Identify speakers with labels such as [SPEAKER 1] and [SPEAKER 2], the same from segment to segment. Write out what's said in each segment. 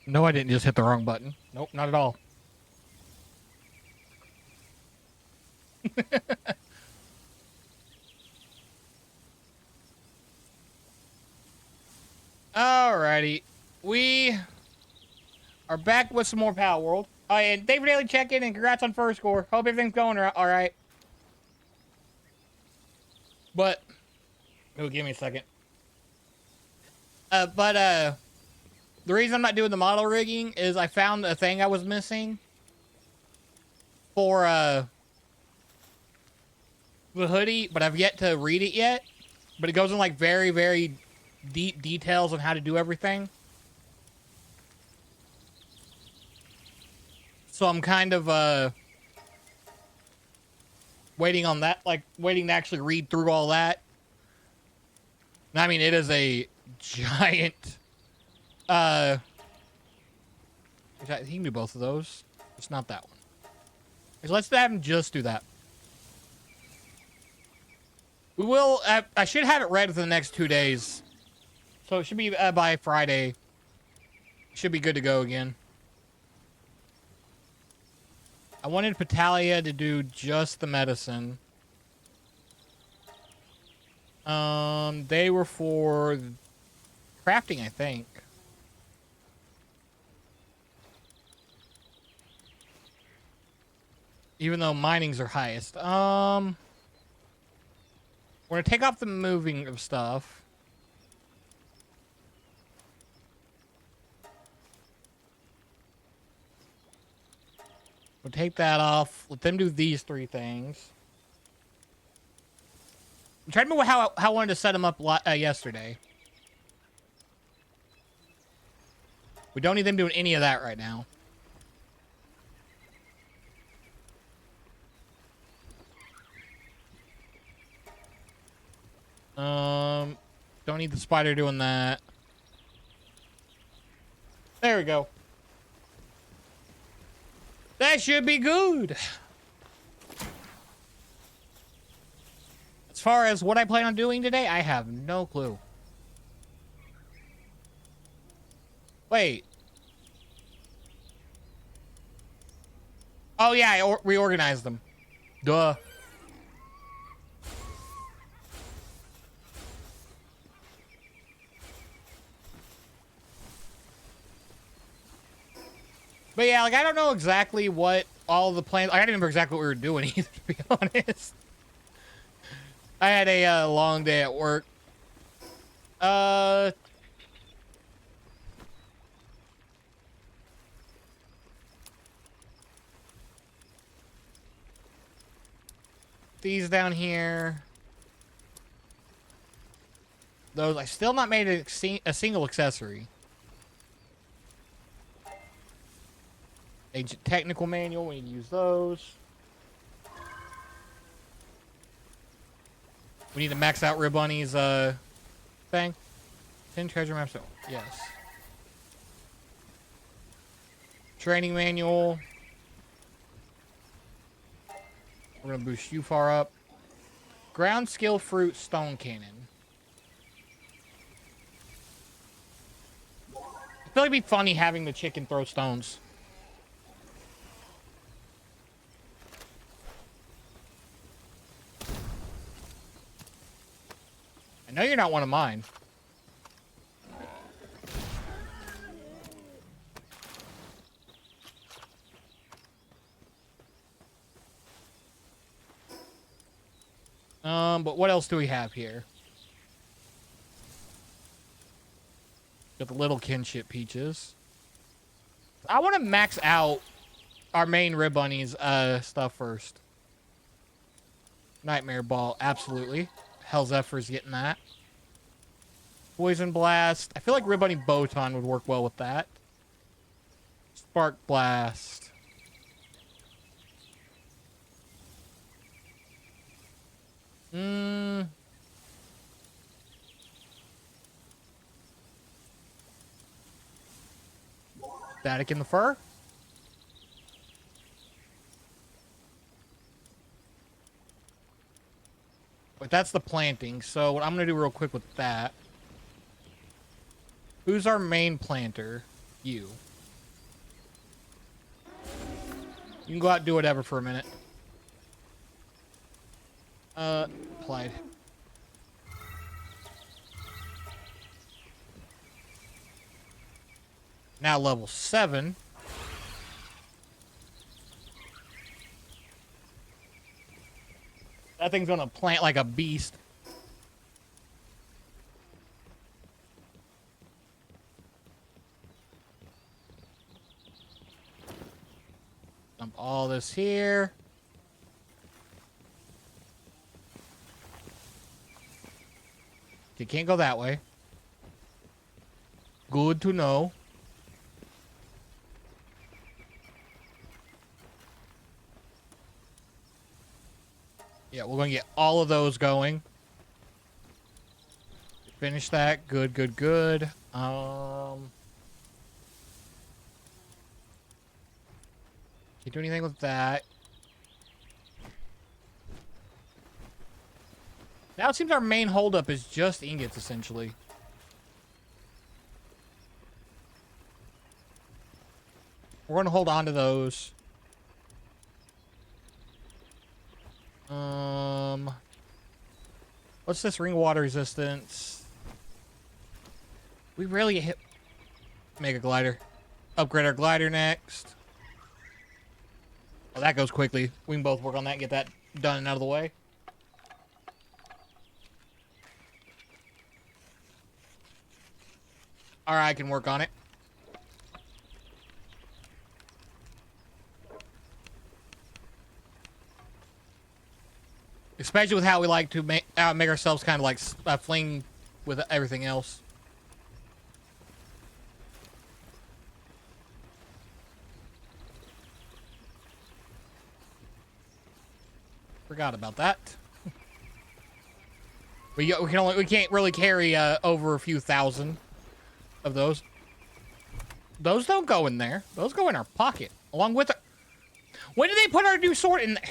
[SPEAKER 1] No, I didn't just hit the wrong button. Nope, not at all. Alrighty. We are back with some more Palworld. And David Daily check-in and congrats on first score. Hope everything's going alright. But, oh, give me a second. The reason I'm not doing the model rigging is I found a thing I was missing for, the hoodie, but I've yet to read it yet. But it goes in, like, very, very deep details on how to do everything. So I'm kind of, waiting on that, like, waiting to actually read through all that. I mean, it is a giant, he can do both of those. It's not that one. So let's have him just do that. We will, I should have it read within the next 2 days. So it should be, by Friday. Should be good to go again. I wanted Patalia to do just the medicine. They were for crafting, I think. Even though mining's are highest. We're gonna take off the moving of stuff. We'll take that off. Let them do these 3 things. I'm trying to remember how I wanted to set them up yesterday. We don't need them doing any of that right now. Don't need the spider doing that. There we go. That should be good. As far as what I plan on doing today, I have no clue. Wait. Oh yeah, I reorganized them. Duh. But yeah, like, I don't know exactly what all the plans... I don't even remember exactly what we were doing either, to be honest. I had a long day at work. These down here. Those, I still not made a single accessory. Agent technical manual, we need to use those. We need to max out Rib Bunny's thing. 10 treasure maps. Oh, yes. Training manual. We're gonna boost you far up. Ground skill fruit stone cannon. I feel like it'd be funny having the chicken throw stones. I know you're not one of mine. But what else do we have here? Got the little kinship peaches. I want to max out our main Rib Bunny's stuff first. Nightmare Ball, absolutely. Hell Zephyr's getting that. Poison Blast. I feel like Rib Bunny Boton would work well with that. Spark Blast. Static in the fur. But that's the planting. So what I'm going to do real quick with that. Who's our main planter? You. You can go out and do whatever for a minute. Applied. Now level 7. That thing's gonna plant like a beast. Dump all this here. You can't go that way. Good to know. Yeah, we're going to get all of those going. Finish that. Good, good, good. Can't do anything with that. Now it seems our main holdup is just ingots, essentially. We're going to hold on to those. What's this ring water resistance? We rarely get hit. Make a glider. Upgrade our glider next. Oh, that goes quickly. We can both work on that and get that done and out of the way. Alright, I can work on it. Especially with how we like to make ourselves kind of like fling with everything else. Forgot about that. We can't really carry over a few thousand of those. Those don't go in there. Those go in our pocket along with it. When did they put our new sword in there?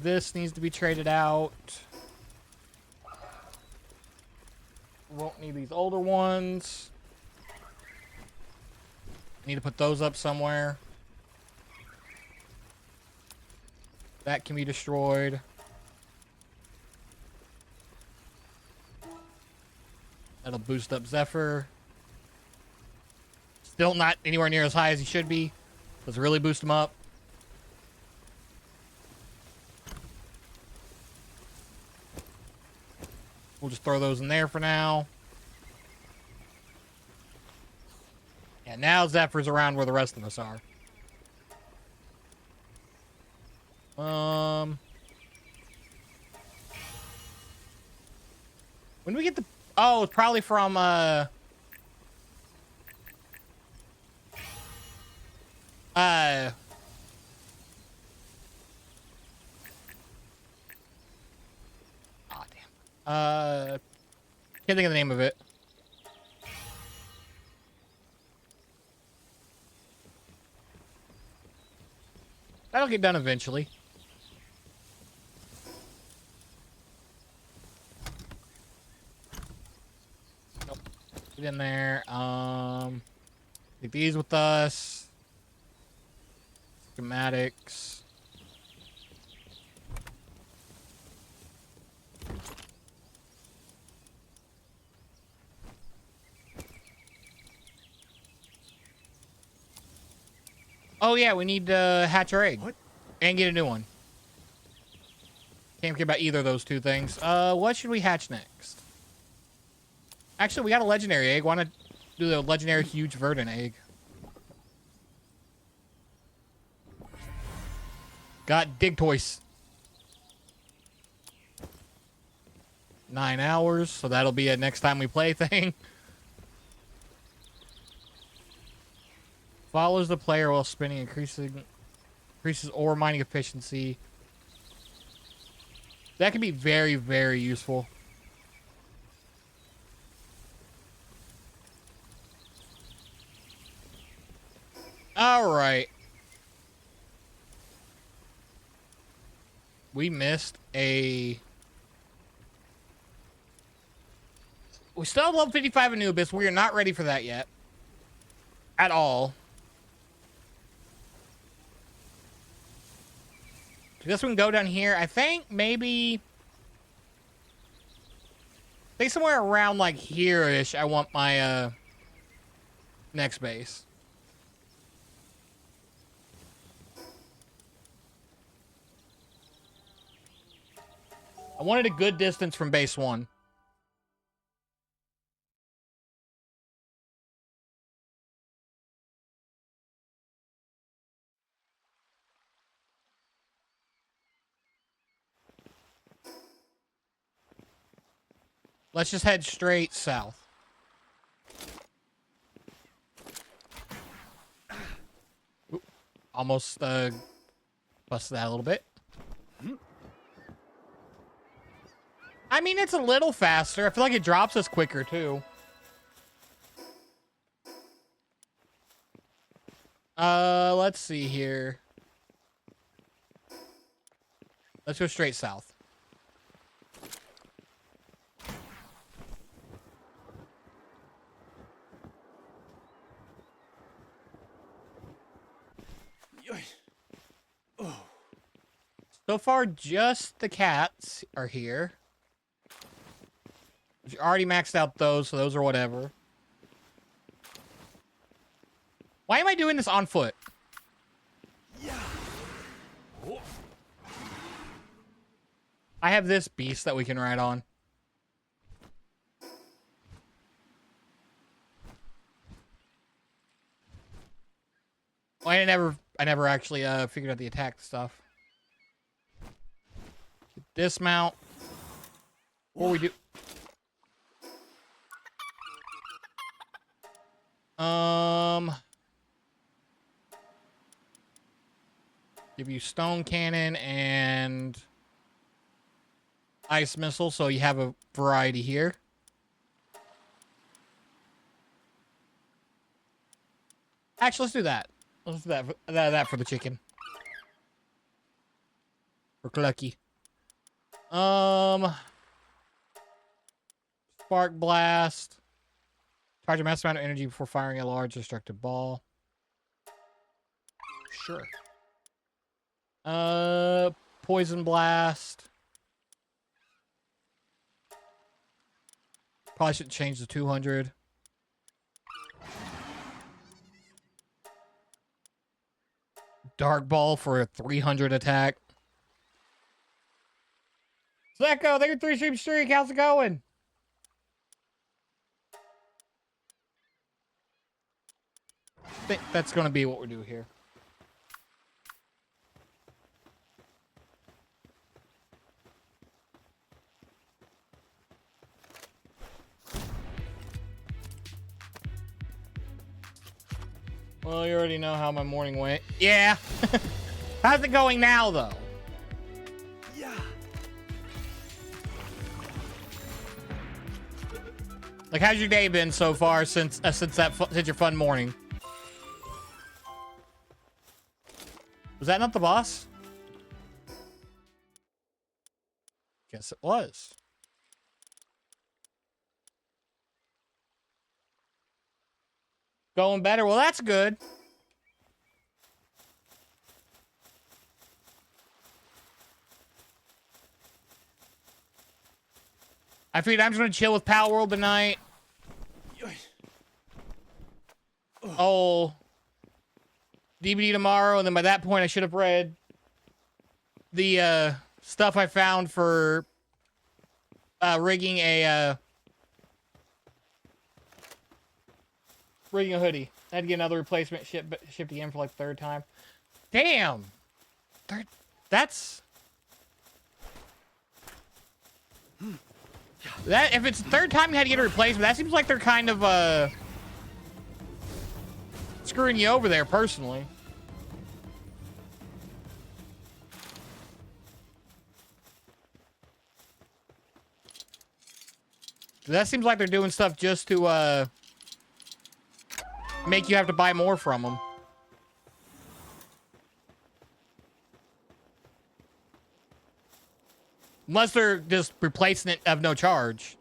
[SPEAKER 1] This needs to be traded out. Won't need these older ones. Need to put those up somewhere. That can be destroyed. That'll boost up Zephyr. Still not anywhere near as high as he should be. Let's really boost him up. We'll just throw those in there for now. Yeah, now Zephyr's around where the rest of us are. When do we get the... Oh, it's probably from, Oh, damn. Can't think of the name of it. That'll get done eventually. Nope. Get in there. Take these with us. Schematics. Oh yeah, we need to hatch our egg. What? And get a new one. Can't forget about either of those two things. What should we hatch next? Actually, we got a legendary egg. Why not do the legendary huge verdant egg? Got dig toys. 9 hours, so that'll be a next time we play thing. Follows the player while spinning, increases ore mining efficiency. That can be very, very useful. All right. We missed a... We still have level 55 Anubis. We are not ready for that yet. At all. I guess we can go down here. I think maybe... I think somewhere around, like, here-ish, I want my, next base. I wanted a good distance from base 1. Let's just head straight south. Oop, almost busted that a little bit. I mean, it's a little faster. I feel like it drops us quicker, too. Let's see here. Let's go straight south. So far, just the cats are here. We already maxed out those, so those are whatever. Why am I doing this on foot? I have this beast that we can ride on. Well, I never actually figured out the attack stuff. Dismount. What we do? Give you stone cannon and ice missile, so you have a variety here. Actually, let's do that. Let's do that for the chicken. For Clucky. Spark blast. Charge a massive amount of energy before firing a large destructive ball. Sure. Poison blast. Probably should change to 200. Dark ball for a 300 attack. Zecco, thank you 3 streak. How's it going? I think that's going to be what we do here. Well, you already know how my morning went. Yeah. How's it going now, though?
[SPEAKER 2] Yeah.
[SPEAKER 1] Like, how's your day been so far since your fun morning? Was that not the boss? Guess it was. Going better. Well, that's good. I figured I'm just gonna chill with Palworld tonight. Oh, DVD tomorrow, and then by that point I should have read the stuff I found for rigging a hoodie. I had to get another replacement shipped again for like the 3rd time. Damn, that's that. If it's the 3rd time you had to get a replacement, that seems like they're kind of screwing you over there personally. That seems like they're doing stuff just to make you have to buy more from them. Unless they're just replacing it of no charge.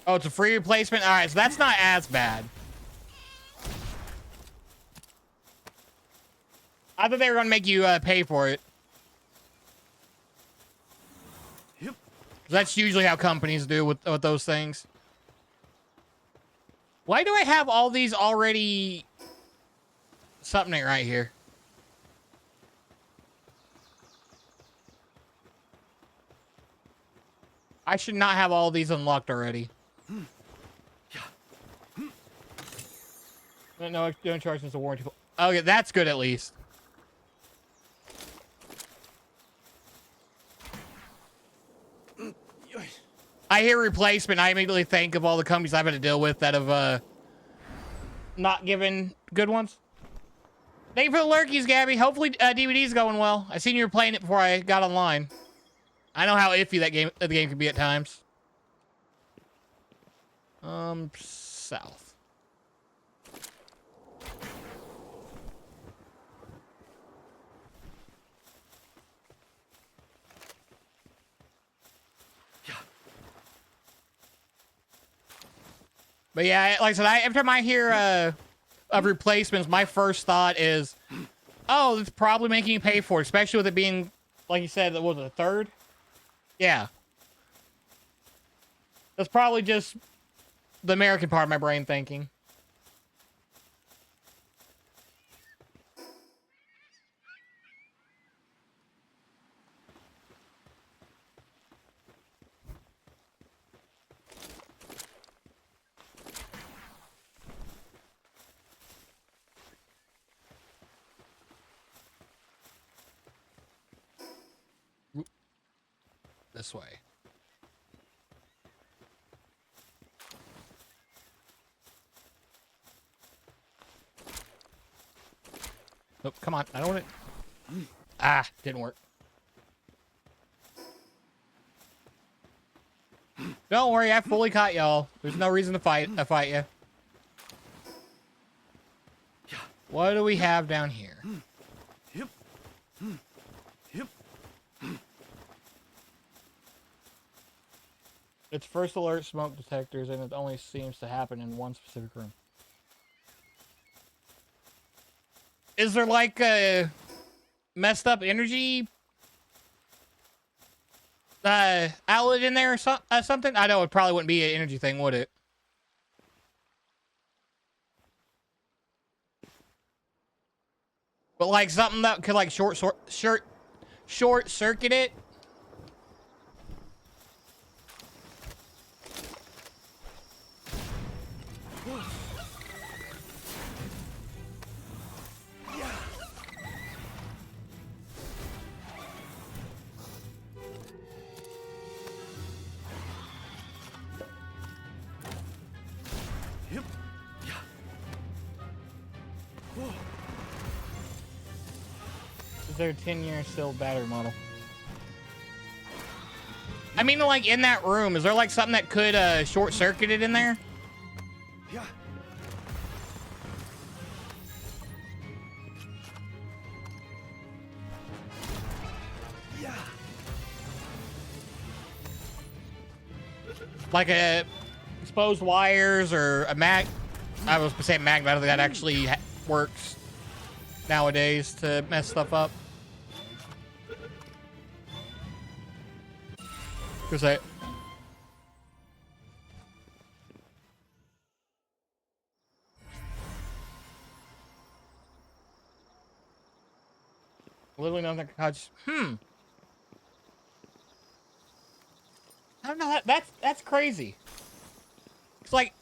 [SPEAKER 1] Oh, it's a free replacement? All right, so that's not as bad. I thought they were going to make you pay for it.
[SPEAKER 2] Yep.
[SPEAKER 1] That's usually how companies do with those things. Why do I have all these already something right here? I should not have all these unlocked already. No, don't charge since the warranty. Okay, that's good at least. I hear replacement. I immediately think of all the companies I've had to deal with that have not given good ones. Thank you for the lurkies, Gabby. Hopefully DVD's going well. I seen you were playing it before I got online. I know how iffy the game can be at times. South. But yeah, like I said, every time I hear of replacements, my first thought is, oh, it's probably making you pay for it, especially with it being, like you said, what was it, the third? Yeah. That's probably just the American part of my brain thinking. This way. Oh, come on. I don't want it. Ah, didn't work. Don't worry, I fully caught y'all. There's no reason to fight you. What do we have down here?
[SPEAKER 2] Yep. Yep.
[SPEAKER 1] It's first alert smoke detectors, and it only seems to happen in one specific room. Is there like a messed up energy outlet in there or something? I know it probably wouldn't be an energy thing, would it? But like something that could like short circuit it.
[SPEAKER 2] Yep. Whoa.
[SPEAKER 1] Is there a 10-year sealed battery model? I mean, like in that room, is there like something that could short circuit it in there?
[SPEAKER 2] Yeah. Yeah.
[SPEAKER 1] Like a exposed wires or a I was gonna say magnet. I don't think that actually works nowadays to mess stuff up. Who's that? Literally nothing. I don't know. That's crazy. It's like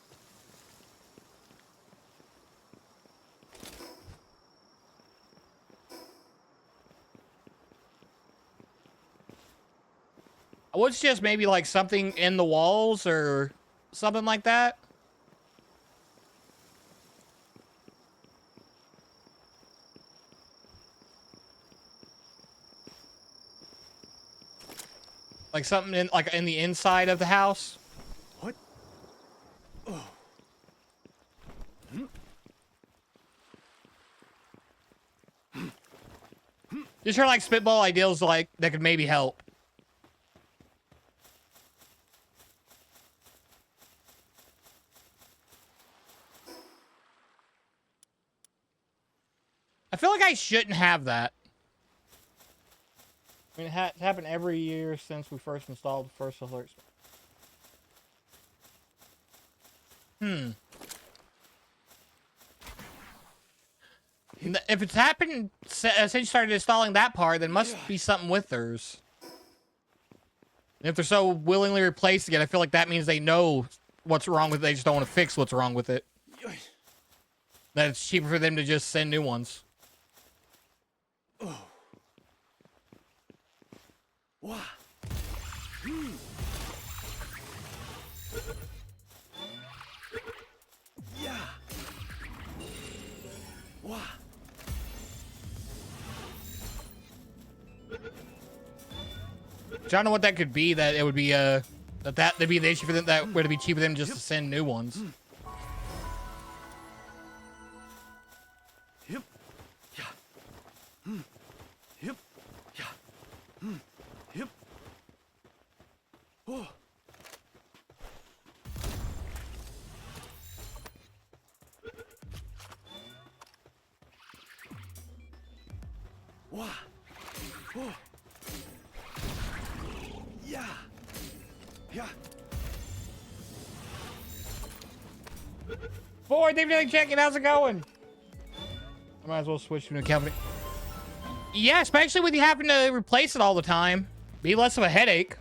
[SPEAKER 1] what's just maybe like something in the walls or something like that. Like something in the inside of the house.
[SPEAKER 2] What? Oh.
[SPEAKER 1] Just trying to like spitball ideas like that could maybe help. I feel like I shouldn't have that. I mean, it's happened every year since we first installed the first alerts. If it's happened since you started installing that part, then must be something with theirs. And if they're so willingly replacing it, I feel like that means they know what's wrong with it. They just don't want to fix what's wrong with it. That it's cheaper for them to just send new ones.
[SPEAKER 2] Oh. Wow. Yeah. Wow.
[SPEAKER 1] I don't know what that could be. That it would be that'd be the issue for them. That would be cheaper than just to send new ones.
[SPEAKER 2] Yep. Yeah. Yep. Yeah. Yep. Oh. Wow. Oh. Yeah. Yeah.
[SPEAKER 1] Boy, they've done checking. How's it going? I might as well switch to a new company. Yeah, especially with you having to replace it all the time. Be less of a headache.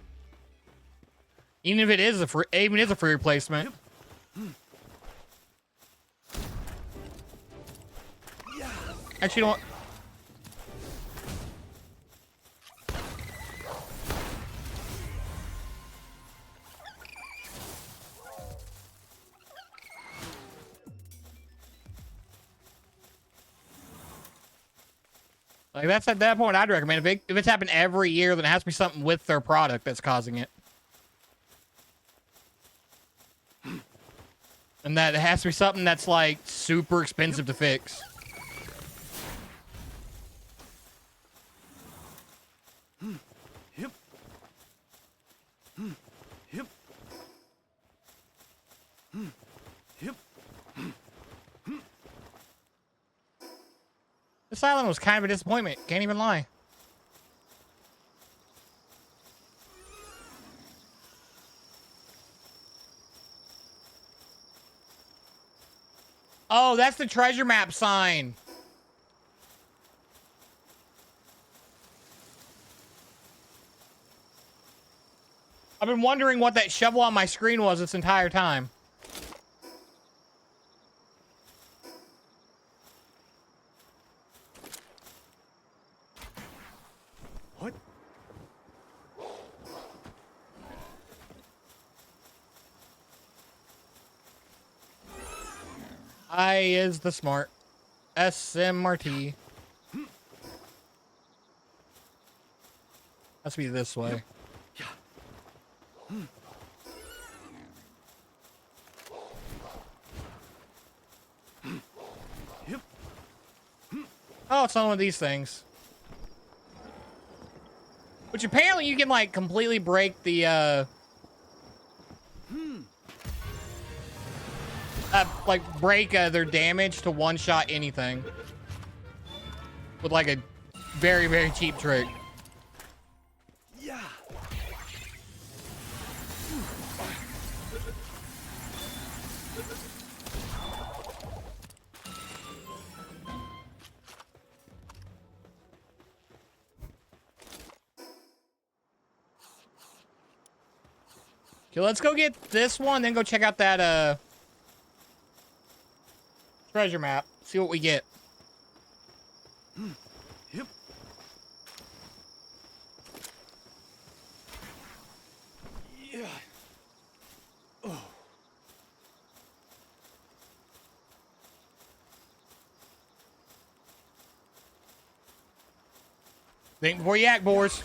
[SPEAKER 1] Even if it is a free replacement.
[SPEAKER 2] Yeah.
[SPEAKER 1] Actually, you know what? Like, that's at that point I'd recommend. If it's happened every year, then it has to be something with their product that's causing it. And that it has to be something that's, like, super expensive to fix.
[SPEAKER 2] Yep. Yep. Yep.
[SPEAKER 1] This island was kind of a disappointment. Can't even lie. Oh, that's the treasure map sign. I've been wondering what that shovel on my screen was this entire time.
[SPEAKER 2] What?
[SPEAKER 1] I is the smart. SMRT. Has to be this way.
[SPEAKER 2] Yeah. Yep.
[SPEAKER 1] Oh, it's on one of these things. Which apparently you can, like, completely break the, break their damage to one-shot anything. With, like, a very, very cheap trick.
[SPEAKER 2] Yeah.
[SPEAKER 1] Okay, let's go get this one, then go check out that, treasure map. See what we get.
[SPEAKER 2] Yep. Yeah. Oh.
[SPEAKER 1] Think before you act, boys.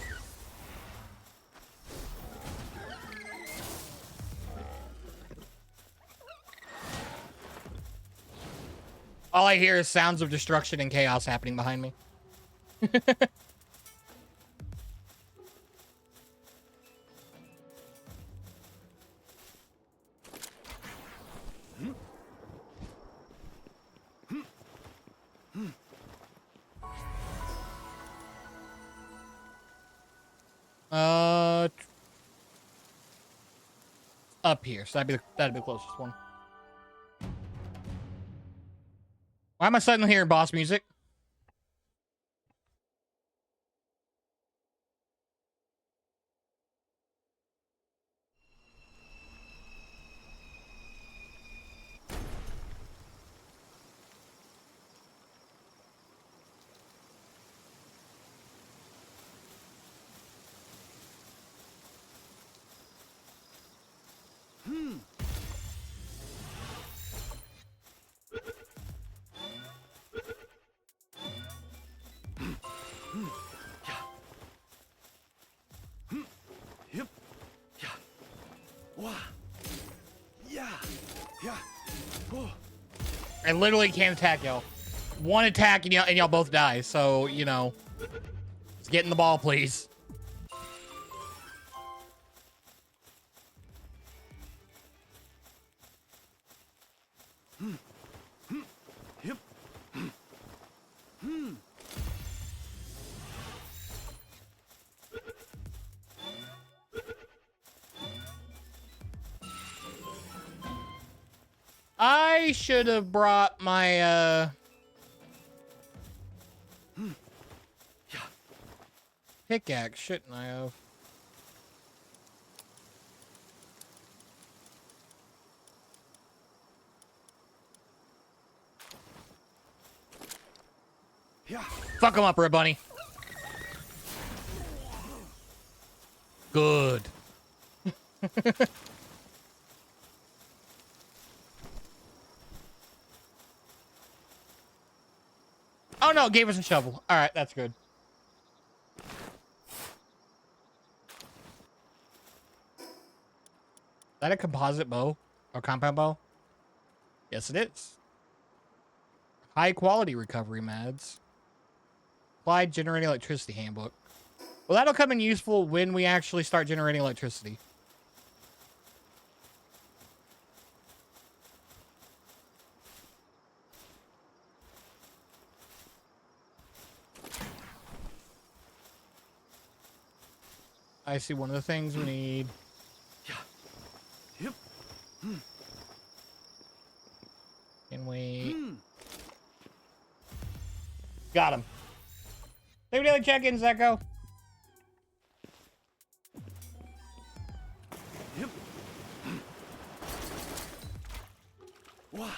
[SPEAKER 1] All I hear is sounds of destruction and chaos happening behind me. up here, so that'd be the closest one. Why am I suddenly hearing boss music?
[SPEAKER 2] Yep. Yeah. Wah. Yeah. Yeah. Oh.
[SPEAKER 1] I literally can't attack y'all. One attack and y'all both die. So, you know, let's get in the ball, please.
[SPEAKER 2] Yep.
[SPEAKER 1] I should have brought my,
[SPEAKER 2] Yeah.
[SPEAKER 1] pickaxe, shouldn't I have?
[SPEAKER 2] Yeah.
[SPEAKER 1] Fuck him up, Red Bunny. Good. Oh no, gave us a shovel. All right, that's good. Is that a composite bow? Or compound bow? Yes, it is. High quality recovery mads. Applied generating electricity handbook. Well, that'll come in useful when we actually start generating electricity. I see one of the things we need.
[SPEAKER 2] Yeah. Yep.
[SPEAKER 1] Can we... Got him. Maybe daily check-ins, Echo.
[SPEAKER 2] Yep. Wah.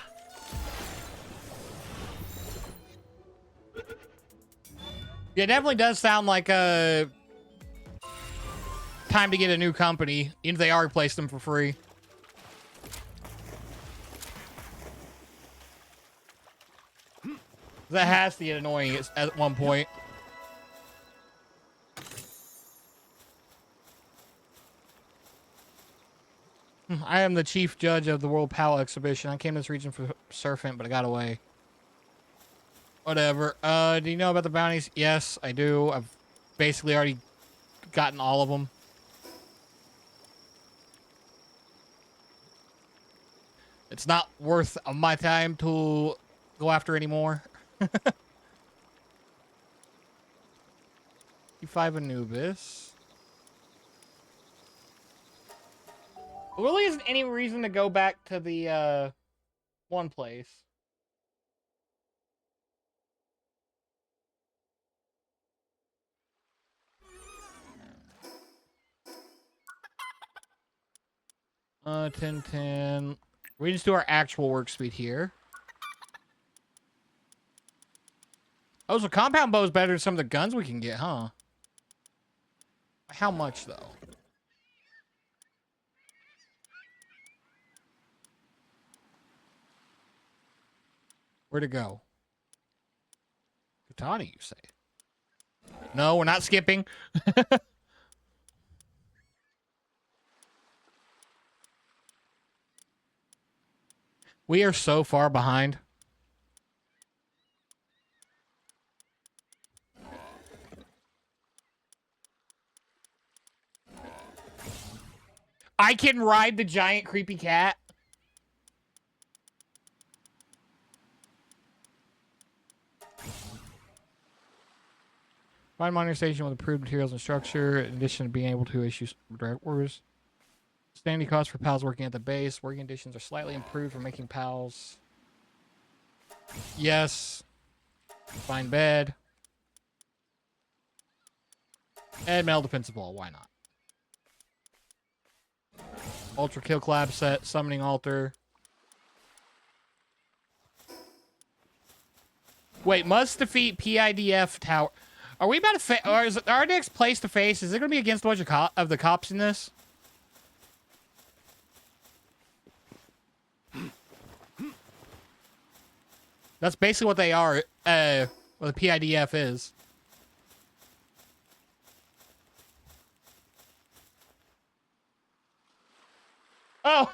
[SPEAKER 1] Yeah, it definitely does sound like a time to get a new company, even if they already placed them for free. That has to get annoying at one point. I am the chief judge of the World Pal Exhibition. I came to this region for surfing, but I got away. Whatever. Do you know about the bounties? Yes, I do. I've basically already gotten all of them. It's not worth my time to go after anymore. E5 Anubis. There really isn't any reason to go back to the one place. Uh, 10. We just do our actual work speed here. Oh, so compound bow is better than some of the guns we can get, huh? How much, though? Where'd it go? Katana, you say? No, we're not skipping. We are so far behind. I can ride the giant creepy cat. Find mining station with improved materials and structure, in addition to being able to issue direct orders. Standing costs for pals working at the base. Working conditions are slightly improved for making pals. Yes. Find bed. And metal defensive wall. Why not? Ultra kill collab set. Summoning altar. Wait, must defeat PIDF tower. Are we about to or is our next place to face? Is it going to be against a bunch of the cops in this? That's basically what they are. What the PIDF is. Oh,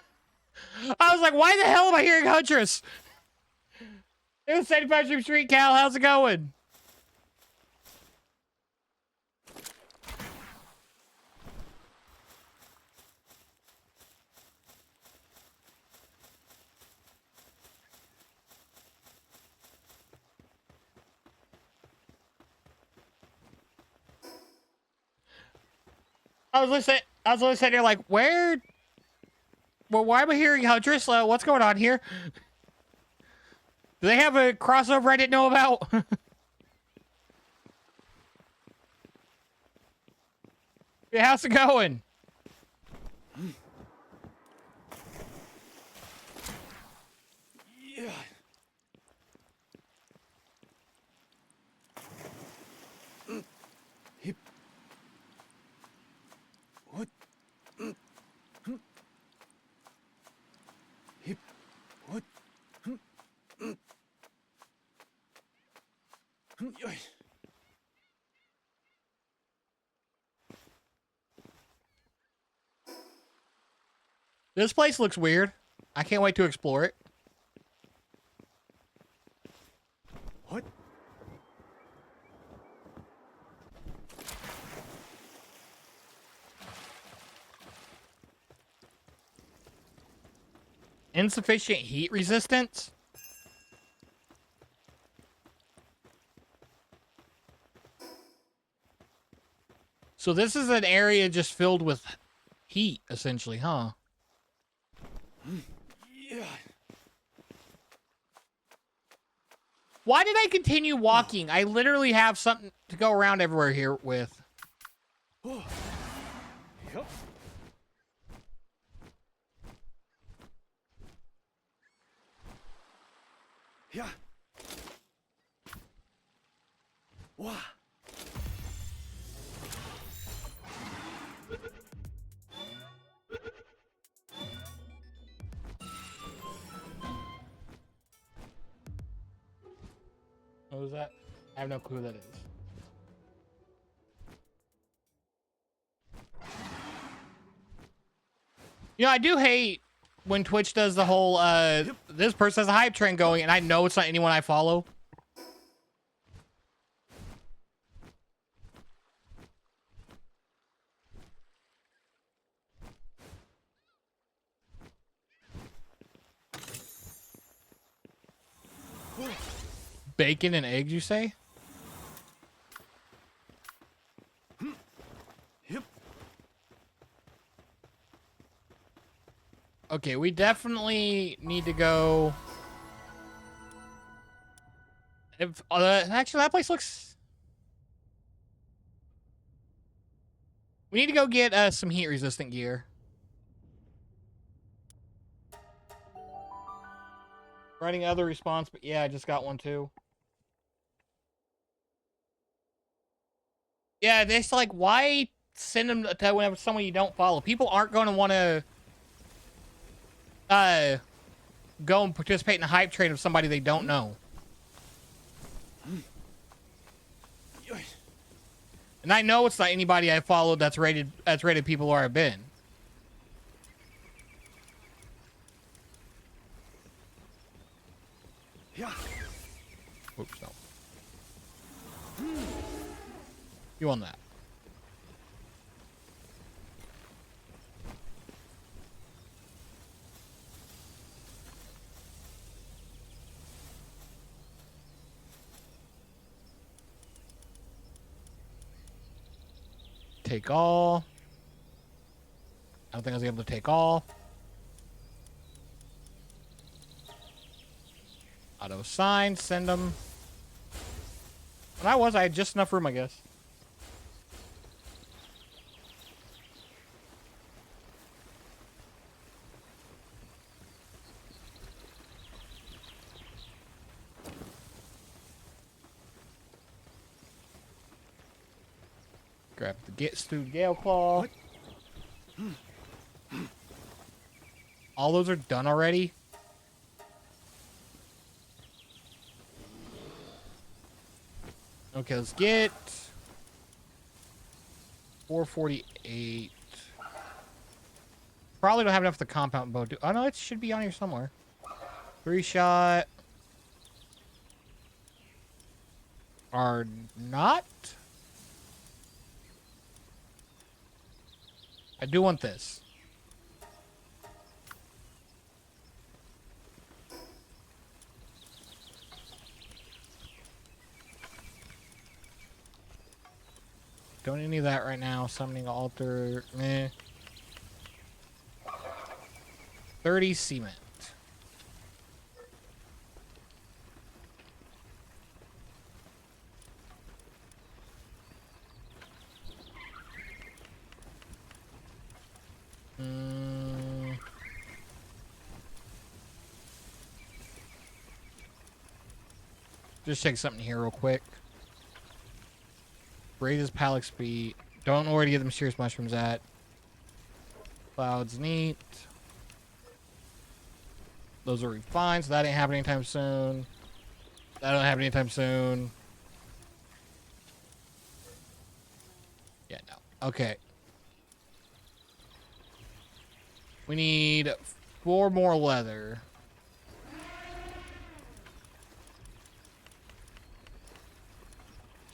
[SPEAKER 1] I was like, why the hell am I hearing Huntress? It was 75 Street, Cal. How's it going? I was listening here like, where? Well, why am I hearing Huntress? What's going on here? Do they have a crossover I didn't know about? Yeah, how's it going?
[SPEAKER 2] Yeah. Hip. What? Hip. What? Yoy.
[SPEAKER 1] This place looks weird. I can't wait to explore it.
[SPEAKER 2] What?
[SPEAKER 1] Insufficient heat resistance? So this is an area just filled with heat, essentially, huh?
[SPEAKER 2] Yeah.
[SPEAKER 1] Why did I continue walking? I literally have something to go around everywhere here with.
[SPEAKER 2] Oh. Yup. Yeah. Wow.
[SPEAKER 1] What was that? I have no clue who that is. You know, I do hate when Twitch does the whole, this person has a hype train going, and I know it's not anyone I follow. Bacon and eggs, you say?
[SPEAKER 2] Yep.
[SPEAKER 1] Okay, we definitely need to go. If actually, that place looks. We need to go get some heat resistant gear. Writing other response, but yeah, I just got one too. Yeah, it's like, why send them to whenever someone you don't follow? People aren't going to want to go and participate in a hype train of somebody they don't know. And I know it's not anybody I followed that's rated people where I've been.
[SPEAKER 2] Yeah.
[SPEAKER 1] Oops, no. You on that? Take all. I don't think I was able to take all. Auto assign, send them. When I had just enough room, I guess. Grab the stewed Gale Claw.
[SPEAKER 2] What?
[SPEAKER 1] All those are done already. Okay, let's get 448. Probably don't have enough for the compound bow. Oh no, it should be on here somewhere. 3-shot. Are not. I do want this. Don't need any of that right now. Summoning altar. Meh. 30 cement. Just check something here real quick. Raises pallet speed. Don't know where to get the mysterious mushrooms at. Clouds neat. Those are refined, so that ain't happening anytime soon. That don't happen anytime soon. Yeah, no. Okay. We need 4 more leather.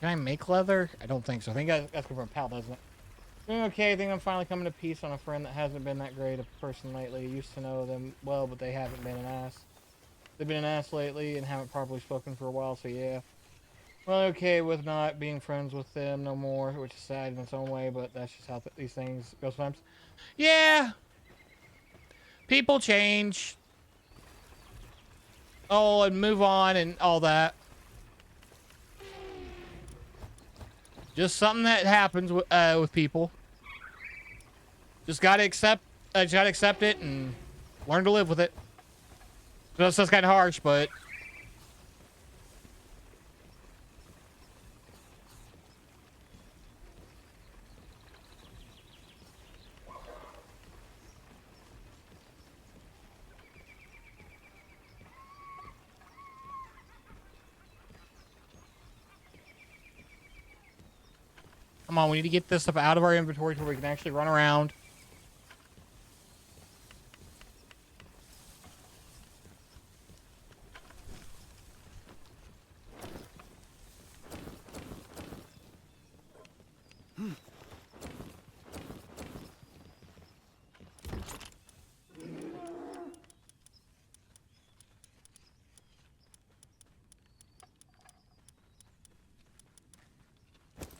[SPEAKER 1] Can I make leather? I don't think so. I think that's from a pal, doesn't it? Okay, I think I'm finally coming to peace on a friend that hasn't been that great a person lately. Used to know them well, but they haven't been an ass. They've been an ass lately and haven't properly spoken for a while, so yeah. Well, okay with not being friends with them no more, which is sad in its own way, but that's just how these things go sometimes. Yeah! People change. Oh, and move on and all that. Just something that happens with people. Just gotta accept it and learn to live with it. So that's kind of harsh, but come on, we need to get this stuff out of our inventory so we can actually run around.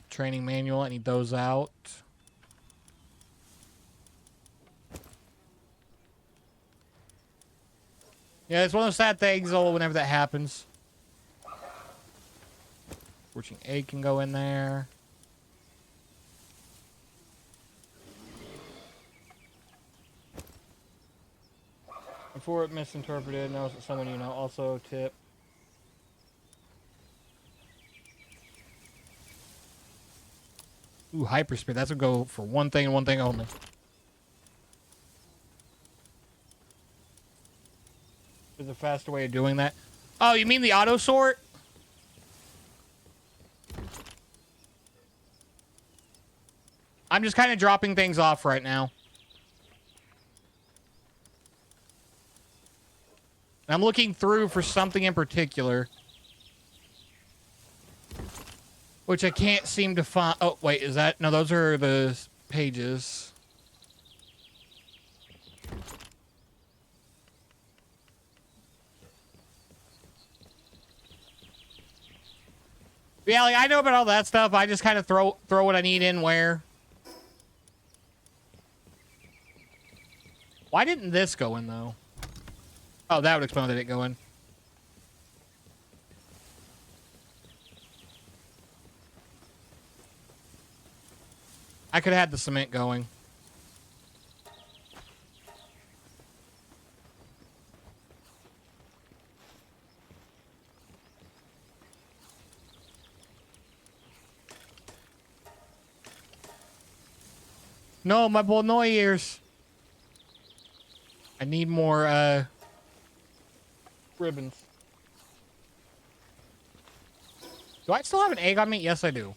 [SPEAKER 1] Training manual, I need those out. Yeah, it's one of those sad things, whenever that happens. Scorching egg can go in there. Before it misinterpreted, knows that someone you know. Also, tip. Ooh, hyperspeed. That's gonna go for one thing and one thing only. There's a faster way of doing that. Oh, you mean the auto sort? I'm just kind of dropping things off right now. I'm looking through for something in particular. Which I can't seem to find. Oh, wait, is that? No, those are the pages. Yeah, like, I know about all that stuff. I just kind of throw what I need in where. Why didn't this go in, though? Oh, that would explain why they didn't go in. I could have had the cement going. No, my boy ears. I need more, ribbons. Do I still have an egg on me? Yes, I do.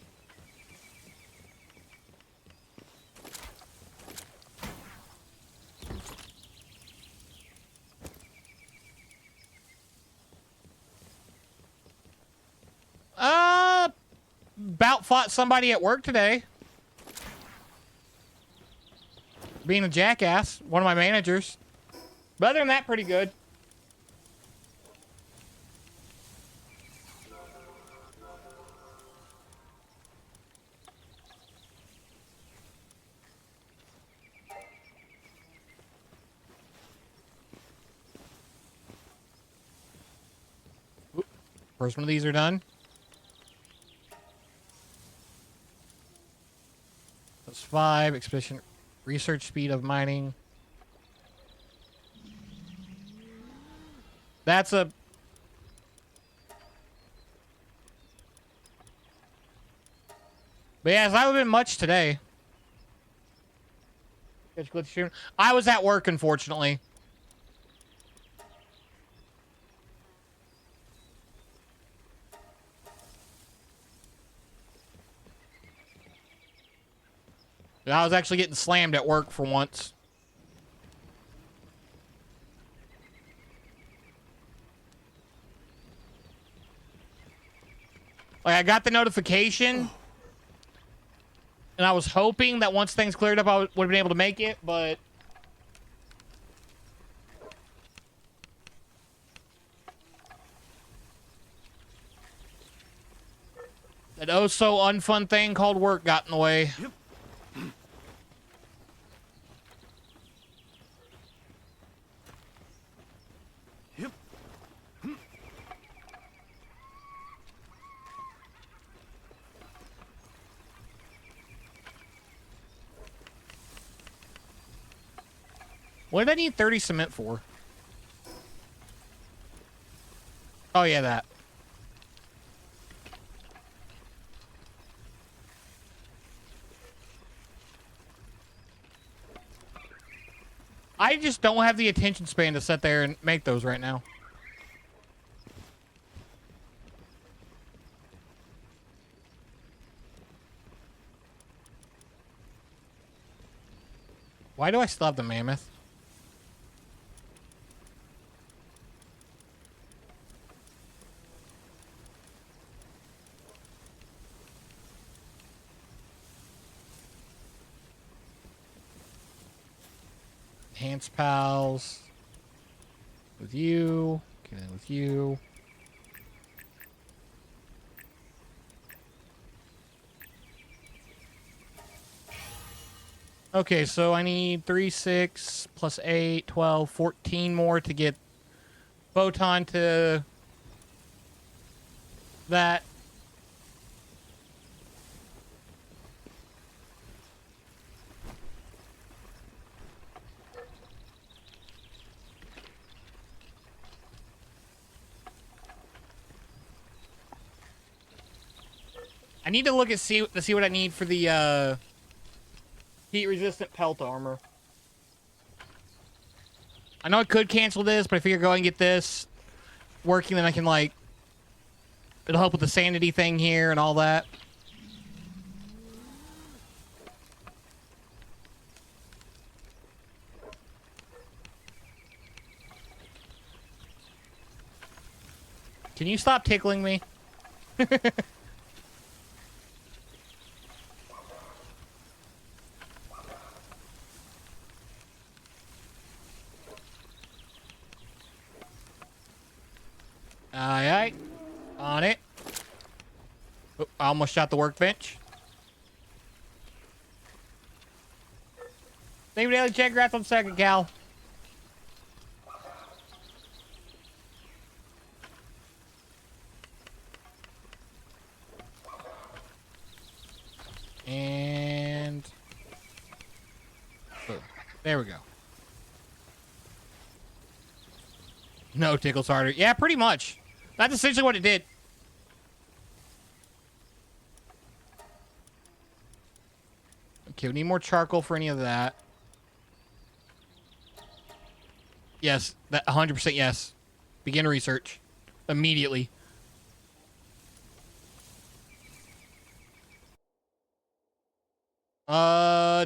[SPEAKER 1] About fought somebody at work today. Being a jackass. One of my managers. But other than that, pretty good. Oop. First one of these are done. That's 5. Expedition research speed of mining. That's a... But yeah, I haven't been much today. I was at work, unfortunately. I was actually getting slammed at work for once. Like, I got the notification, and I was hoping that once things cleared up, I would have been able to make it, but... That oh-so-unfun thing called work got in the way.
[SPEAKER 2] Yep. Yep.
[SPEAKER 1] What did I need 30 cement for? Oh, yeah, that. I just don't have the attention span to sit there and make those right now. Why do I still have the mammoth? Enhance pals. With you. Get in with you. Okay, so I need 3, 6, plus 8, 12, 14 more to get Photon to that. I need to look at see what I need for the heat-resistant pelt armor. I know I could cancel this, but I figure go and get this working, then I can, like... It'll help with the sanity thing here and all that. Can you stop tickling me? Aye, aye. On it. Oh, I almost shot the workbench. Thank you, Daily Check. Congrats on second, Cal. And boom. There we go. No, tickles harder. Yeah, pretty much. That's essentially what it did. Okay, we need more charcoal for any of that. Yes, that 100% yes. Begin research immediately.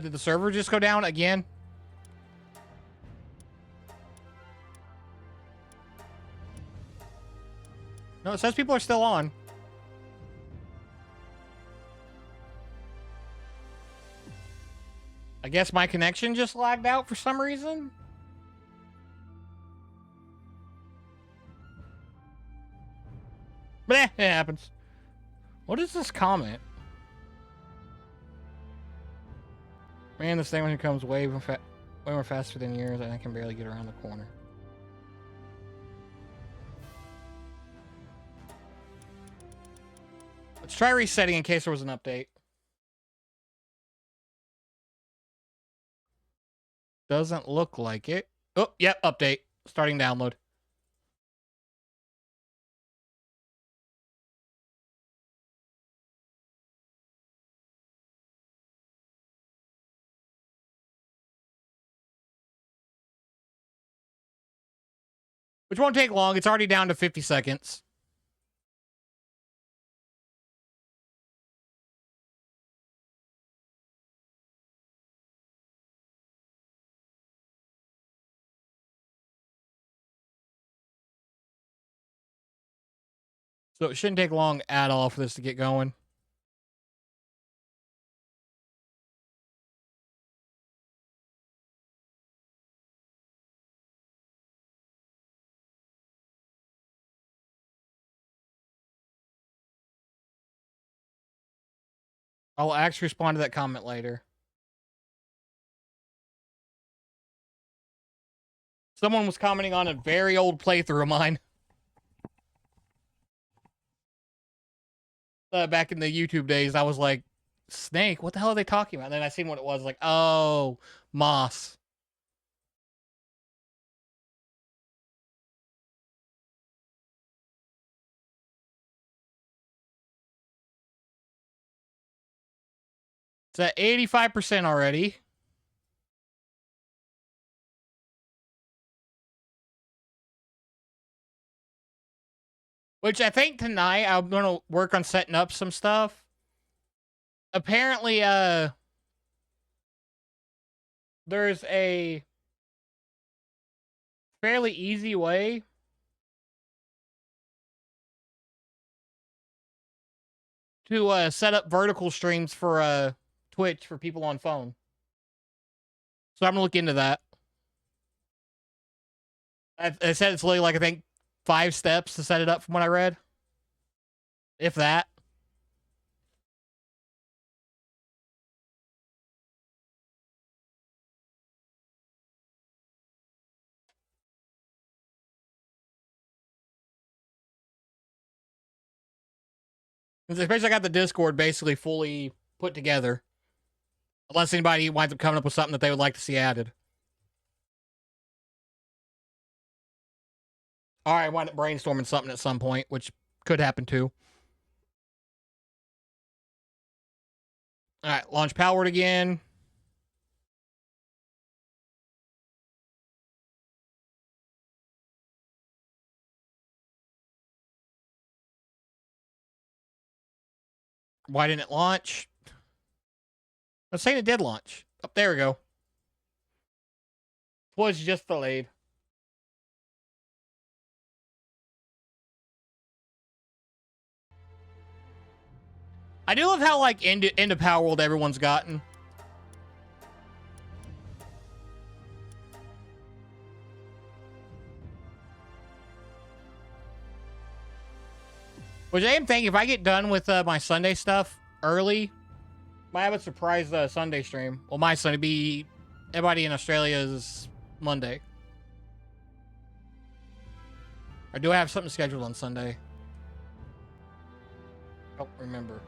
[SPEAKER 1] Did the server just go down again? No, it says people are still on. I guess my connection just lagged out for some reason. But it happens. What is this comment? Man, this thing when it comes way more faster than yours, and I can barely get around the corner. Let's try resetting in case there was an update. Doesn't look like it. Oh, yep, update. Starting download. Which won't take long. It's already down to 50 seconds. So it shouldn't take long at all for this to get going. I'll actually respond to that comment later. Someone was commenting on a very old playthrough of mine. Back in the YouTube days, I was like, Snake, what the hell are they talking about? And then I seen what it was, like, oh, moss. It's at 85% already. Which I think tonight I'm gonna work on setting up some stuff. Apparently, there's a fairly easy way to set up vertical streams for Twitch for people on phone. So I'm gonna look into that. I said it's literally like, I think 5 steps to set it up from what I read. If that. Especially I got the Discord basically fully put together. Unless anybody winds up coming up with something that they would like to see added. All right, wind up brainstorming something at some point, which could happen too. All right, launch Palworld again. Why didn't it launch? I was saying it did launch. Oh, there we go. Was just delayed. I do love how, like, into Palworld everyone's gotten. Which I am thinking, if I get done with my Sunday stuff early, might have a surprise Sunday stream. Well, my Sunday be everybody in Australia's Monday. Or do I have something scheduled on Sunday? I don't remember.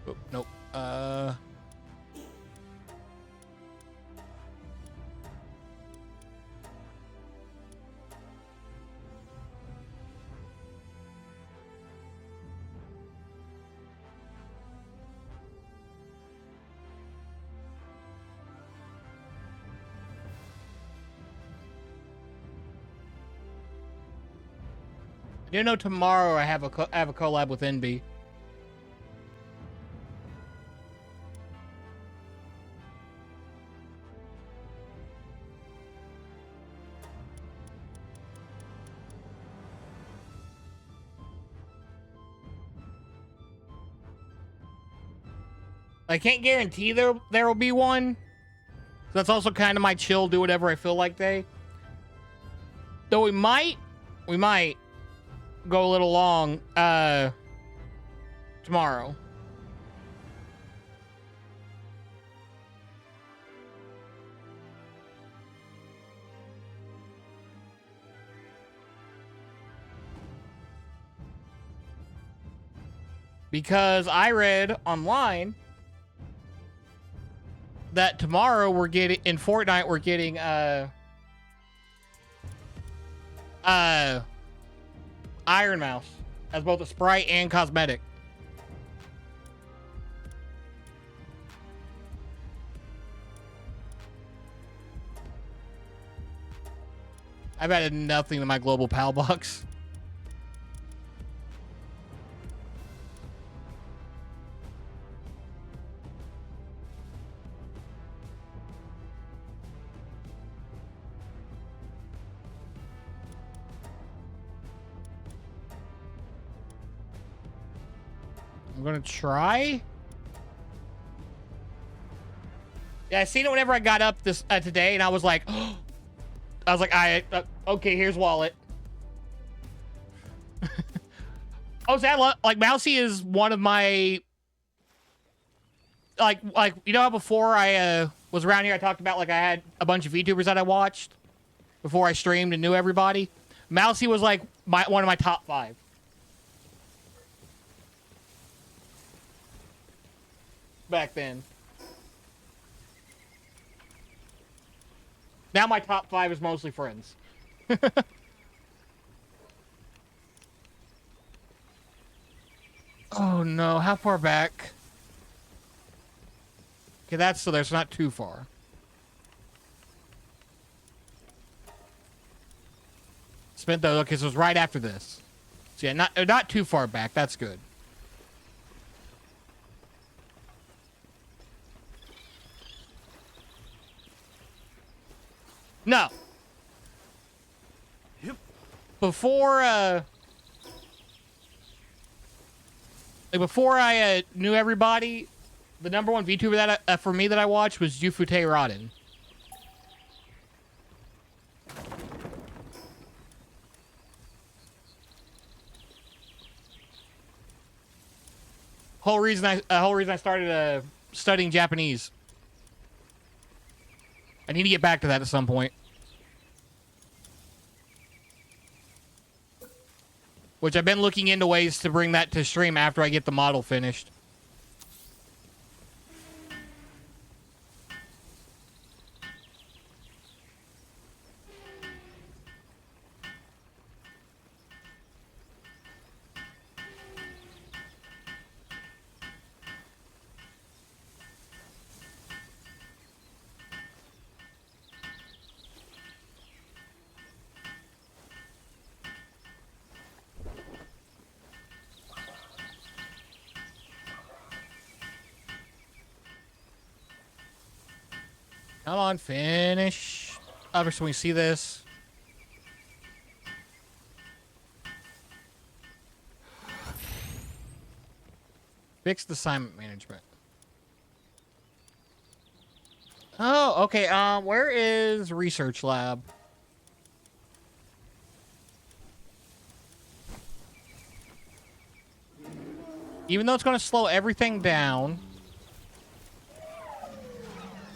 [SPEAKER 1] Oh, nope. I do know tomorrow I have a collab with NB. I can't guarantee there will be one. So that's also kind of my chill, do whatever I feel like day. Though we might go a little long tomorrow. Because I read online that tomorrow we're getting in Fortnite we're getting Iron Mouse as both a sprite and cosmetic. I've added nothing to my global pal box. I'm gonna try. Yeah, I seen it whenever I got up this today, and I was like, okay, here's wallet. Oh, sad. Like Mousy is one of my like you know how before I was around here I talked about like I had a bunch of VTubers that I watched before I streamed and knew everybody. Mousy was like one of my top 5. Back then. Now my top 5 is mostly friends. Oh no, how far back? Okay, that's so there's not too far. Spent those, okay, so it's right after this. So yeah, not too far back, that's good. No.
[SPEAKER 2] Yep.
[SPEAKER 1] Before I knew everybody, the number one VTuber that for me that I watched was Yufute Rodden. Whole reason I started studying Japanese. I need to get back to that at some point. Which I've been looking into ways to bring that to stream after I get the model finished. Come on, finish. Obviously, we see this. Fixed assignment management. Oh, okay. Where is research lab? Even though it's going to slow everything down,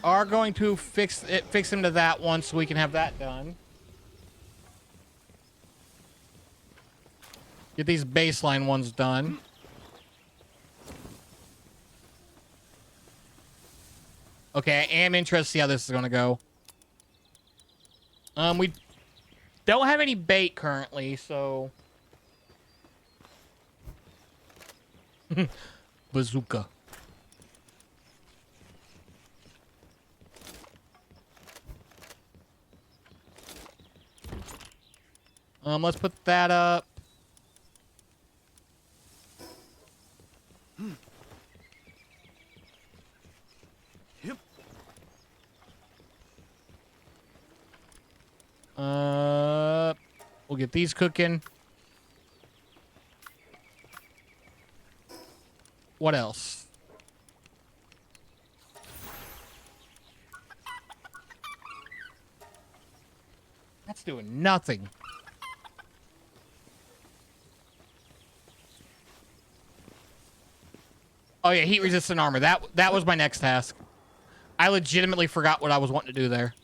[SPEAKER 1] are going to fix him to that one so we can have that done. Get these baseline ones done. Okay, I am interested to see how this is gonna go. We don't have any bait currently, so... Bazooka. Let's put that up.
[SPEAKER 2] Yep.
[SPEAKER 1] We'll get these cooking. What else? That's doing nothing. Oh yeah, heat resistant armor. That was my next task. I legitimately forgot what I was wanting to do there.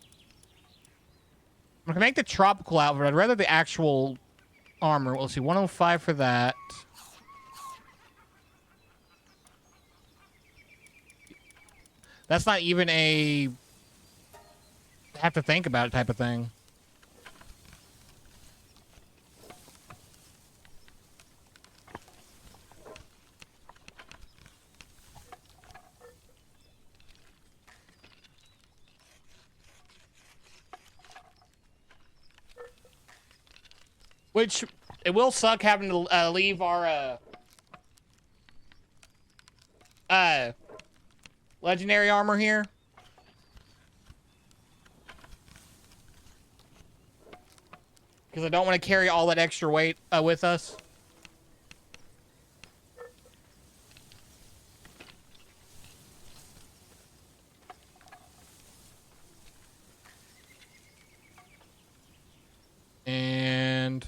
[SPEAKER 1] I'm gonna make the tropical outfit. I'd rather the actual armor. Let's see, 105 for that. That's not even a have to think about it type of thing. Which, it will suck having to leave our, legendary armor here. Because I don't want to carry all that extra weight with us. And...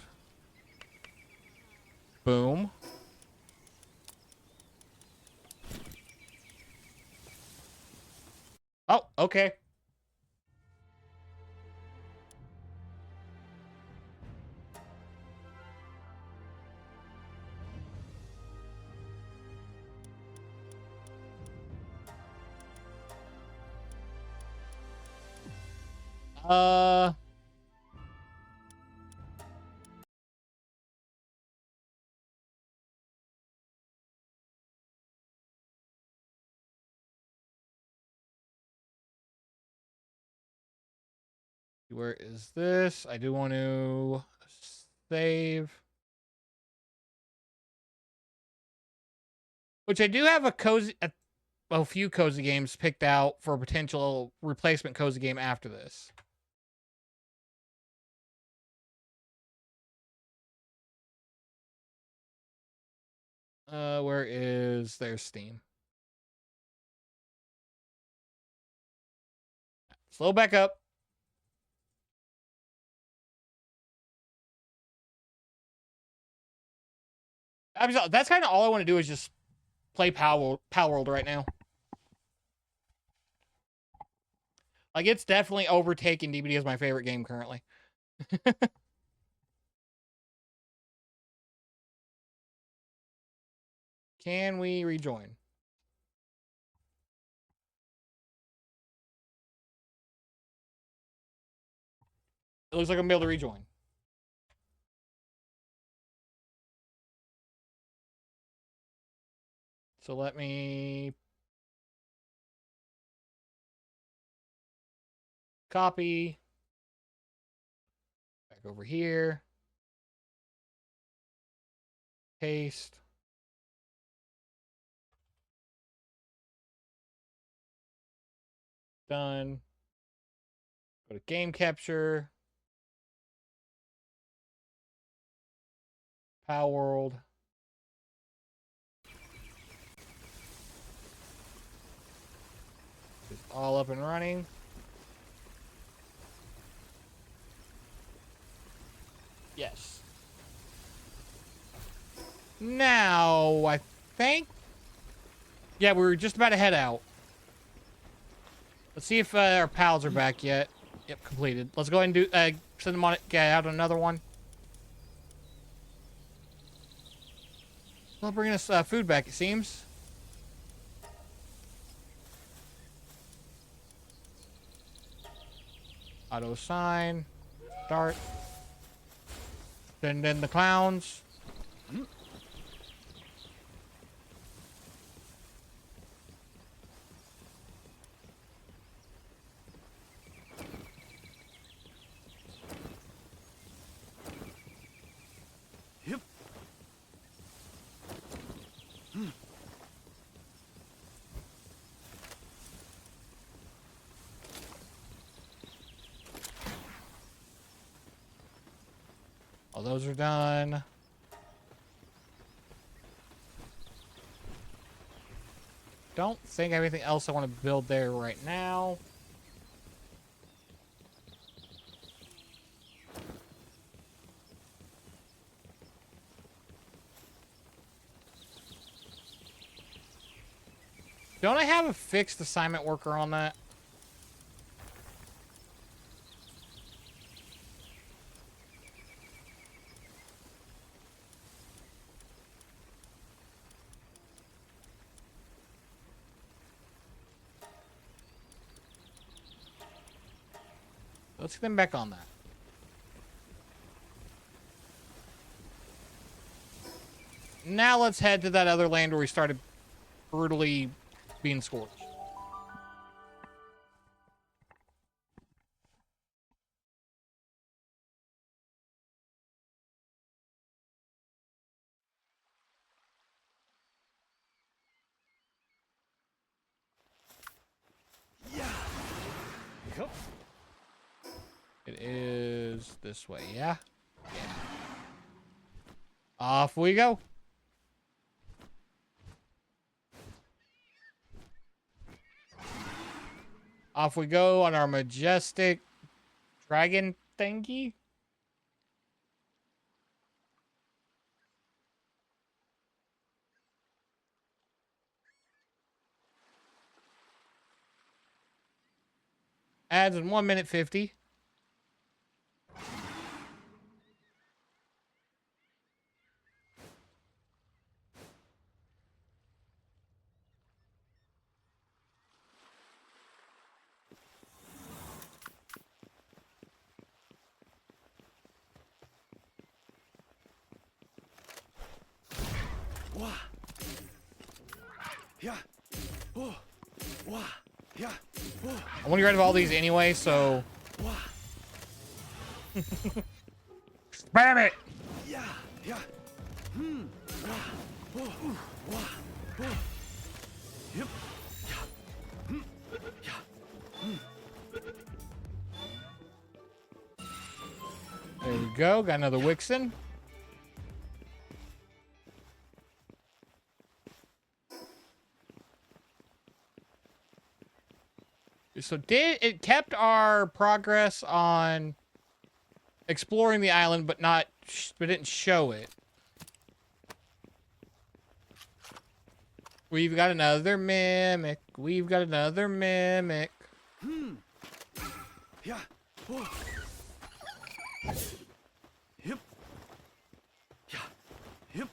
[SPEAKER 1] boom. Oh, okay. Where is this? I do want to save. Which I do have a few cozy games picked out for a potential replacement cozy game after this. Where is their Steam? Slow back up. That's kind of all I want to do is just play Palworld right now. Like, it's definitely overtaking DBD as my favorite game currently. Can we rejoin? It looks like I'm able to rejoin. So let me copy. Back over here. Paste. Done. Go to game capture. Palworld. It's all up and running. Yes. Now, I think... yeah, we're just about to head out. Let's see if our pals are back yet. Yep, completed. Let's go ahead and do send them on it. Get out another one. Well, bringing us food back, it seems. Auto sign. Start. Send in the clowns.
[SPEAKER 2] Yep.
[SPEAKER 1] All those are done. Don't think everything else I want to build there right now. Don't I have a fixed assignment worker on that? Let's get them back on that. Now let's head to that other land where we started brutally being scorched.
[SPEAKER 2] Yep.
[SPEAKER 1] It is this way, yeah? Yeah. Off we go. Off we go on our majestic dragon thingy. Adds in 1 minute 50.
[SPEAKER 2] Wah. Yeah. Oh. Wah. Yeah. Oh.
[SPEAKER 1] I want to get rid of all these anyway, so
[SPEAKER 2] Wah.
[SPEAKER 1] spam it.
[SPEAKER 2] Yeah. Yeah. Hmm. Wah. Oh. Wah. Oh. Yep. Yeah. Hmm. Yeah.
[SPEAKER 1] There we go. Got another Wixen. So it kept our progress on exploring the island, but didn't show it. We've got another mimic. We've got another mimic.
[SPEAKER 2] Hmm. Yeah. Oh. Yep. Yeah. Yep.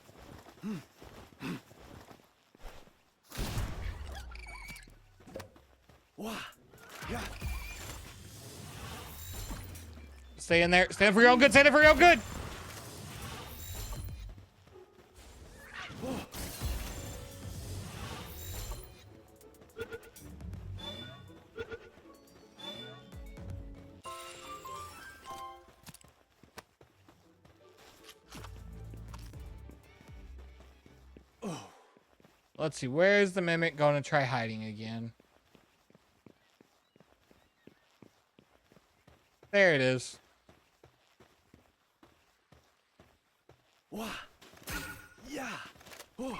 [SPEAKER 2] Wah. Yeah.
[SPEAKER 1] Stay in there. Stand for your own good. Stand for your own good.
[SPEAKER 2] Oh.
[SPEAKER 1] Let's see. Where's the mimic going to try hiding again? There it is.
[SPEAKER 2] Wah. Yeah. Oh.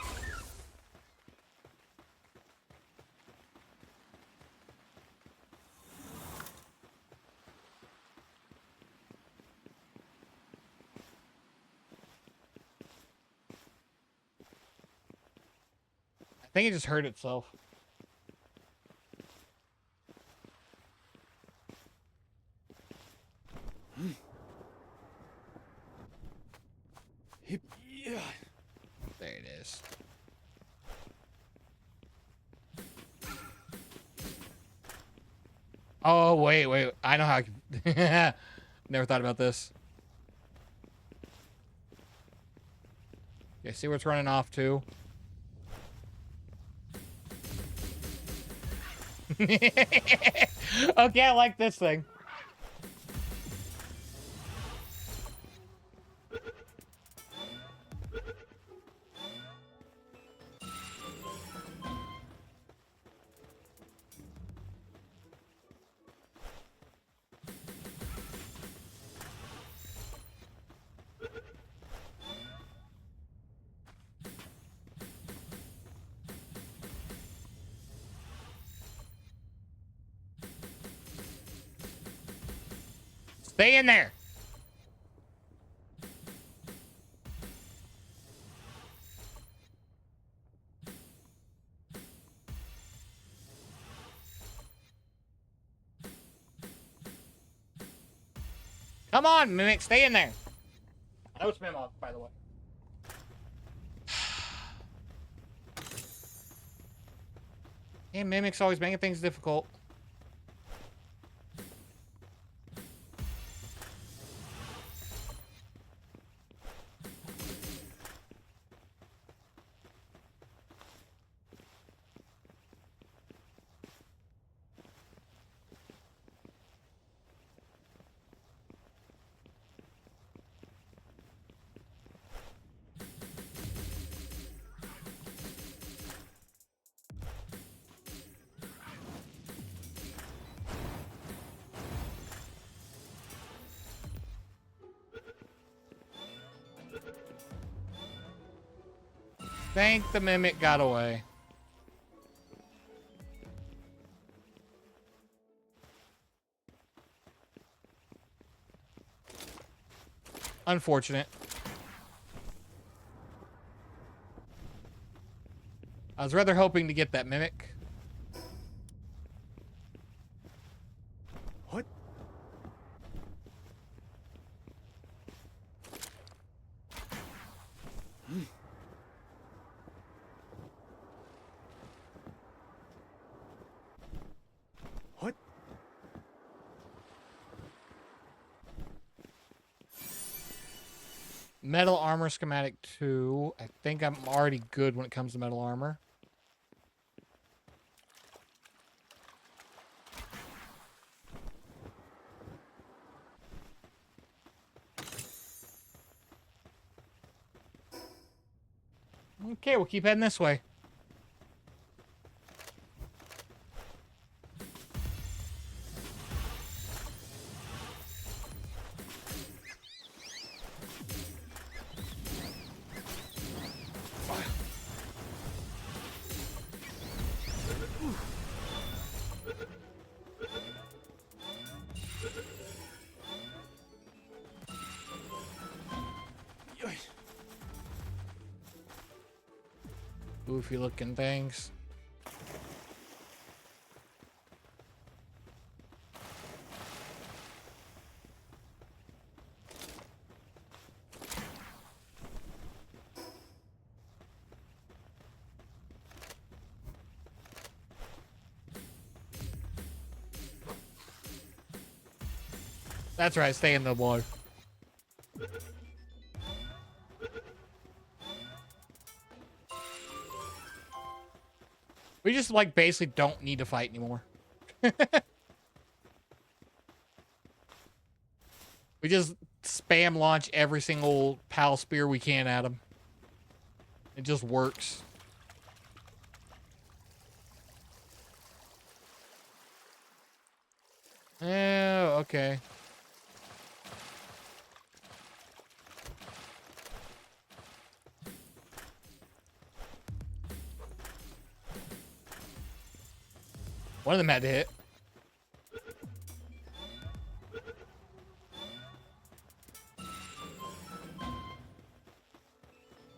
[SPEAKER 1] I think it just hurt itself.
[SPEAKER 2] Hip. Yeah.
[SPEAKER 1] There it is. Oh, wait. I know how I can... Never thought about this. Okay, see where it's running off to. Okay, I like this thing. Stay in there. Come on, Mimic, stay in there. I know it's Mimic, by the way. Yeah, Mimic's always making things difficult. Thank the Mimic got away. Unfortunate. I was rather hoping to get that Mimic.
[SPEAKER 2] What? What?
[SPEAKER 1] Metal armor schematic 2. I think I'm already good when it comes to metal armor. Okay, we'll keep heading this way. Goofy looking things. That's right, stay in the water. We just, like, basically don't need to fight anymore. We just spam launch every single pal spear we can at him. It just works. Oh, okay. One of them had to hit.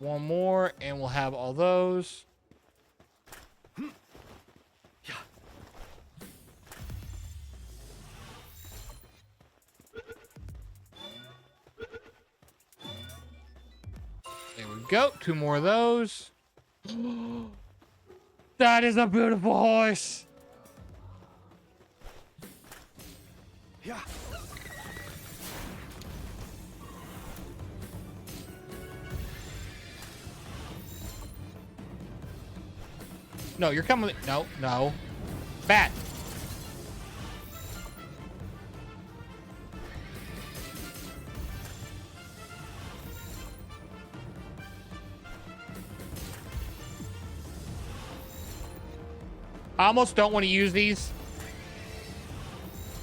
[SPEAKER 1] One more, and we'll have all those. There we go. 2 more of those. That is a beautiful horse.
[SPEAKER 2] Yeah.
[SPEAKER 1] No, you're coming with... No, no. Bat. I almost don't want to use these.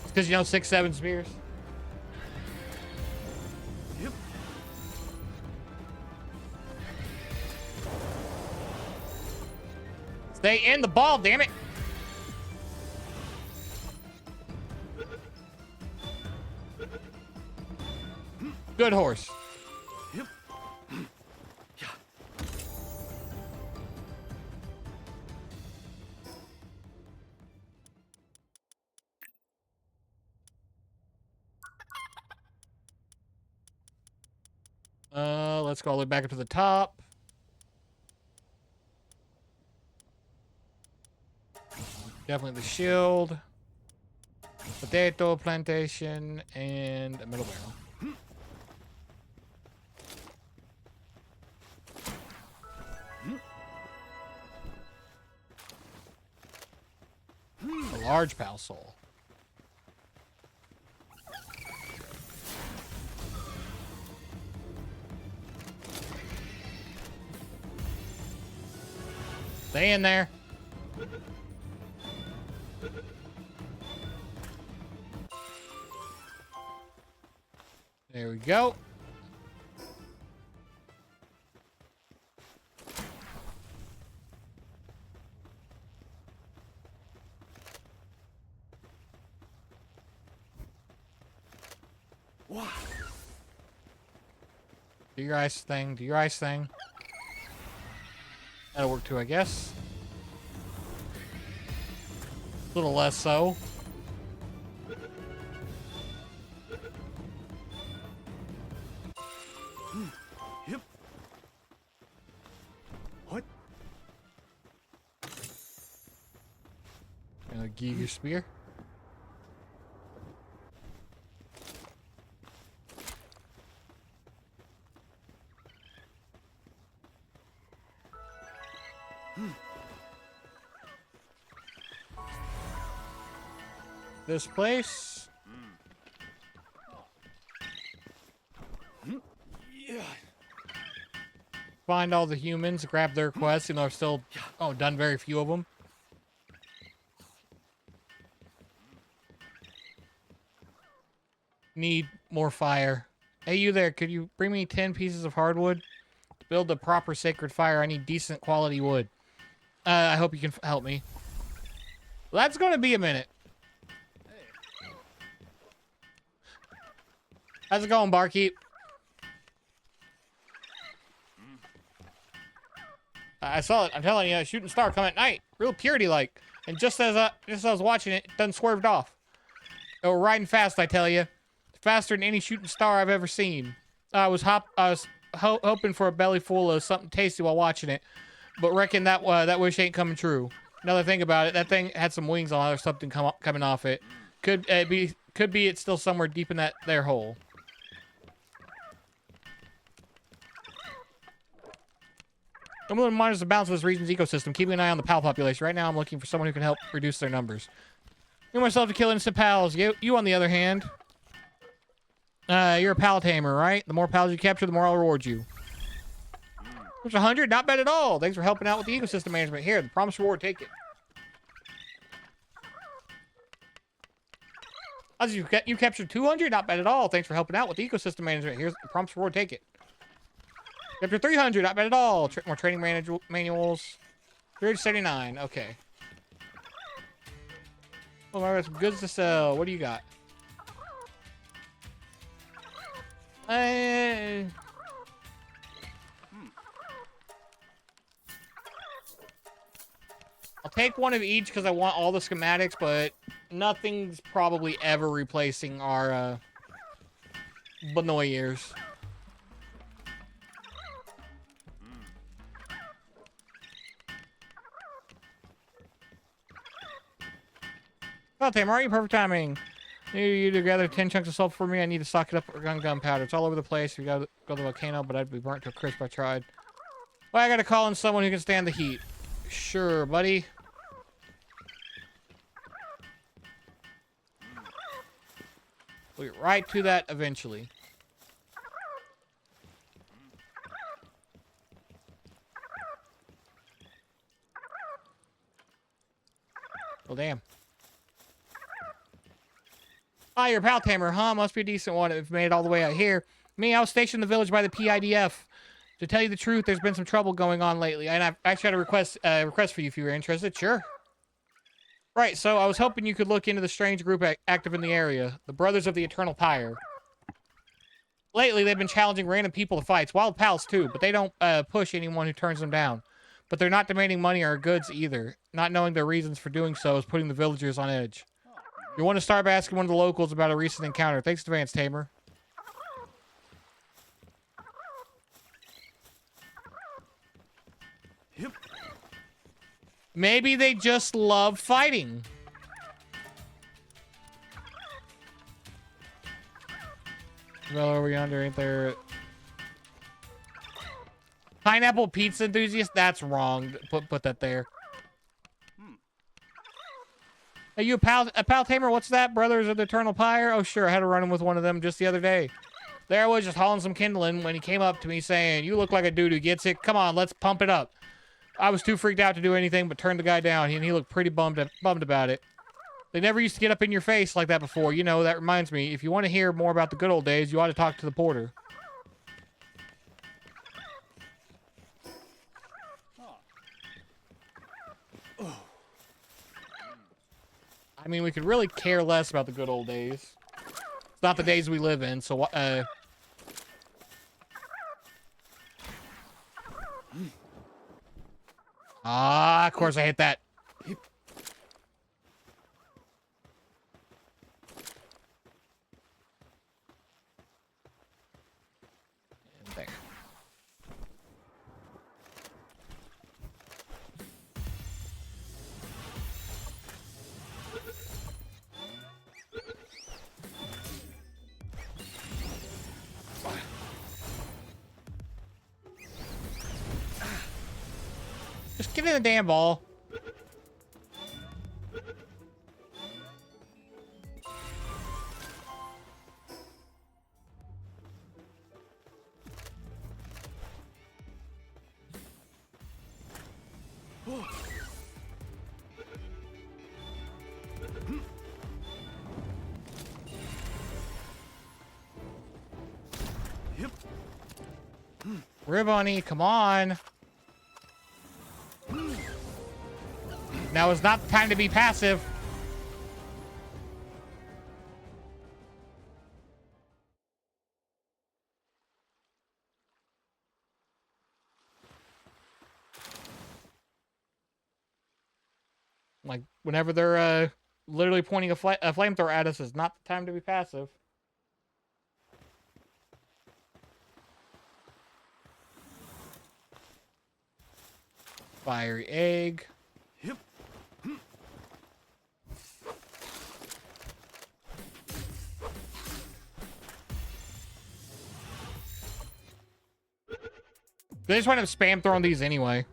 [SPEAKER 1] Because, you know, 6-7 spears.
[SPEAKER 2] Yep.
[SPEAKER 1] Stay in the ball, damn it. Good horse.
[SPEAKER 2] Yep. Yeah.
[SPEAKER 1] Let's go all the way back up to the top. Definitely the shield. Potato plantation and a middle barrel. A large pal soul. Stay in there. There we go.
[SPEAKER 2] Wow.
[SPEAKER 1] Do your ice thing. Do your ice thing. That'll work too, I guess. A little less so.
[SPEAKER 2] Yep. What?
[SPEAKER 1] Gonna give your spear. This place.
[SPEAKER 2] Yeah.
[SPEAKER 1] Find all the humans, grab their quests. You know, I've still done very few of them. Need more fire. Hey, you there? Could you bring me 10 pieces of hardwood? To build a proper sacred fire, I need decent quality wood. I hope you can help me. Well, that's going to be a minute. How's it going, barkeep? I saw it. I'm telling you, a shooting star come at night, real purity-like. And just as I was watching it, it done swerved off. They were riding fast, I tell you, faster than any shooting star I've ever seen. I was hoping for a belly full of something tasty while watching it, but reckon that wish ain't coming true. Another thing about it, that thing had some wings on it or something coming off it. Could be it's still somewhere deep in that there hole. I'm going to monitor the balance of this region's ecosystem, keeping an eye on the pal population. Right now, I'm looking for someone who can help reduce their numbers. Me myself to kill innocent pals. You on the other hand, you're a pal tamer, right? The more pals you capture, the more I'll reward you. There's 100, not bad at all. Thanks for helping out with the ecosystem management. Here, the promised reward, take it. As you captured 200, not bad at all. Thanks for helping out with the ecosystem management. Here's the promised reward, take it. After 300, not bad at all. More training manuals. 379, okay. Oh, I got some goods to sell. What do you got? I'll take one of each because I want all the schematics, but nothing's probably ever replacing our Benoit ears. Oh, Tamara, you perfect timing. You to gather 10 chunks of salt for me. I need to stock it up for gunpowder. It's all over the place. We gotta go to the volcano, but I'd be burnt to a crisp. I tried. Well, I gotta call in someone who can stand the heat. Sure, buddy. We'll get right to that eventually. Well, damn. Ah, you're a pal tamer, huh? Must be a decent one if made it all the way out here. Me, I was stationed in the village by the PIDF. To tell you the truth, there's been some trouble going on lately, and I've actually had a request for you if you were interested. Sure. Right, so I was hoping you could look into the strange group active in the area, the Brothers of the Eternal Pyre. Lately, they've been challenging random people to fights, wild pals too, but they don't push anyone who turns them down. But they're not demanding money or goods either. Not knowing their reasons for doing so is putting the villagers on edge. You want to start by asking one of the locals about a recent encounter. Thanks in advance, Tamer.
[SPEAKER 2] Yep.
[SPEAKER 1] Maybe they just love fighting. Well, over yonder, ain't there? Pineapple pizza enthusiast? That's wrong. Put that there. Are you a pal tamer? What's that? Brothers of the Eternal Pyre? Oh, sure. I had a run-in with one of them just the other day. There I was just hauling some kindling when he came up to me saying, "You look like a dude who gets it. Come on, let's pump it up." I was too freaked out to do anything but turned the guy down, and he looked pretty bummed about it. They never used to get up in your face like that before. You know, that reminds me, if you want to hear more about the good old days, you ought to talk to the porter. I mean, we could really care less about the good old days. It's not the days we live in, so, Ah, of course I hit that. And there. Just get in the damn ball.
[SPEAKER 2] Yep.
[SPEAKER 1] Ribbony, come on. Now is not the time to be passive. Like, whenever they're literally pointing a flamethrower at us, is not the time to be passive. Fiery egg.
[SPEAKER 2] Yep.
[SPEAKER 1] They just want to spam throwing these anyway.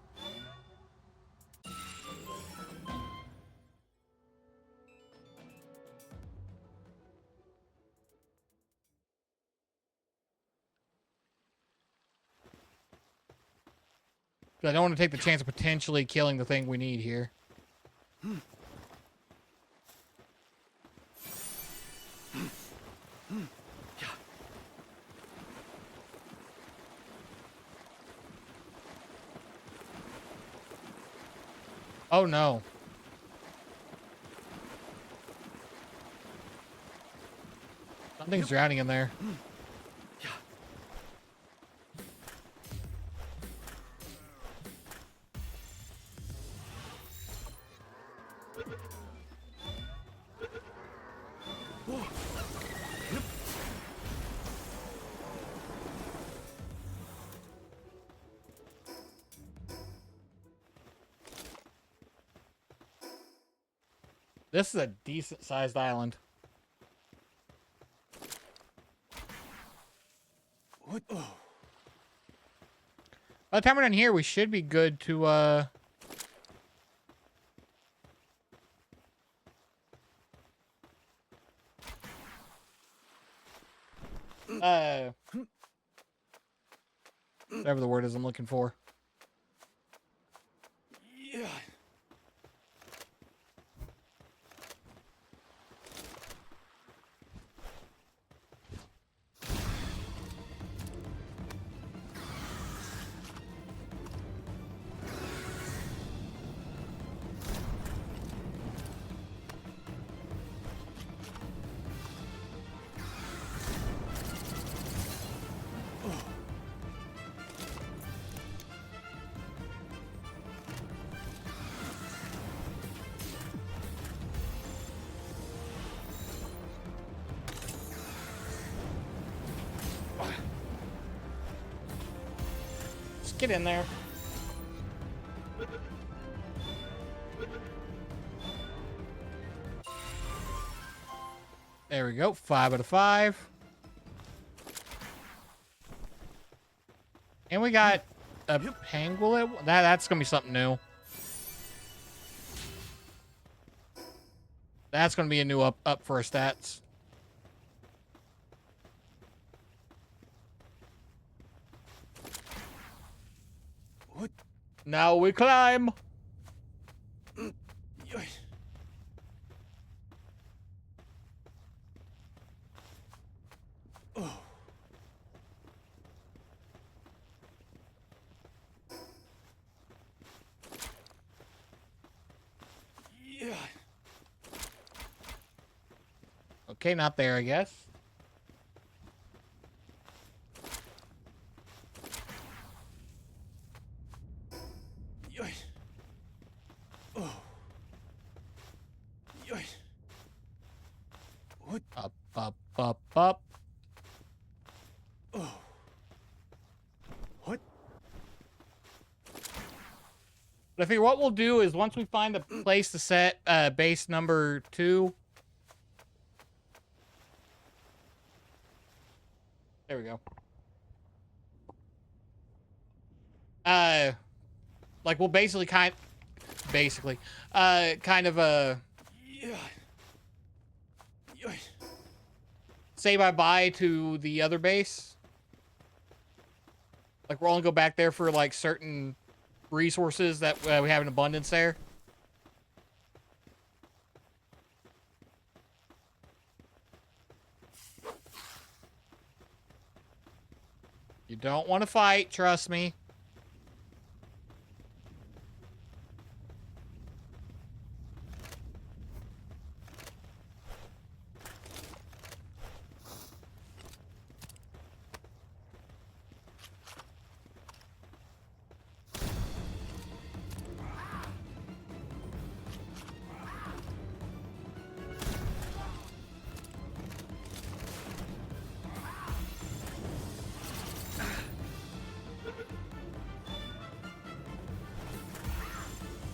[SPEAKER 1] I don't want to take the chance of potentially killing the thing we need here. Oh no. Something's drowning in there. This is a decent sized island.
[SPEAKER 2] What? Oh.
[SPEAKER 1] By the time we're done here, we should be good to Whatever the word is I'm looking for.
[SPEAKER 2] Yeah.
[SPEAKER 1] Just get in there. There we go. 5 out of 5. And we got a pangolin. That's gonna be something new. That's gonna be a new up for our stats.
[SPEAKER 2] What?
[SPEAKER 1] Now we climb.
[SPEAKER 2] Yeah. Oh. Yeah.
[SPEAKER 1] Okay, not there, I guess.
[SPEAKER 2] Yeah. Oh. Yeah. What?
[SPEAKER 1] Up, up, up, up.
[SPEAKER 2] Oh. What?
[SPEAKER 1] But I figure what we'll do is once we find a place to set base number 2. There we go. Like we'll basically kind of
[SPEAKER 2] Yeah. Yeah.
[SPEAKER 1] say bye-bye to the other base. Like we'll only go back there for like certain resources that we have in abundance there. You don't want to fight, trust me.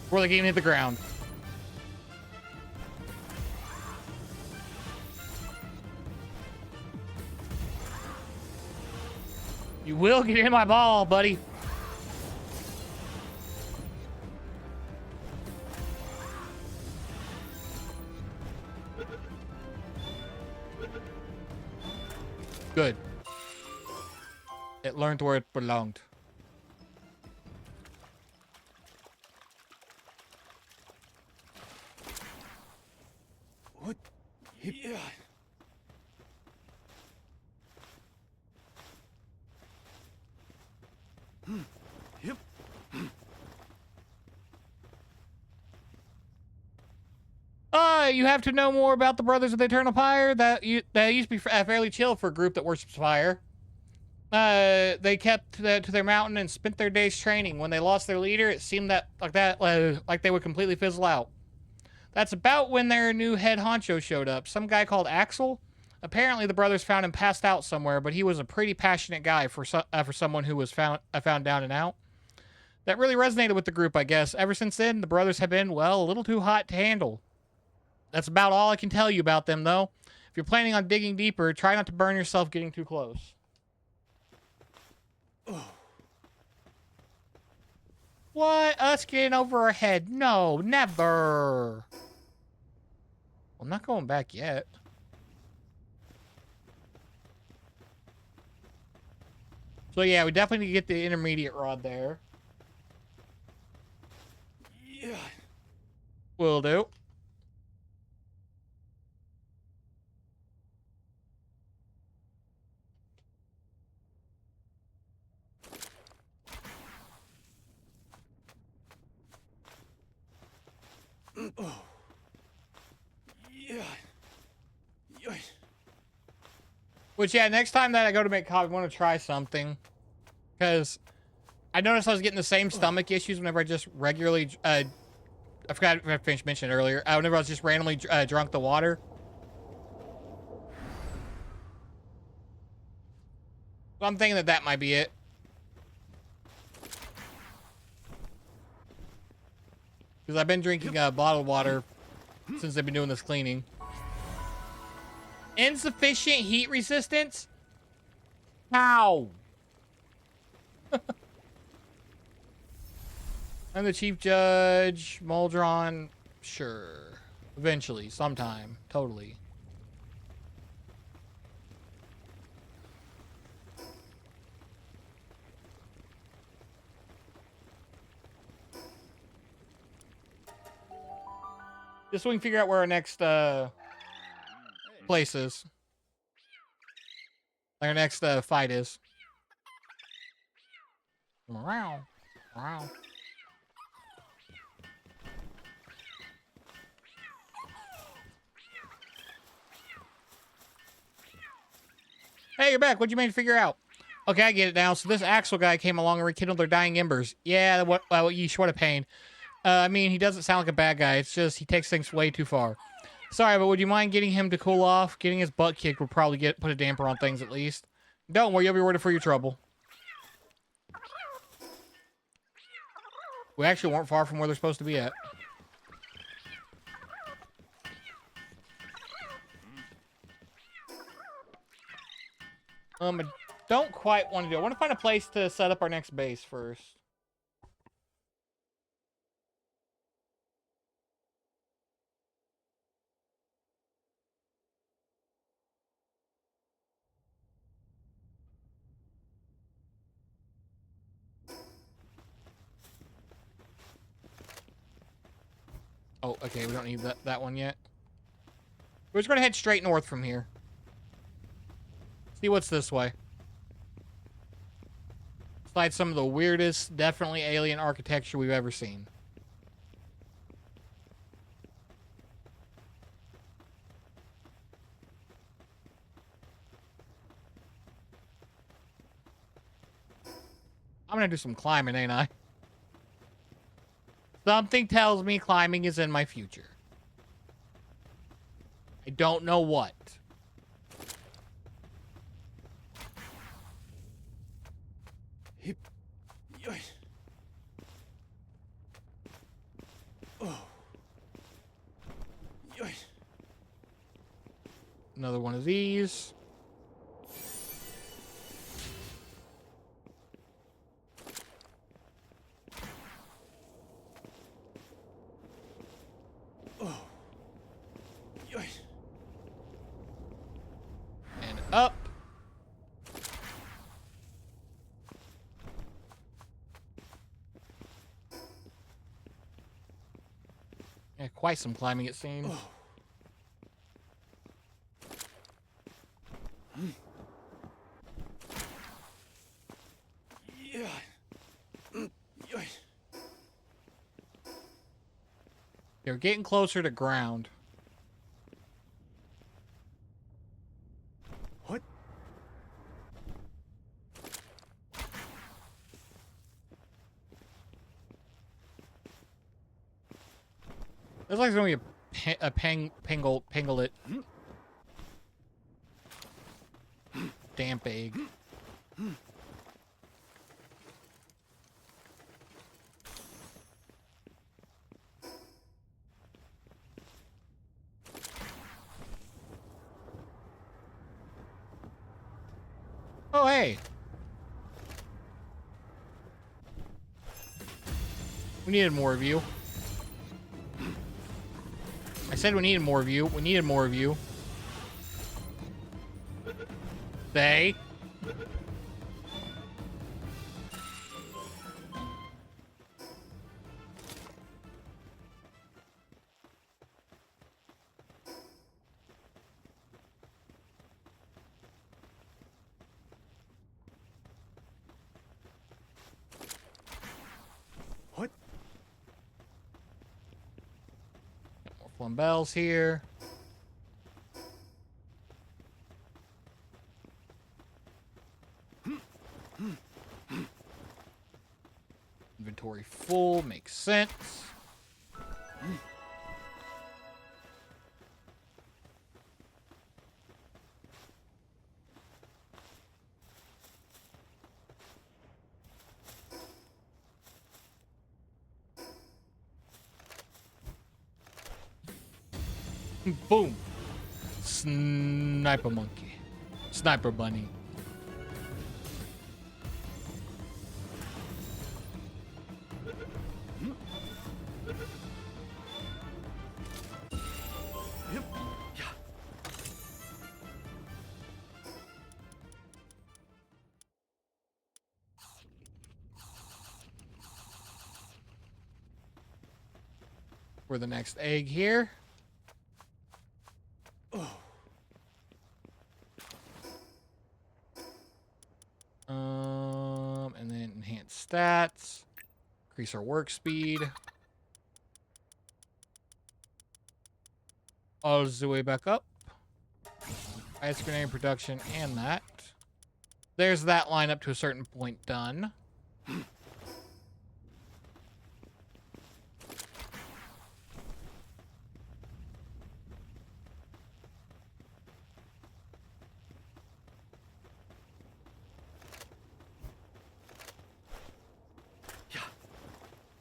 [SPEAKER 1] Before they even hit the ground. You will get in my ball, buddy. Good. It learned where it belonged.
[SPEAKER 2] What? Yeah. Yep.
[SPEAKER 1] You have to know more about the Brothers of the Eternal Fire. That used to be fairly chill for a group that worships fire. They kept to their mountain and spent their days training. When they lost their leader, it seemed like they would completely fizzle out. That's about when their new head honcho showed up. Some guy called Axel. Apparently, the brothers found him passed out somewhere, but he was a pretty passionate guy for someone who was found down and out. That really resonated with the group, I guess. Ever since then, the brothers have been, well, a little too hot to handle. That's about all I can tell you about them, though. If you're planning on digging deeper, try not to burn yourself getting too close.
[SPEAKER 2] Oh.
[SPEAKER 1] What? Us getting over our head? No, never. I'm not going back yet. So yeah, we definitely need to get the intermediate rod there.
[SPEAKER 2] Yeah.
[SPEAKER 1] Will do.
[SPEAKER 2] Oh. Yeah. Yeah.
[SPEAKER 1] Which, yeah, next time that I go to make coffee, I want to try something. Because I noticed I was getting the same stomach issues whenever I just regularly, I forgot if I finished mentioning it earlier, whenever I was just randomly drunk the water. So I'm thinking that that might be it. Because I've been drinking bottled water since I've been doing this cleaning. Insufficient heat resistance? How? I'm the chief judge. Muldron. Sure. Eventually. Sometime. Totally. Just so we can figure out where our next place is. Like our next fight is. Wow. Wow. Hey, you're back. What'd you manage to figure out? Okay, I get it now. So this Axel guy came along and rekindled their dying embers. Yeah, what a pain. I mean, he doesn't sound like a bad guy. It's just he takes things way too far. Sorry, but would you mind getting him to cool off? Getting his butt kicked would probably put a damper on things at least. Don't worry, you'll be ready for your trouble. We actually weren't far from where they're supposed to be at. I don't quite want to do it. I want to find a place to set up our next base first. Oh, okay, we don't need that one yet. We're just going to head straight north from here. See what's this way. It's like some of the weirdest, definitely alien architecture we've ever seen. I'm going to do some climbing, ain't I? Something tells me climbing is in my future. I don't know what.
[SPEAKER 2] Hip. Yeah. Oh. Yeah.
[SPEAKER 1] Another one of these.
[SPEAKER 2] Oh. Yeah.
[SPEAKER 1] And up. Yeah, quite some climbing it seems.
[SPEAKER 2] Oh. Yeah. Yeah.
[SPEAKER 1] They're getting closer to ground.
[SPEAKER 2] What?
[SPEAKER 1] Looks like there's gonna be a panglet. Damp egg. Oh, hey. We needed more of you. I said we needed more of you. We needed more of you. Say. Shuffling bells here. Inventory full, makes sense. Boom. Sniper monkey. Sniper bunny.
[SPEAKER 2] Yep. Yeah.
[SPEAKER 1] For the next egg here.
[SPEAKER 2] Oh.
[SPEAKER 1] And then enhance stats. Increase our work speed. All the way back up. Ice grenade production and that. There's that line up to a certain point done.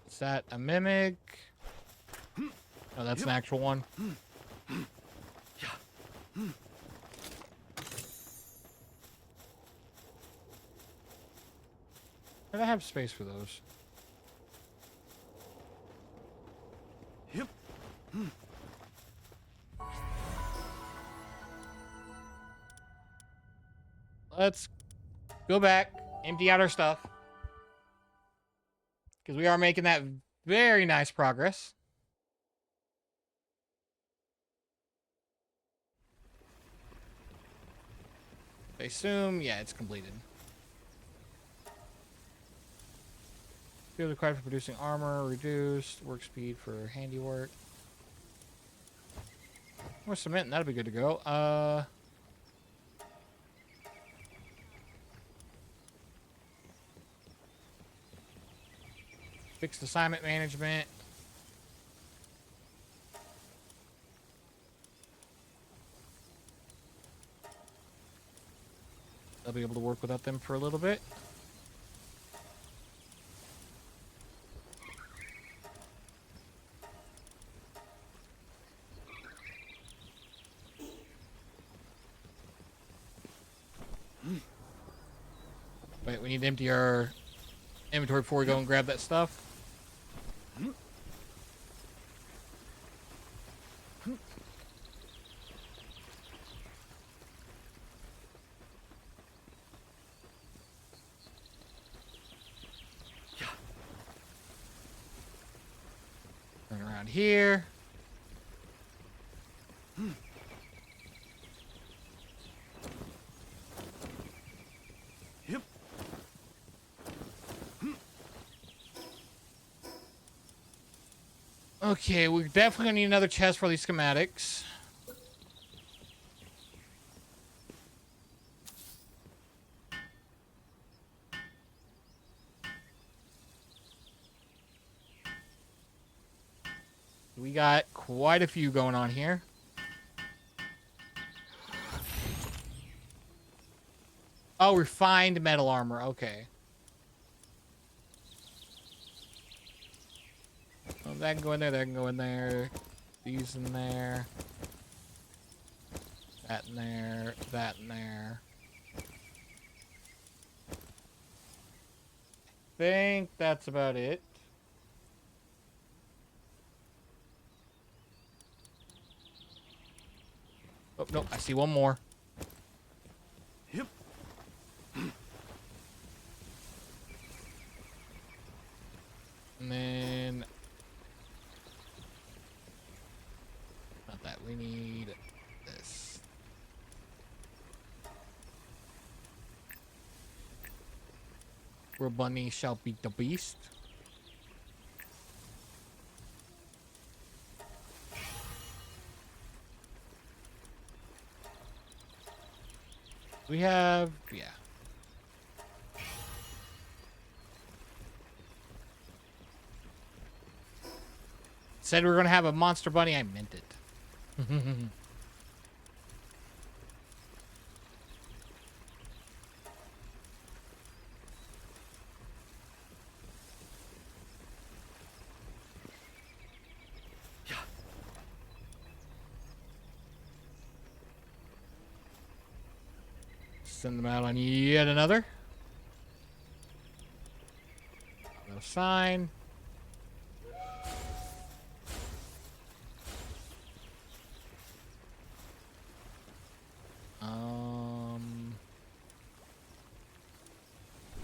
[SPEAKER 1] Is that a mimic? Oh, that's an actual one. Did I have space for those?
[SPEAKER 2] Yep.
[SPEAKER 1] Let's go back, empty out our stuff. Because we are making that very nice progress. I assume, yeah, it's completed. Field required for producing armor, reduced. Work speed for handiwork. More cement, and that'll be good to go. Fixed assignment management. I'll be able to work without them for a little bit. Wait, we need to empty our inventory before we go and grab that stuff. Turn around here.
[SPEAKER 2] Yep.
[SPEAKER 1] Okay, we're definitely gonna need another chest for these schematics. We got quite a few going on here. Oh, refined metal armor. Okay. Oh, that can go in there. That can go in there. These in there. That in there. That in there. I think that's about it. Oh, no. I see one more.
[SPEAKER 2] Yep.
[SPEAKER 1] And then... Not that. We need this. Where bunny shall beat the beast. We have, yeah. Said we were gonna have a monster bunny. I meant it.
[SPEAKER 2] Yeah.
[SPEAKER 1] Send them out on yet another. No sign.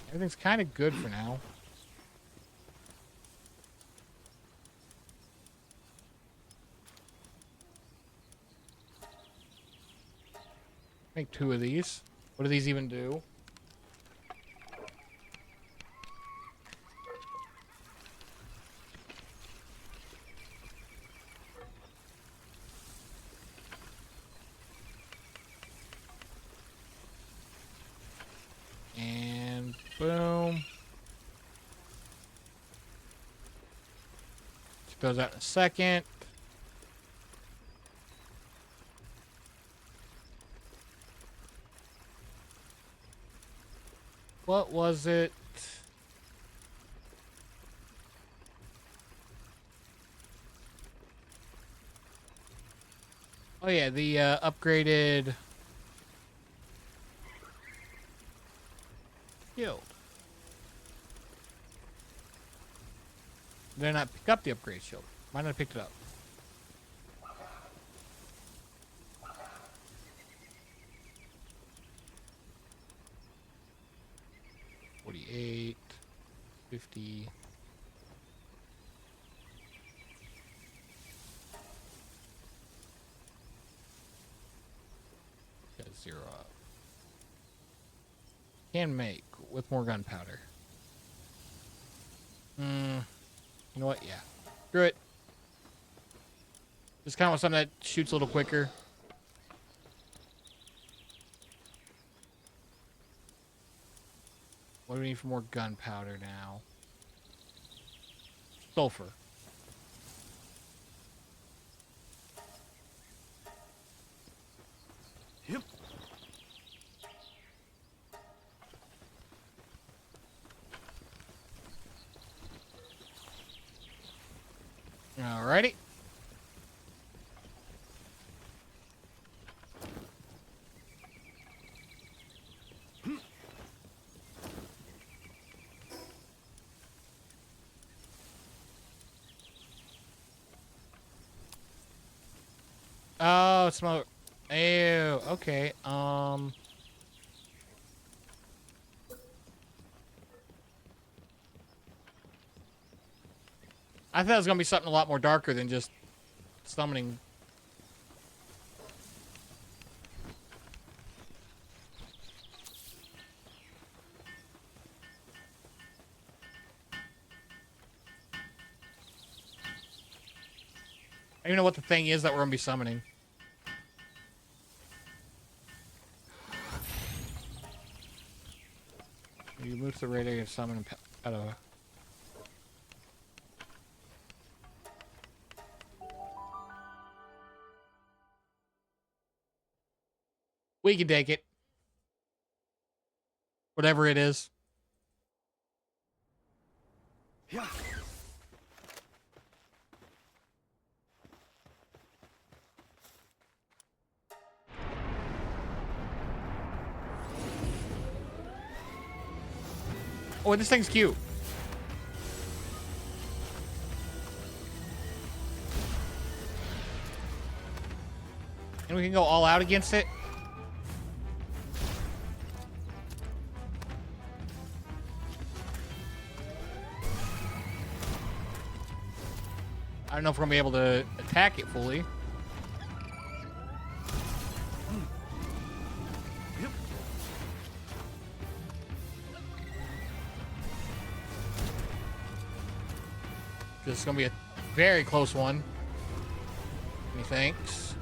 [SPEAKER 1] Everything's kind of good for now. Make 2 of these. What do these even do? And boom. Check those out in a second. What was it? Oh yeah, the upgraded shield. Did I not pick up the upgrade shield? Might not have picked it up. $48, $50. Got 0 up. Can make with more gunpowder. You know what? Yeah. Screw it. Just kind of want something that shoots a little quicker. What do we need for more gunpowder now? Sulfur.
[SPEAKER 2] Yep.
[SPEAKER 1] Alrighty. Oh, smoke. Ew. Okay. I thought it was gonna be something a lot more darker than just summoning. I don't even know what the thing is that we're gonna be summoning. You move to the right area, summon out of. We can take it. Whatever it is.
[SPEAKER 2] Yeah.
[SPEAKER 1] Oh, this thing's cute. And we can go all out against it. I don't know if we're gonna be able to attack it fully.
[SPEAKER 2] Yep.
[SPEAKER 1] This is gonna be a very close one. Methinks.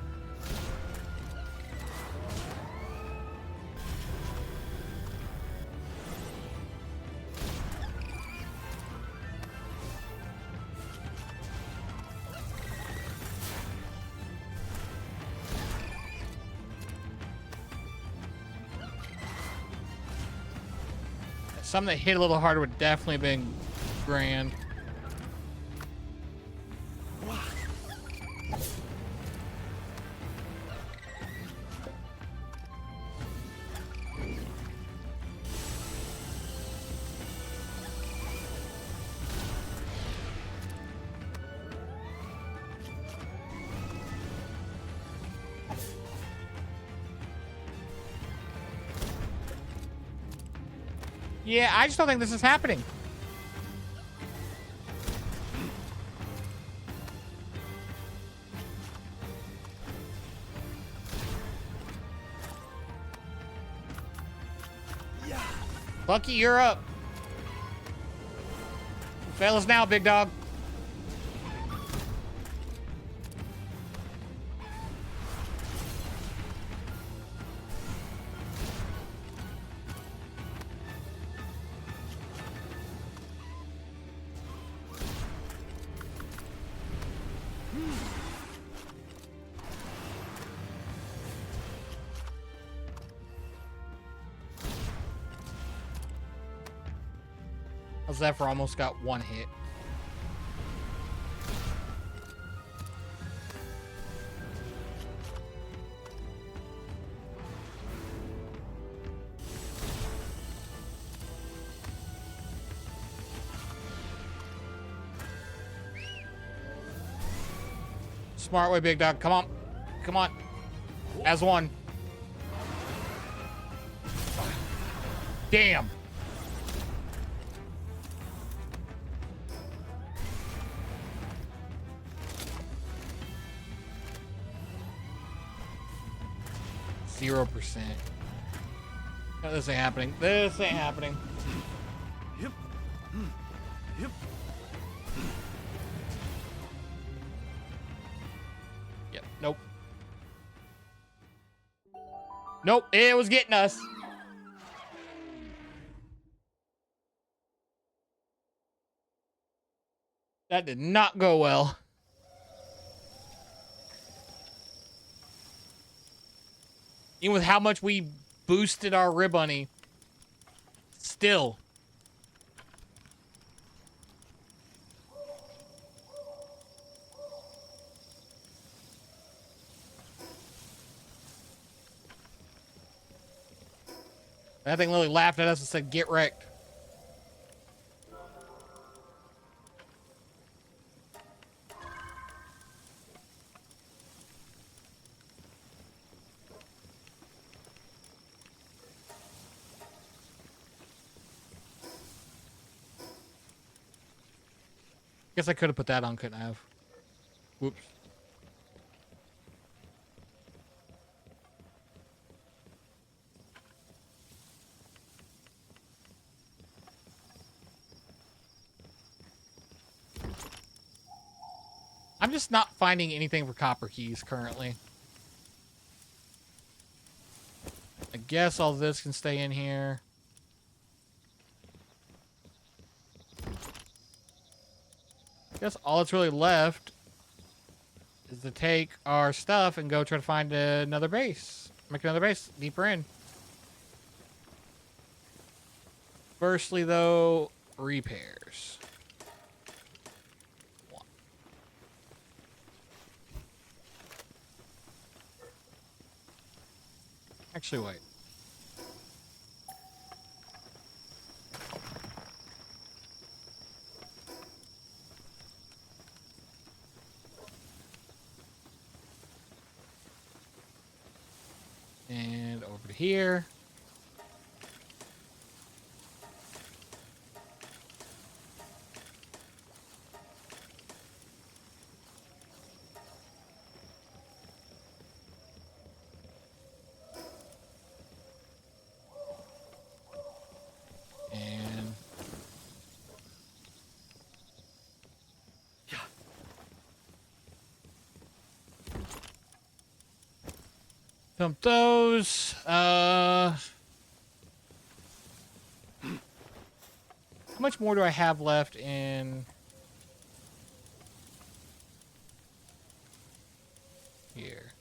[SPEAKER 1] Something that hit a little harder would definitely been grand. Yeah, I just don't think this is happening.
[SPEAKER 2] Yeah.
[SPEAKER 1] Bucky, you're up. Fail us now, big dog. Zephyr almost got one hit. Smart way, big dog. Come on. Come on. As one. Damn. Zero %. No, this ain't happening. This ain't happening.
[SPEAKER 2] Yep. Yep.
[SPEAKER 1] Yep. Nope. Nope. It was getting us. That did not go well. Even with how much we boosted our Ribbunny, still. That thing literally laughed at us and said, "Get wrecked." Guess I could have put that on, couldn't I have? Whoops. I'm just not finding anything for copper keys currently. I guess all this can stay in here. I guess all that's really left is to take our stuff and go try to find another base. Make another base deeper in. Firstly, though, repairs. Actually, wait. And over to here. And
[SPEAKER 2] Yeah.
[SPEAKER 1] dump those. How much more do I have left in here?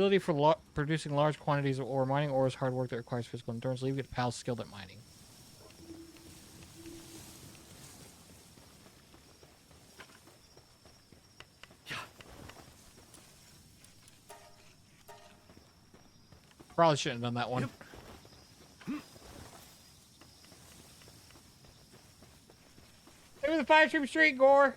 [SPEAKER 1] Ability for producing large quantities of ore. Mining ore is hard work that requires physical endurance. Leave get pals skilled at mining. Probably shouldn't have done that one. Maybe the Fire Troop Street, Gore.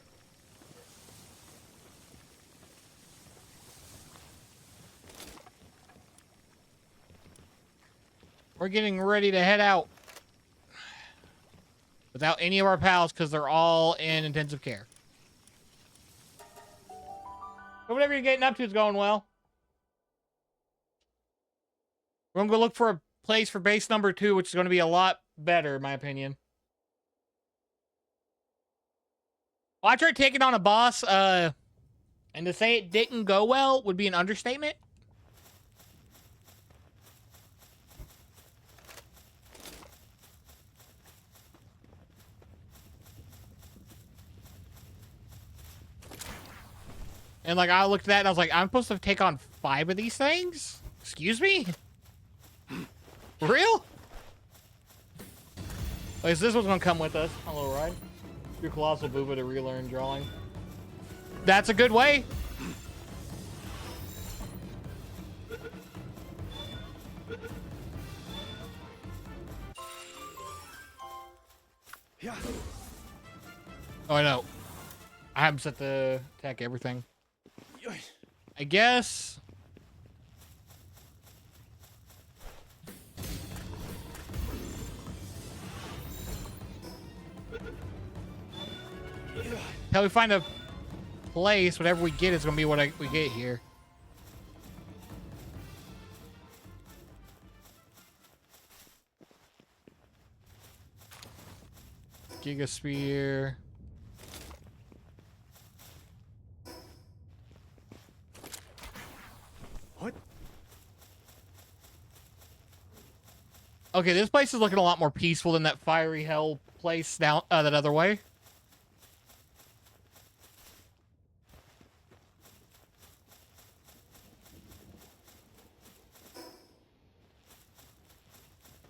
[SPEAKER 1] We're getting ready to head out. Without any of our pals, because they're all in intensive care. But whatever you're getting up to is going well. We're going to go look for a place for base number 2, which is going to be a lot better, in my opinion. Well, I tried taking on a boss, and to say it didn't go well would be an understatement. And, like, I looked at that and I was like, I'm supposed to take on 5 of these things? Excuse me? For real? Like, so this one's gonna come with us. Hello, right? Your colossal booba to relearn drawing. That's a good way.
[SPEAKER 2] Yeah.
[SPEAKER 1] Oh, I know. I haven't set the attack everything. I guess. Until we find a place, whatever we get is gonna be what we get here. Giga Spear.
[SPEAKER 2] What?
[SPEAKER 1] Okay, this place is looking a lot more peaceful than that fiery hell place down that other way.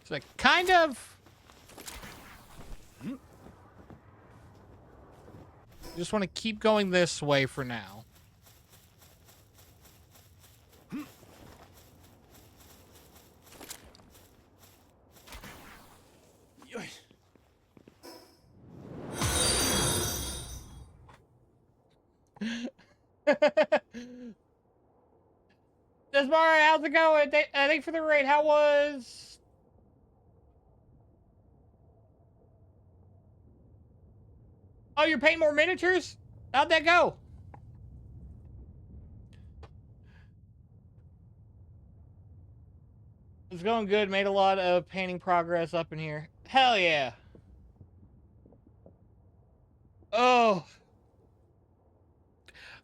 [SPEAKER 1] So I kind of just want to keep going this way for now. Desmara, how's it going? Thanks for the raid. How was... Oh, you're painting more miniatures? How'd that go? It's going good. Made a lot of painting progress up in here. Hell yeah. Oh.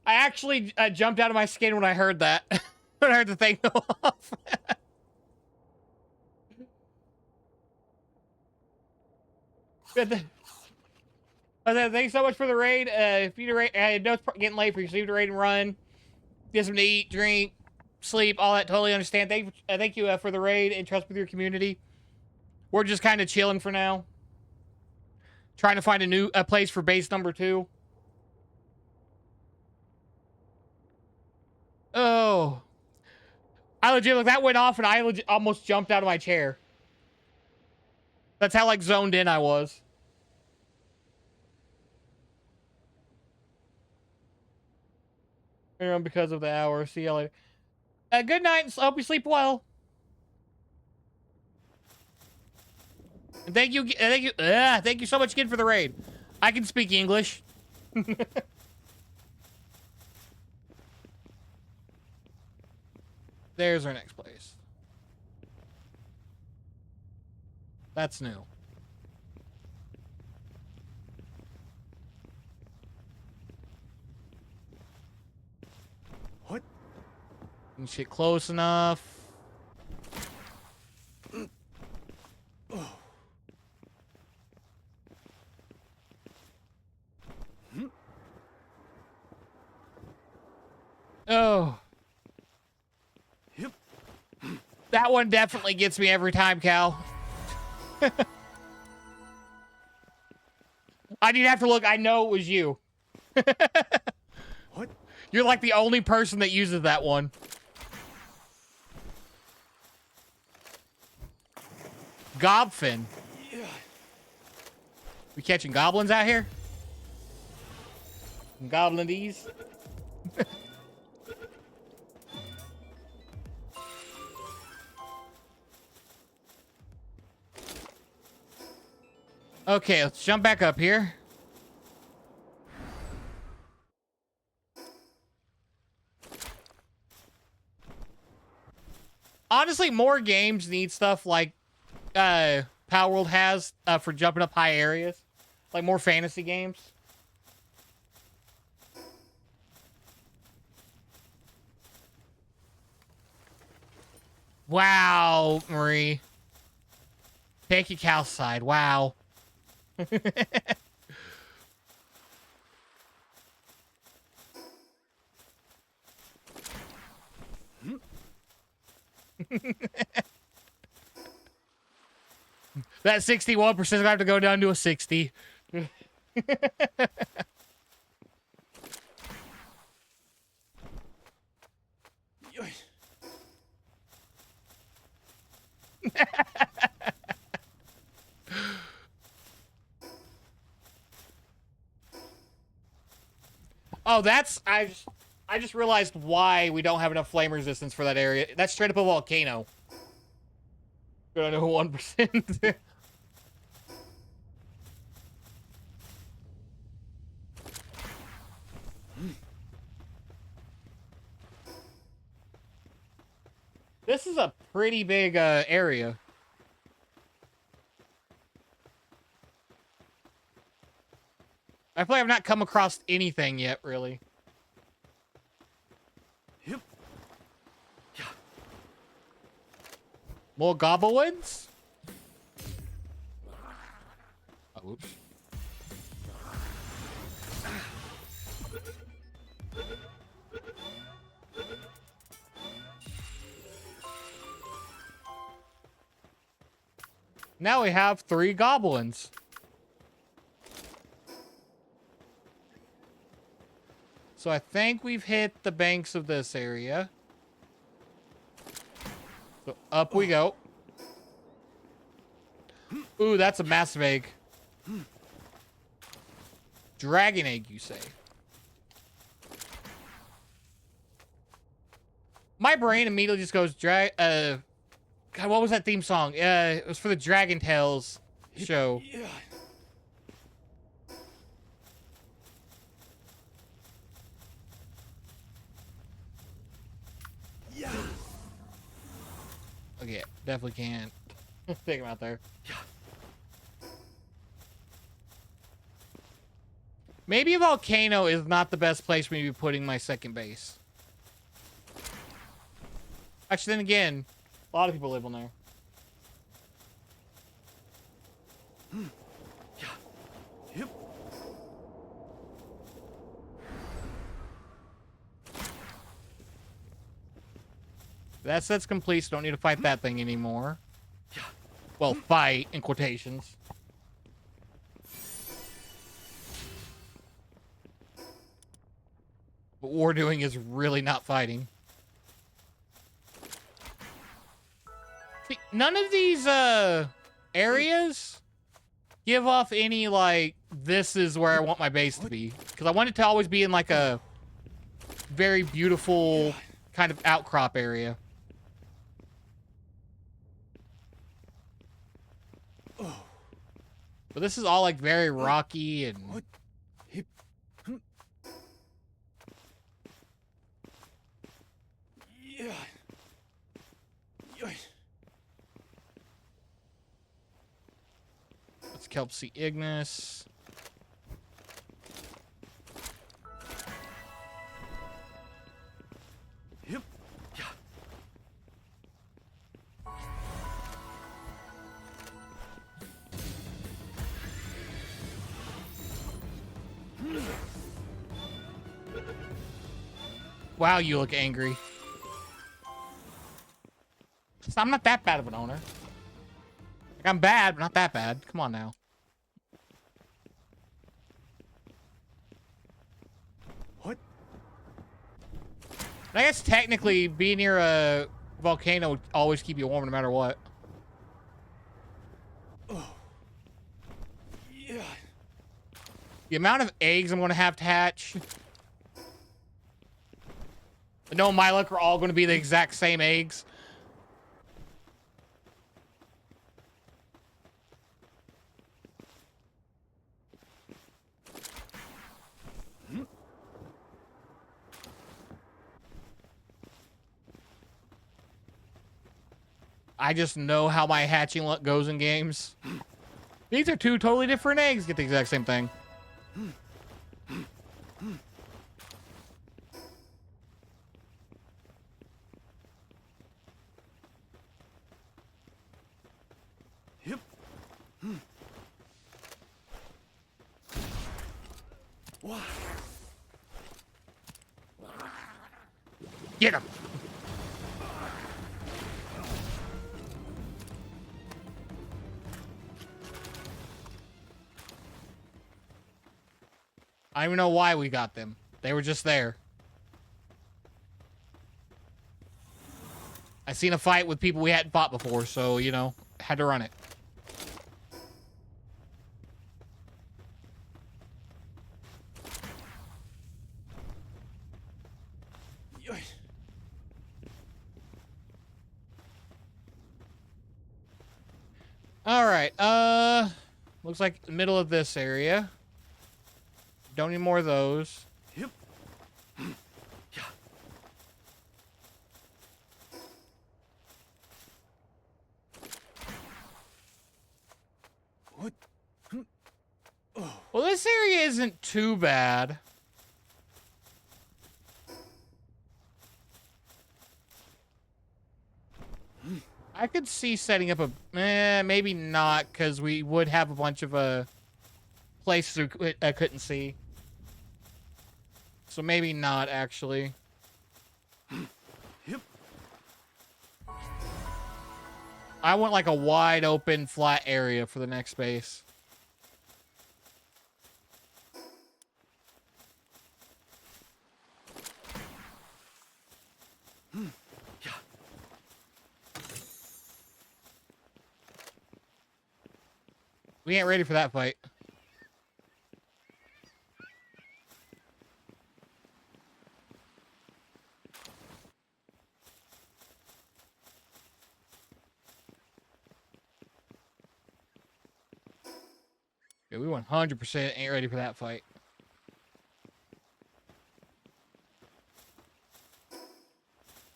[SPEAKER 1] I actually jumped out of my skin when I heard that. When I heard the thing go off. Thanks so much for the raid. If you raid, I know it's getting late for you, so you to raid and run. Get something to eat, drink, sleep, all that. Totally understand. Thank you for the raid and trust with your community. We're just kind of chilling for now. Trying to find a place for base number 2. Oh. I legit, like, that went off and I legit almost jumped out of my chair. That's how, like, zoned in I was. Because of the hour. See you later. Good night and hope you sleep well. And thank you so much again for the raid. I can speak English. There's our next place. That's new.
[SPEAKER 2] What?
[SPEAKER 1] And shit close enough. Oh. That one definitely gets me every time, Cal. I didn't have to look. I know it was you.
[SPEAKER 2] What?
[SPEAKER 1] You're like the only person that uses that one. Gobfin.
[SPEAKER 2] Yeah.
[SPEAKER 1] We catching goblins out here? Goblinese? Okay, let's jump back up here. Honestly, more games need stuff like Palworld has for jumping up high areas. Like more fantasy games. Wow, Marie. Take your cow side. Wow. That 61% is going to have to go down to a 60. Oh, that's... I just realized why we don't have enough flame resistance for that area. That's straight up a volcano. Go down to 1%. This is a pretty big area. I feel like I've not come across anything yet, really.
[SPEAKER 2] Yep. Yeah.
[SPEAKER 1] More goblins? Oh, oops. Now we have 3 goblins. So I think we've hit the banks of this area. So up we go. Ooh, that's a massive egg. Dragon egg, you say? My brain immediately just goes, God, what was that theme song? It was for the Dragon Tales show.
[SPEAKER 2] Yeah. Yeah.
[SPEAKER 1] Okay, definitely can't take him out there.
[SPEAKER 2] Yeah.
[SPEAKER 1] Maybe a volcano is not the best place for me to be putting my second base. Actually, then again, a lot of people live on there.
[SPEAKER 2] Yeah. Yep.
[SPEAKER 1] That set's complete, so don't need to fight that thing anymore.
[SPEAKER 2] Yeah.
[SPEAKER 1] Well, fight, in quotations. What we're doing is really not fighting. See, none of these, areas give off any, like, this is where I want my base to be. Because I want it to always be in, like, a very beautiful kind of outcrop area. But this is all, like, very rocky and...
[SPEAKER 2] Yeah. Yeah.
[SPEAKER 1] Let's kelp see Ignis.
[SPEAKER 2] Yep. Yeah.
[SPEAKER 1] Wow, you look angry. So I'm not that bad of an owner. Like, I'm bad, but not that bad. Come on now.
[SPEAKER 2] What?
[SPEAKER 1] I guess technically being near a volcano would always keep you warm no matter what.
[SPEAKER 2] Oh. Yeah.
[SPEAKER 1] The amount of eggs I'm going to have to hatch. No, my luck are all going to be the exact same eggs. I just know how my hatching luck goes in games. These are two totally different eggs. Get the exact same thing.
[SPEAKER 2] Yep. Wow.
[SPEAKER 1] Get him. I don't even know why we got them. They were just there. I seen a fight with people we hadn't fought before, so, you know, had to run it.
[SPEAKER 2] Yoish.
[SPEAKER 1] All right. Looks like the middle of this area. Don't need more of those.
[SPEAKER 2] Yep. Yeah. What? Oh.
[SPEAKER 1] Well, this area isn't too bad. I could see setting up a... maybe not, because we would have a bunch of places I couldn't see. So maybe not, actually.
[SPEAKER 2] Yep.
[SPEAKER 1] I want, like, a wide open, flat area for the next base.
[SPEAKER 2] Yeah.
[SPEAKER 1] We ain't ready for that fight. Yeah, we 100% ain't ready for that fight.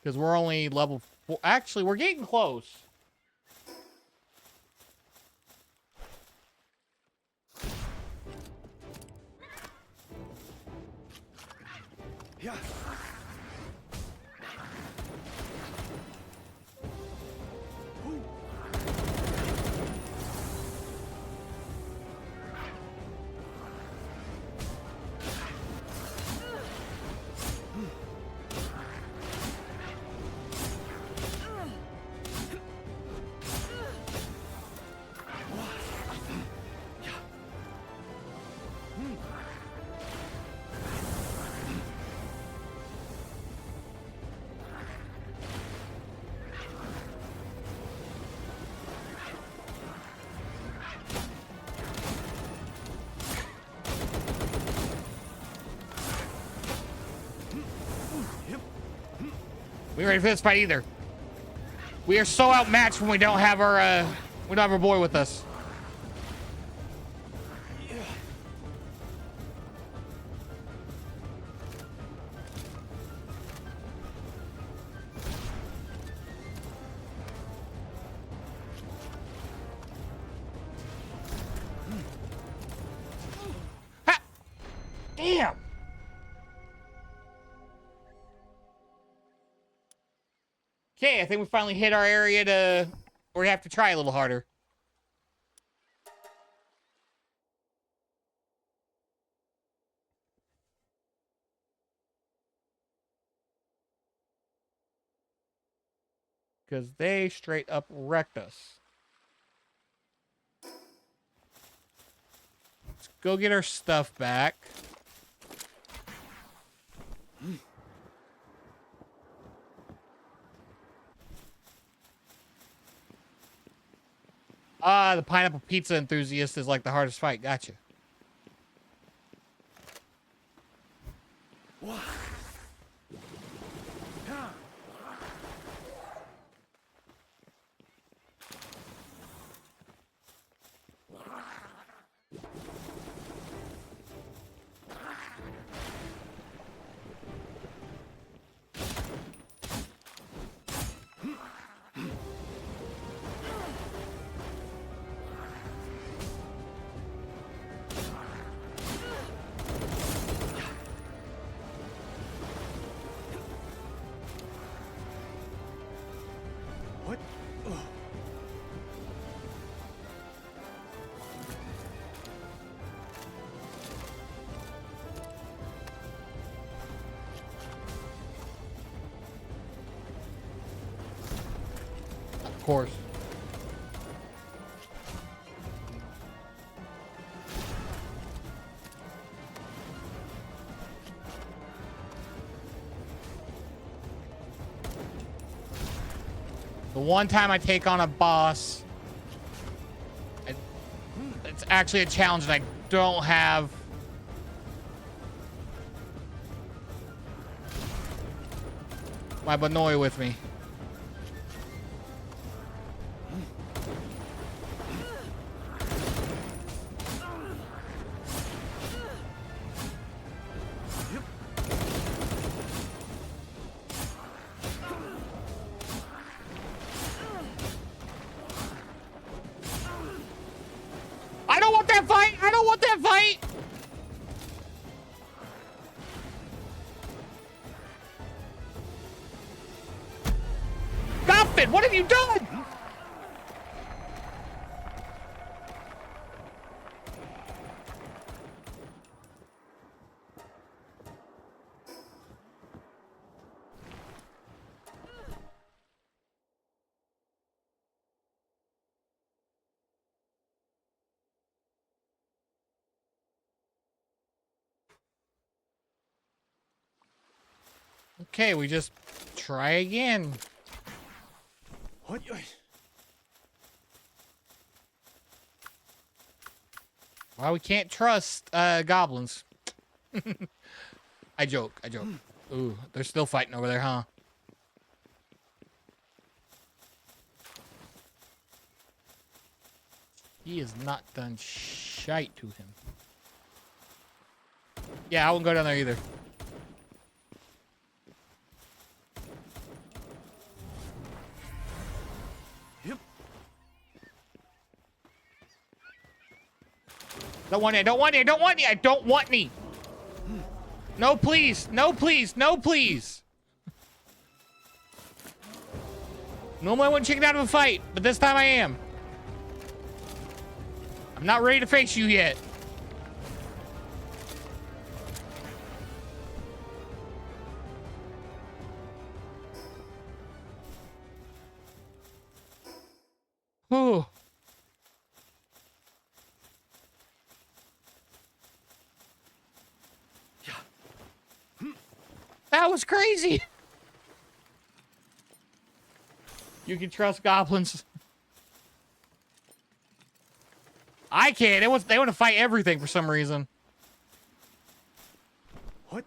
[SPEAKER 1] Because we're only level 4. Actually, we're getting close.
[SPEAKER 2] Yeah.
[SPEAKER 1] We ain't ready for this fight either. We are so outmatched when we don't have our boy with us. Ha! Damn. Okay, I think we finally hit our area to where we have to try a little harder. because they straight up wrecked us. Let's go get our stuff back. Ah, the pineapple pizza enthusiast is like the hardest fight. Gotcha.
[SPEAKER 2] What? What? Oh.
[SPEAKER 1] Of course. The one time I take on a boss, it's actually a challenge that I don't have. My Banoi with me. I don't want that fight! I don't want that fight! Goffin, what have you done? Okay, we just try again.
[SPEAKER 2] What?
[SPEAKER 1] Well, we can't trust goblins. I joke. Ooh, they're still fighting over there, huh? He has not done shite to him. Yeah, I wouldn't go down there either.
[SPEAKER 2] Yep.
[SPEAKER 1] Don't want it, don't want it, don't want it, I don't want any. No, please, no, please, no, please. Normally I wouldn't chicken out of a fight, but this time I am. I'm not ready to face you yet. Whew. That was crazy. You can trust goblins. I can't. They want to fight everything for some reason.
[SPEAKER 2] What?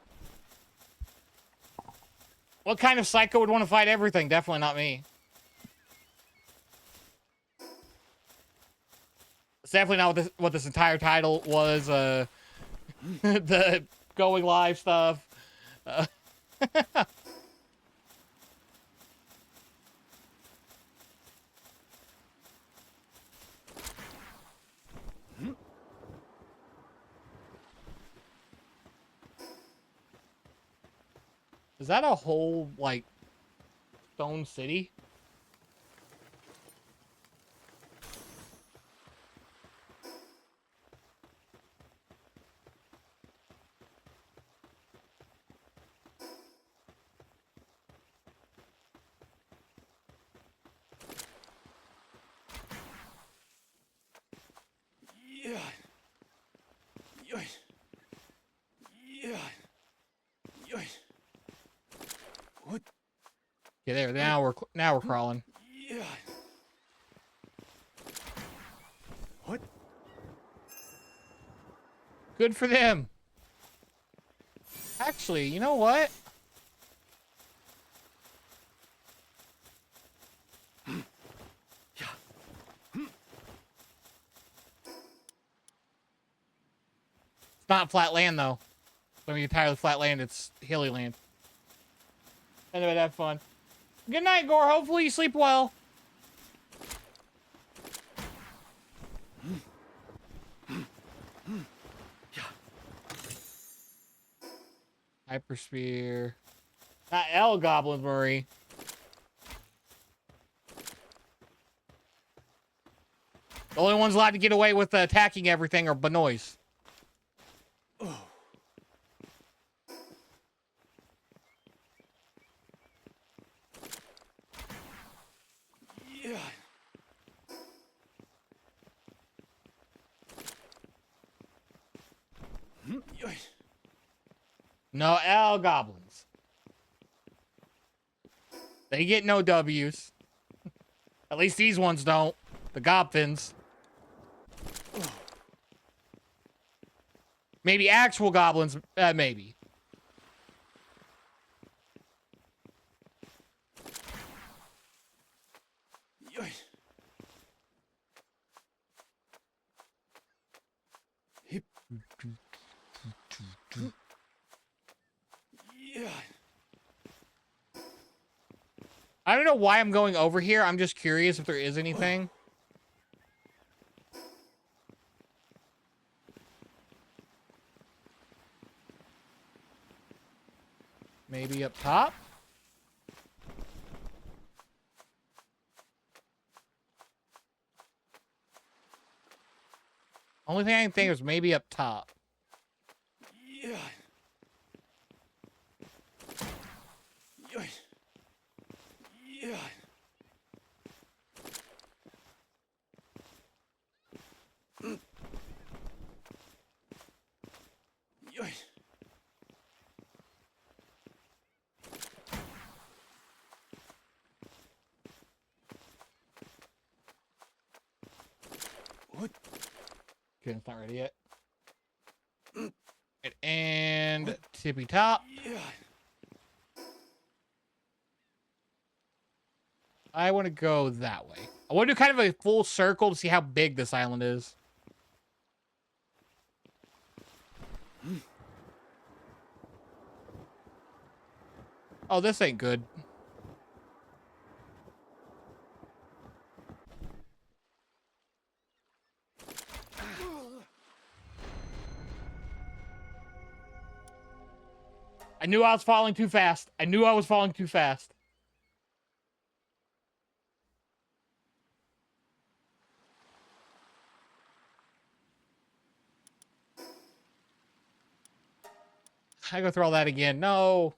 [SPEAKER 1] What kind of psycho would want to fight everything? Definitely not me. It's definitely not what this entire title was. The going live stuff. Is that a whole, like, stone city? Okay, there. Now we're crawling.
[SPEAKER 2] Yeah. What?
[SPEAKER 1] Good for them. Actually, you know what? It's not flat land though. I mean, entirely flat land. It's hilly land. Anyway, have fun. Good night, Gore. Hopefully you sleep well. Hypersphere. Not L Goblins, Murray. The only ones allowed to get away with attacking everything are Benoist.
[SPEAKER 2] Oh. Yeah. Yeah.
[SPEAKER 1] No L Goblins. They get no W's. At least these ones don't. The Gobfins. Maybe actual goblins, maybe.
[SPEAKER 2] Yeah. Hip. Yeah.
[SPEAKER 1] I don't know why I'm going over here. I'm just curious if there is anything. Maybe up top? Only thing I can think of is maybe up top.
[SPEAKER 2] Yeah. Yeah. Yeah. Yeah. What?
[SPEAKER 1] Okay, it's not ready yet. And tippy top.
[SPEAKER 2] Yeah.
[SPEAKER 1] I want to go that way. I want to do kind of a full circle to see how big this island is. Oh, this ain't good. I knew I was falling too fast. I knew I was falling too fast. I go through all that again. No.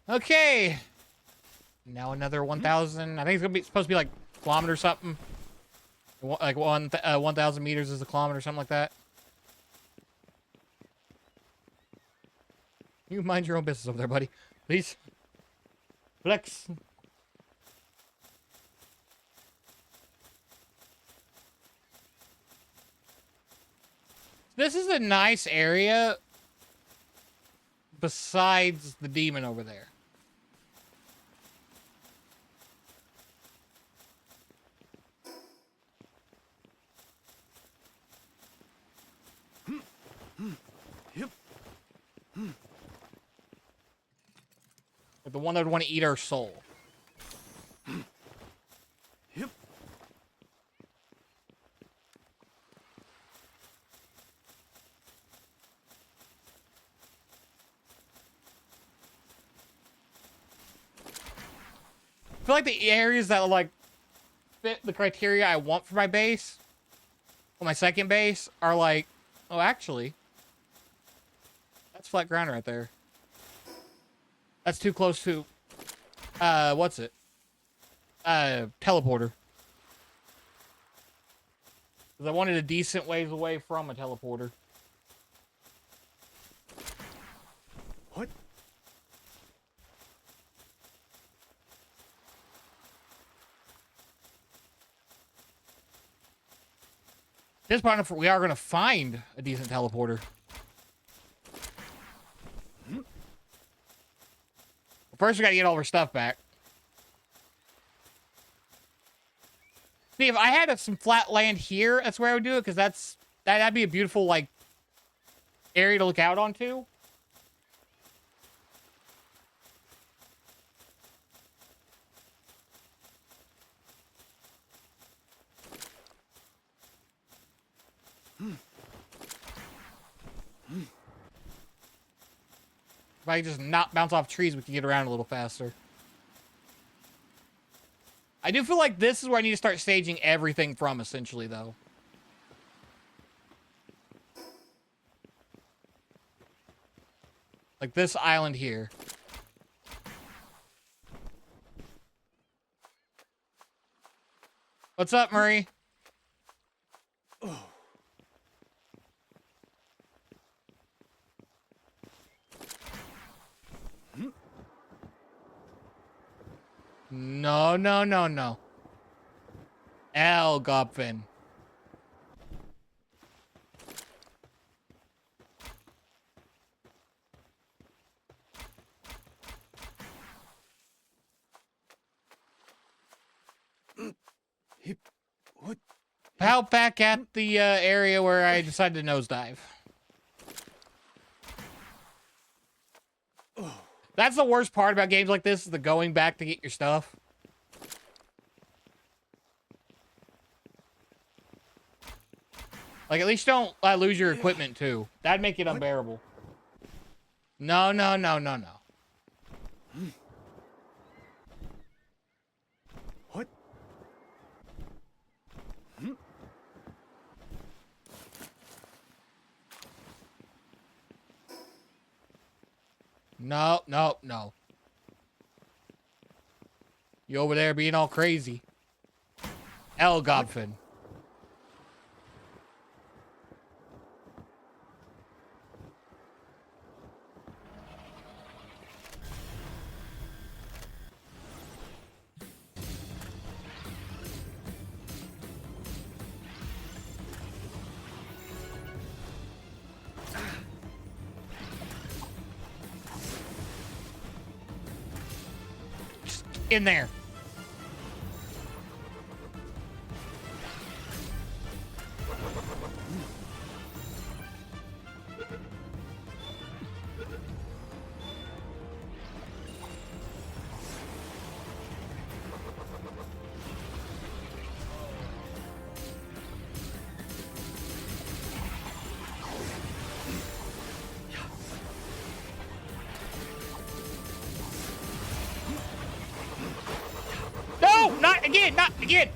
[SPEAKER 1] Okay. Now another 1,000. I think it's gonna be supposed to be like kilometer something. Like 1,000 meters is a kilometer, something like that. You mind your own business over there, buddy. Please. Flex. This is a nice area besides the demon over there.
[SPEAKER 2] Yep.
[SPEAKER 1] Like the one that would want to eat our soul.
[SPEAKER 2] Yep.
[SPEAKER 1] I feel like the areas that like fit the criteria I want for my base, or my second base, are like, oh, actually, that's flat ground right there. That's too close to, what's it? teleporter. Because I wanted a decent ways away from a teleporter.
[SPEAKER 2] What?
[SPEAKER 1] This part, we are going to find a decent teleporter. First, we got to get all our stuff back. See, if I had some flat land here, that's where I would do it, because that'd be a beautiful, like, area to look out onto. If I could just not bounce off trees, we can get around a little faster. I do feel like this is where I need to start staging everything from, essentially, though. Like this island here. What's up, Murray?
[SPEAKER 2] Oh.
[SPEAKER 1] No, no, no, no. L. Gopfin.
[SPEAKER 2] What?
[SPEAKER 1] Out back at the area where I decided to nosedive.
[SPEAKER 2] Oh.
[SPEAKER 1] That's the worst part about games like this, is the going back to get your stuff. Like, at least don't lose your equipment, too. That'd make it unbearable. No, no, no, no, no.
[SPEAKER 2] What?
[SPEAKER 1] No, no, no. You over there being all crazy. L. Godfin. In there. No, not again, not again.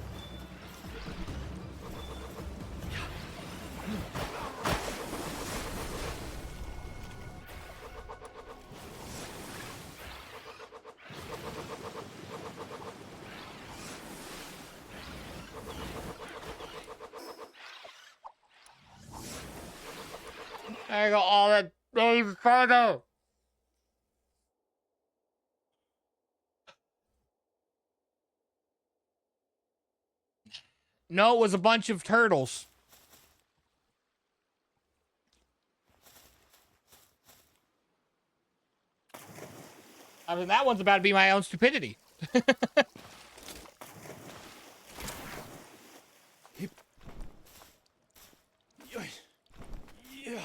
[SPEAKER 1] There you go, all that baby further. No, it was a bunch of turtles. I mean, that one's about to be my own stupidity.
[SPEAKER 2] Yeah.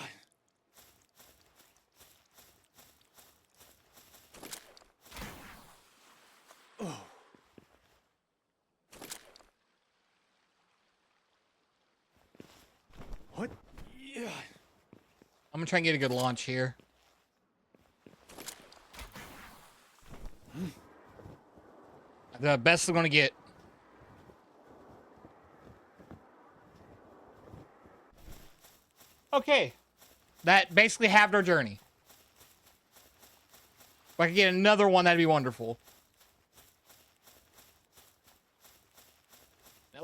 [SPEAKER 2] Oh. What? Yeah.
[SPEAKER 1] I'm gonna try and get a good launch here. The best I'm gonna get. Okay. That basically halved our journey. If I could get another one, that'd be wonderful.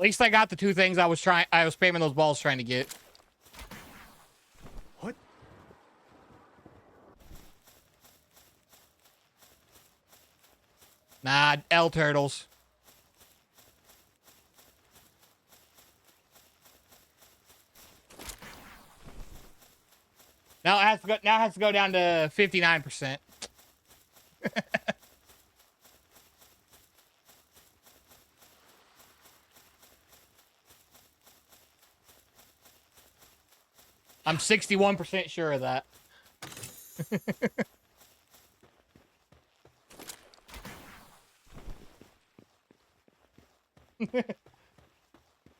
[SPEAKER 1] least I got the two things I was spamming those balls trying to get.
[SPEAKER 2] What?
[SPEAKER 1] Nah, L turtles. Now it has to go down to 59%. I'm 61% sure of that. Said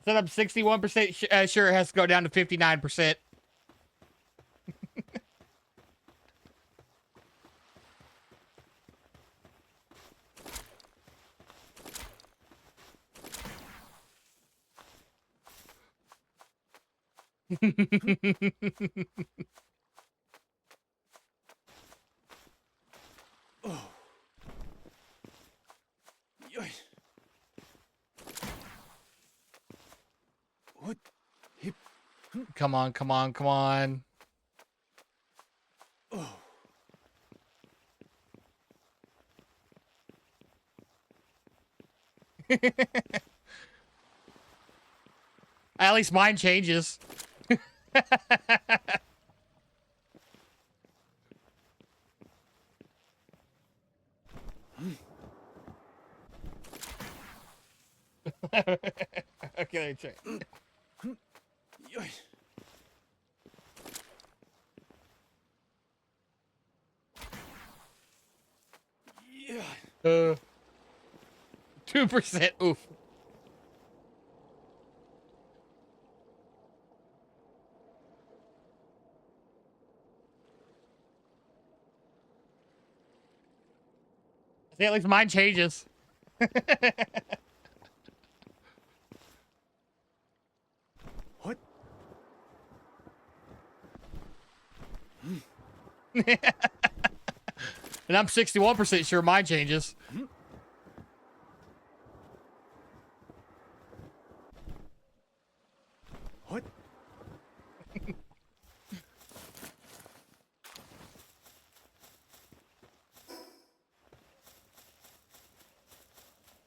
[SPEAKER 1] I'm 61% sure it has to go down to 59%.
[SPEAKER 2] Oh. Yoy. What? Hip.
[SPEAKER 1] Come on, come on, come on.
[SPEAKER 2] Oh.
[SPEAKER 1] At least mine changes. Okay, check.
[SPEAKER 2] Yoy. Yeah.
[SPEAKER 1] 2%. Oof. See, at least mine changes.
[SPEAKER 2] What?
[SPEAKER 1] And I'm 61% sure mine changes.
[SPEAKER 2] What?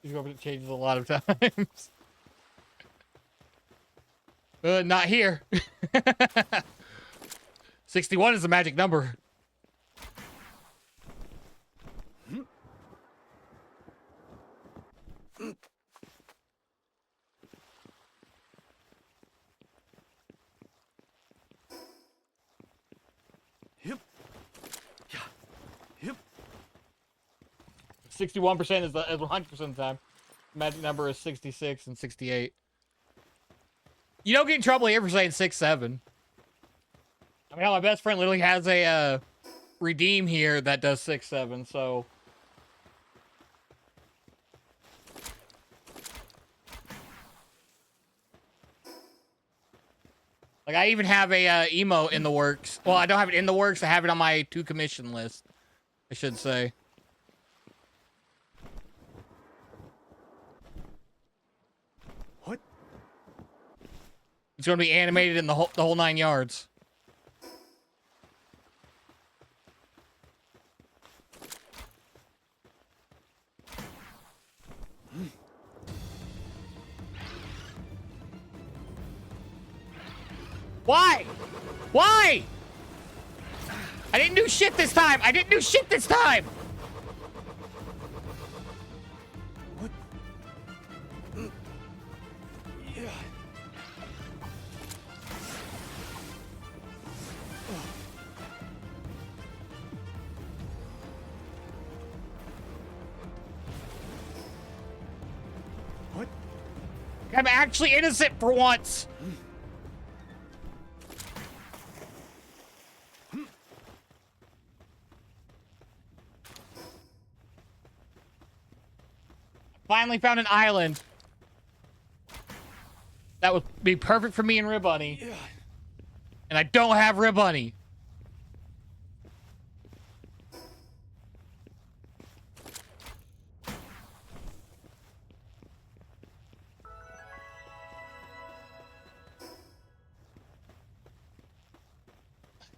[SPEAKER 1] It changes a lot of times. Not here. 61 is the magic number.
[SPEAKER 2] Hip. Yeah. Hip.
[SPEAKER 1] 61% is 100% of the time. Magic number is 66 and 68. You don't get in trouble here for saying 6-7. I mean, my best friend literally has a redeem here that does 6-7, so. Like, I even have a emote in the works. Well, I don't have it in the works. I have it on my to commission list, I should say.
[SPEAKER 2] What?
[SPEAKER 1] It's going to be animated in the whole 9 yards. Why? Why? I didn't do shit this time. I didn't do shit this time.
[SPEAKER 2] What? Yeah. What?
[SPEAKER 1] I'm actually innocent for once. Finally found an island that would be perfect for me and Rib Bunny.
[SPEAKER 2] Yeah.
[SPEAKER 1] And I don't have Rib Bunny.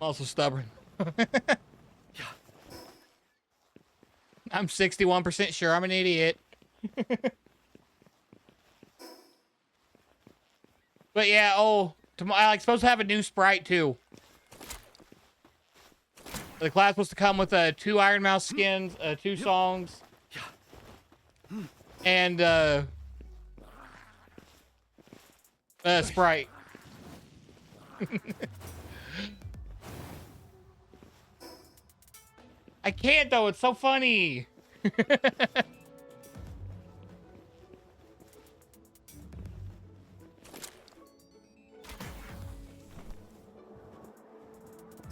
[SPEAKER 1] also stubborn.
[SPEAKER 2] Yeah.
[SPEAKER 1] I'm 61% sure I'm an idiot. But yeah, oh, I'm like supposed to have a new sprite too. The class was to come with 2 Iron Mouse skins, 2 songs, and sprite. I can't though, it's so funny.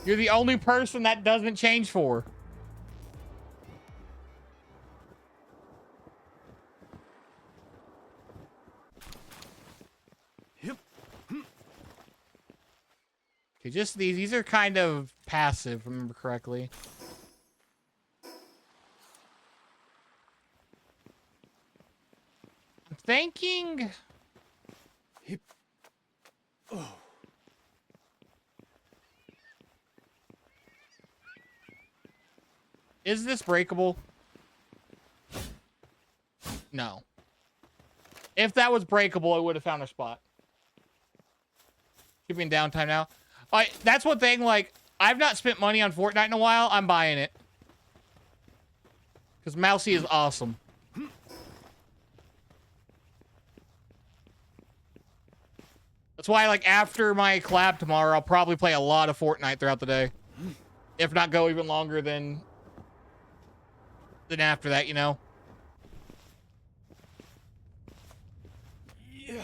[SPEAKER 1] You're the only person that doesn't change for.
[SPEAKER 2] Yep.
[SPEAKER 1] Okay, just these. These are kind of passive, if I remember correctly. I'm thinking...
[SPEAKER 2] Yep. Oh.
[SPEAKER 1] Is this breakable? No. If that was breakable, I would have found a spot. Should be in downtime now. That's one thing, like, I've not spent money on Fortnite in a while. I'm buying it. Because Mousy is awesome. That's why, like, after my collab tomorrow, I'll probably play a lot of Fortnite throughout the day. If not go even longer than after that, you know?
[SPEAKER 2] Yeah.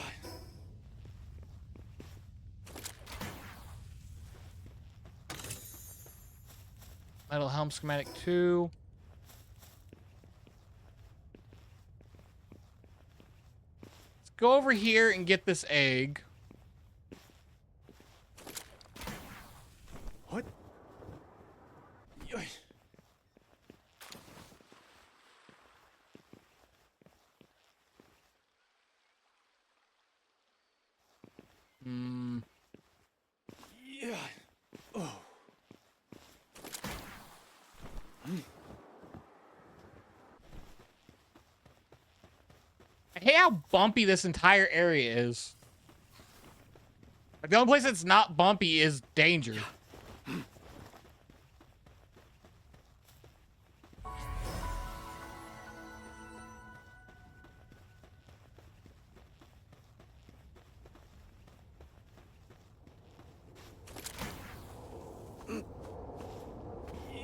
[SPEAKER 1] Metal helm schematic 2. Let's go over here and get this egg.
[SPEAKER 2] What? Yoy.
[SPEAKER 1] Hmm.
[SPEAKER 2] Yeah. Oh.
[SPEAKER 1] I hate how bumpy this entire area is. Like, the only place that's not bumpy is danger.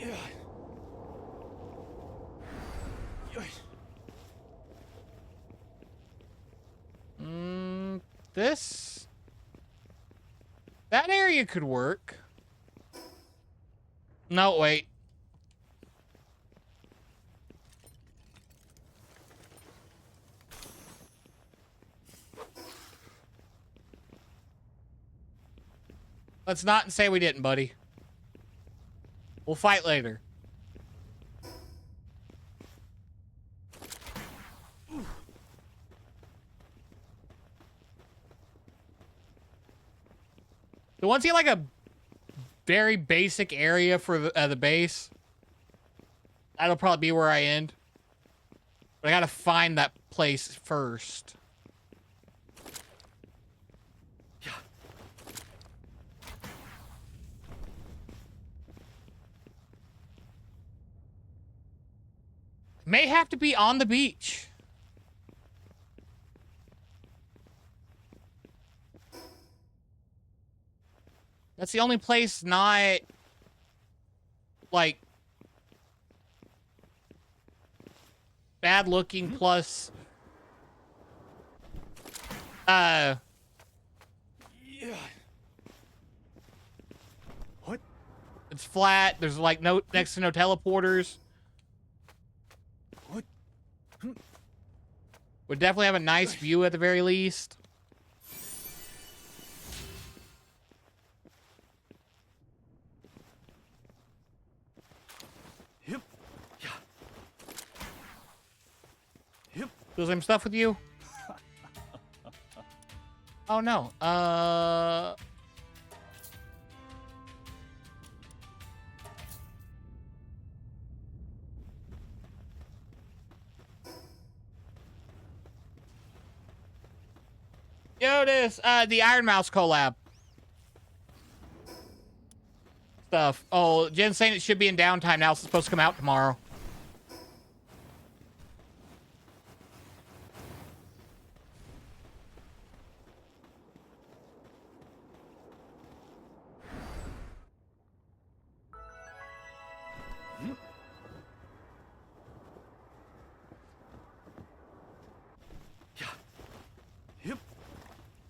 [SPEAKER 2] Yeah. Yoy.
[SPEAKER 1] This... That area could work. No, wait. Let's not say we didn't, buddy. We'll fight later. The ones see like a very basic area for the base. That'll probably be where I end. But I gotta find that place first.
[SPEAKER 2] Yeah.
[SPEAKER 1] May have to be on the beach. That's the only place not, like, bad looking plus,
[SPEAKER 2] Yeah. What?
[SPEAKER 1] it's flat. There's, like, next to no teleporters.
[SPEAKER 2] What?
[SPEAKER 1] Would definitely have a nice view at the very least.
[SPEAKER 2] Yep. Yeah. Yep.
[SPEAKER 1] Do some stuff with you? Oh no. noticed the Iron Mouse collab stuff. Oh, Jen's saying it should be in downtime now. It's supposed to come out tomorrow.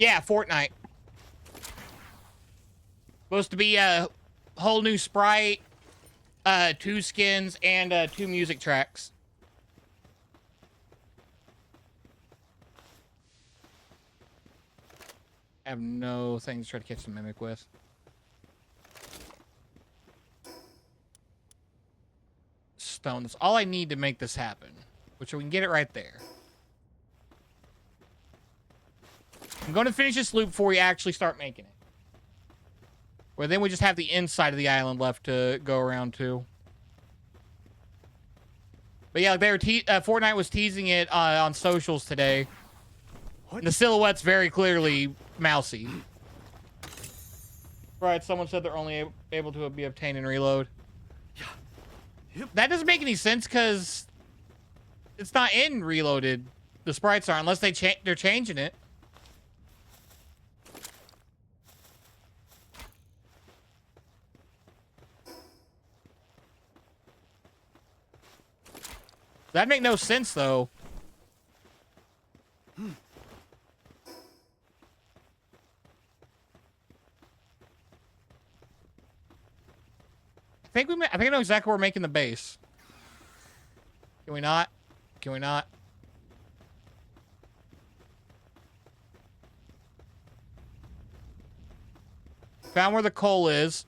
[SPEAKER 1] Yeah, Fortnite. Supposed to be a whole new sprite, 2 skins, and 2 music tracks. I have no things to try to catch the mimic with. Stone. That's all I need to make this happen. Which we can get it right there. I'm going to finish this loop before we actually start making it. Where then we just have the inside of the island left to go around to. But yeah, they were Fortnite was teasing it on socials today. And the silhouette's very clearly mousy. Right, someone said they're only able to be obtained in reload. That doesn't make any sense because it's not in reloaded. The sprites are, unless they're changing it. That'd make no sense, though. I think I know exactly where we're making the base. Can we not? Can we not? Found where the coal is.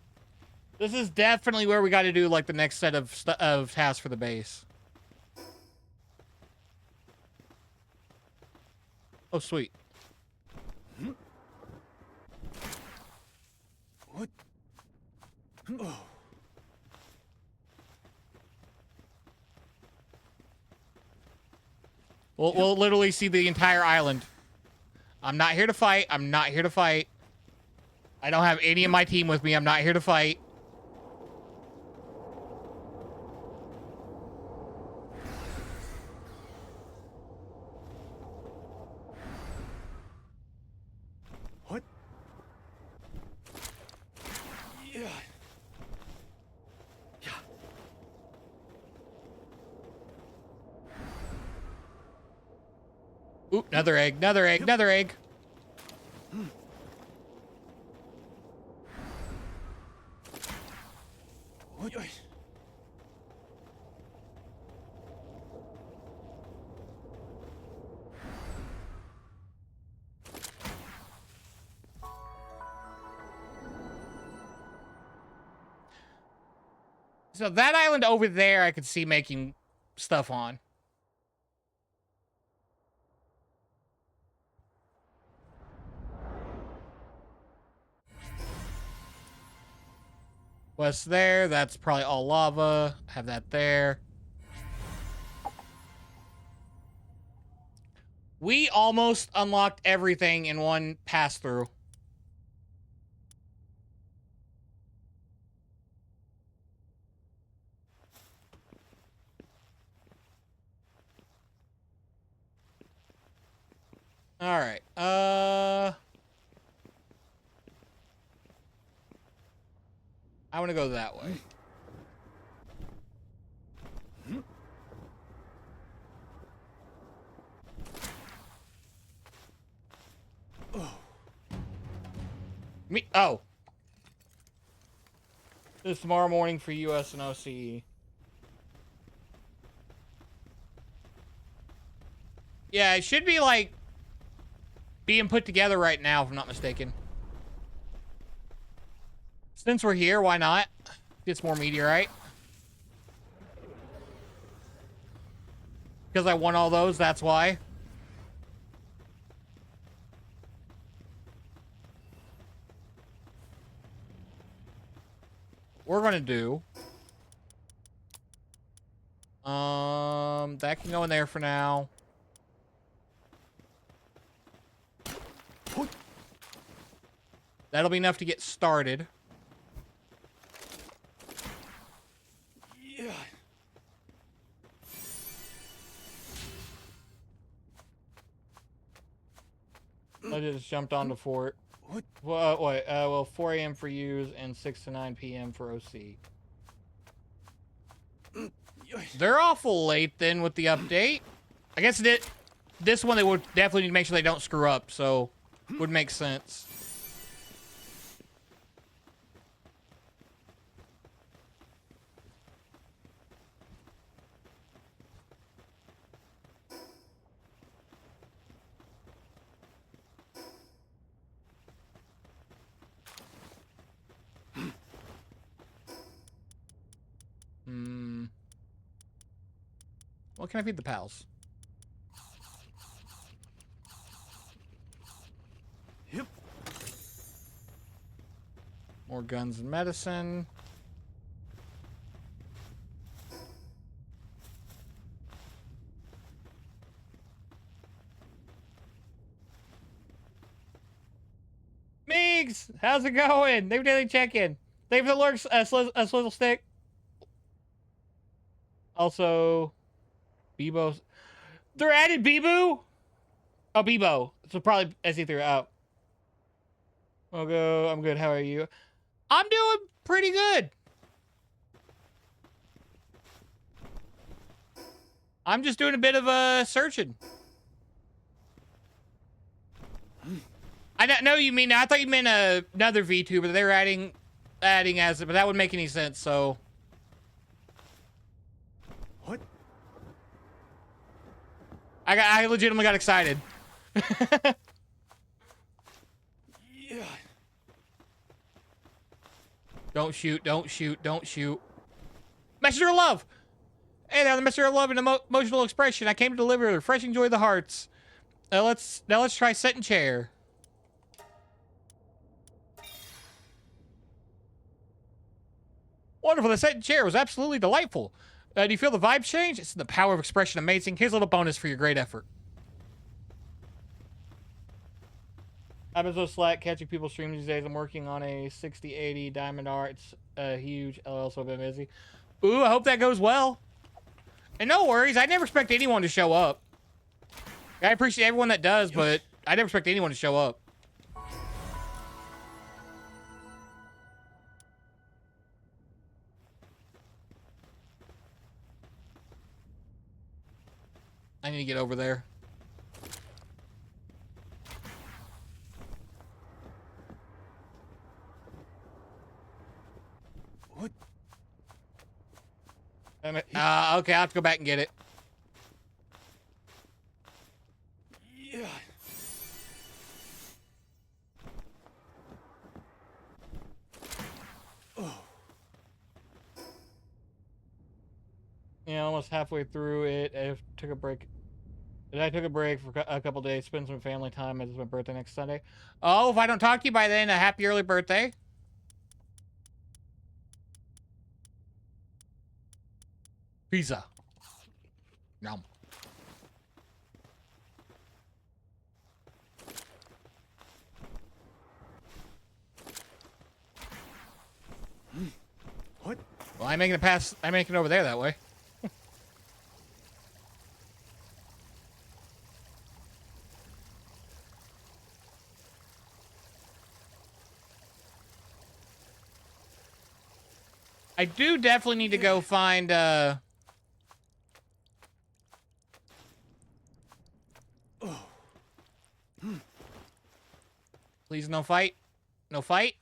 [SPEAKER 1] This is definitely where we got to do like the next set of tasks for the base. Oh, sweet.
[SPEAKER 2] What? Oh.
[SPEAKER 1] We'll literally see the entire island. I'm not here to fight. I'm not here to fight. I don't have any of my team with me. I'm not here to fight.
[SPEAKER 2] What? Yeah. Yeah.
[SPEAKER 1] Ooh, another egg, another egg, another egg. So that island over there, I could see making stuff on. What's there? That's probably all lava. Have that there. We almost unlocked everything in one pass through. All right. I want to go that way. Oh. This is tomorrow morning for US and OCE. Yeah, it should be like being put together right now, if I'm not mistaken. Since we're here, why not? Get more meteorite. Because I won all those, that's why. We're gonna do. That can go in there for now.
[SPEAKER 2] What?
[SPEAKER 1] That'll be enough to get started.
[SPEAKER 2] Yeah.
[SPEAKER 1] I just jumped onto fort.
[SPEAKER 2] What?
[SPEAKER 1] Well, wait, well, 4 a.m. for use and 6 to 9 p.m. for OC. They're awful late then with the update. I guess this one they would definitely need to make sure they don't screw up, so would make sense. What can I feed the pals?
[SPEAKER 2] Yep.
[SPEAKER 1] More guns and medicine. Meegs, how's it going? They've daily check-in. Thank you for the lurks, swizzle stick. Also, Bebo. They're added Bebo? Oh, Bebo. So probably SE3 out. I'll go. I'm good. How are you? I'm doing pretty good. I'm just doing a bit of searching. I don't know you mean. I thought you meant another VTuber. They're adding as it, but that wouldn't make any sense. So.
[SPEAKER 2] What?
[SPEAKER 1] I legitimately got excited.
[SPEAKER 2] Yeah.
[SPEAKER 1] Don't shoot, don't shoot, don't shoot. Messenger of Love! Hey there, the Messenger of Love and emotional expression. I came to deliver a refreshing joy of the hearts. Now let's try set and chair. Wonderful, the set and chair was absolutely delightful. Do you feel the vibe change? It's the power of expression amazing. Here's a little bonus for your great effort. I've been so slack catching people's streams these days. I'm working on a 6080 Diamond R. It's huge. LL, so I've been busy. Ooh, I hope that goes well. And no worries, I never expect anyone to show up. I appreciate everyone that does, but I never expect anyone to show up. I need to get over there.
[SPEAKER 2] What?
[SPEAKER 1] Okay, I'll have to go back and get it.
[SPEAKER 2] Yeah. Oh.
[SPEAKER 1] Yeah, almost halfway through it. I took a break. I took a break for a couple days, spend some family time. It's my birthday next Sunday. Oh, if I don't talk to you by then, a happy early birthday. Pizza. Yum.
[SPEAKER 2] What?
[SPEAKER 1] Well, I'm making it over there that way. I do definitely need to go find, Please, no fight. No fight.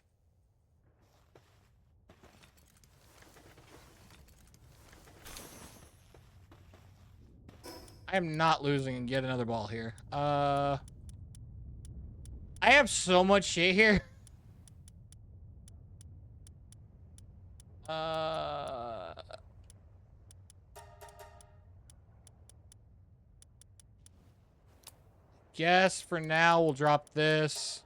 [SPEAKER 1] I am not losing yet another ball here. I have so much shit here. Guess for now we'll drop this.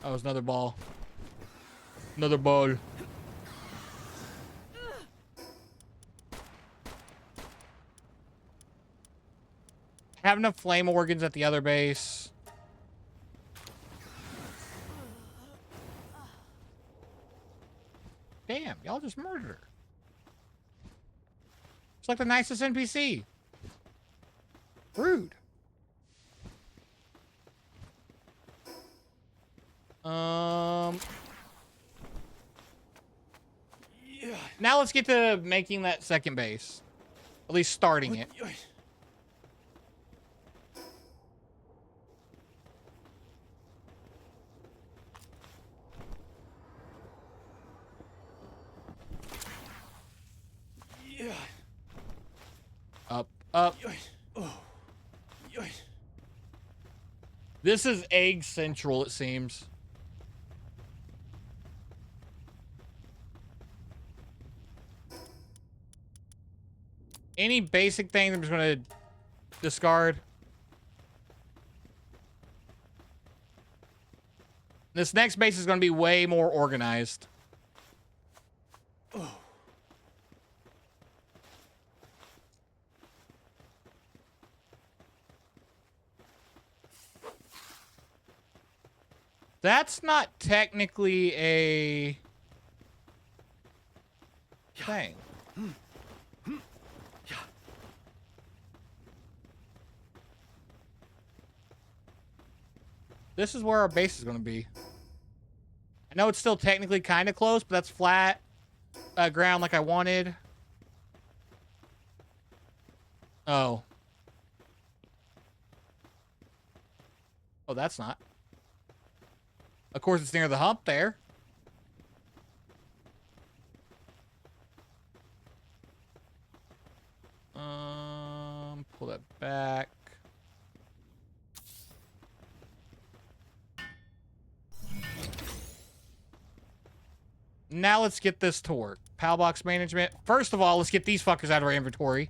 [SPEAKER 1] Oh, it's another ball. Another ball. Have enough flame organs at the other base. Damn, y'all just murdered her. It's like the nicest NPC. Rude. Now let's get to making that second base. At least starting it. Up, up. This is egg central, it seems. Any basic thing I'm just gonna discard. This next base is gonna be way more organized. That's not technically a thing. This is where our base is going to be. I know it's still technically kind of close, but that's flat ground like I wanted. Oh. Oh, that's not. Of course, it's near the hump there. Pull that back. Now let's get this to work. PAL box management. First of all, let's get these fuckers out of our inventory.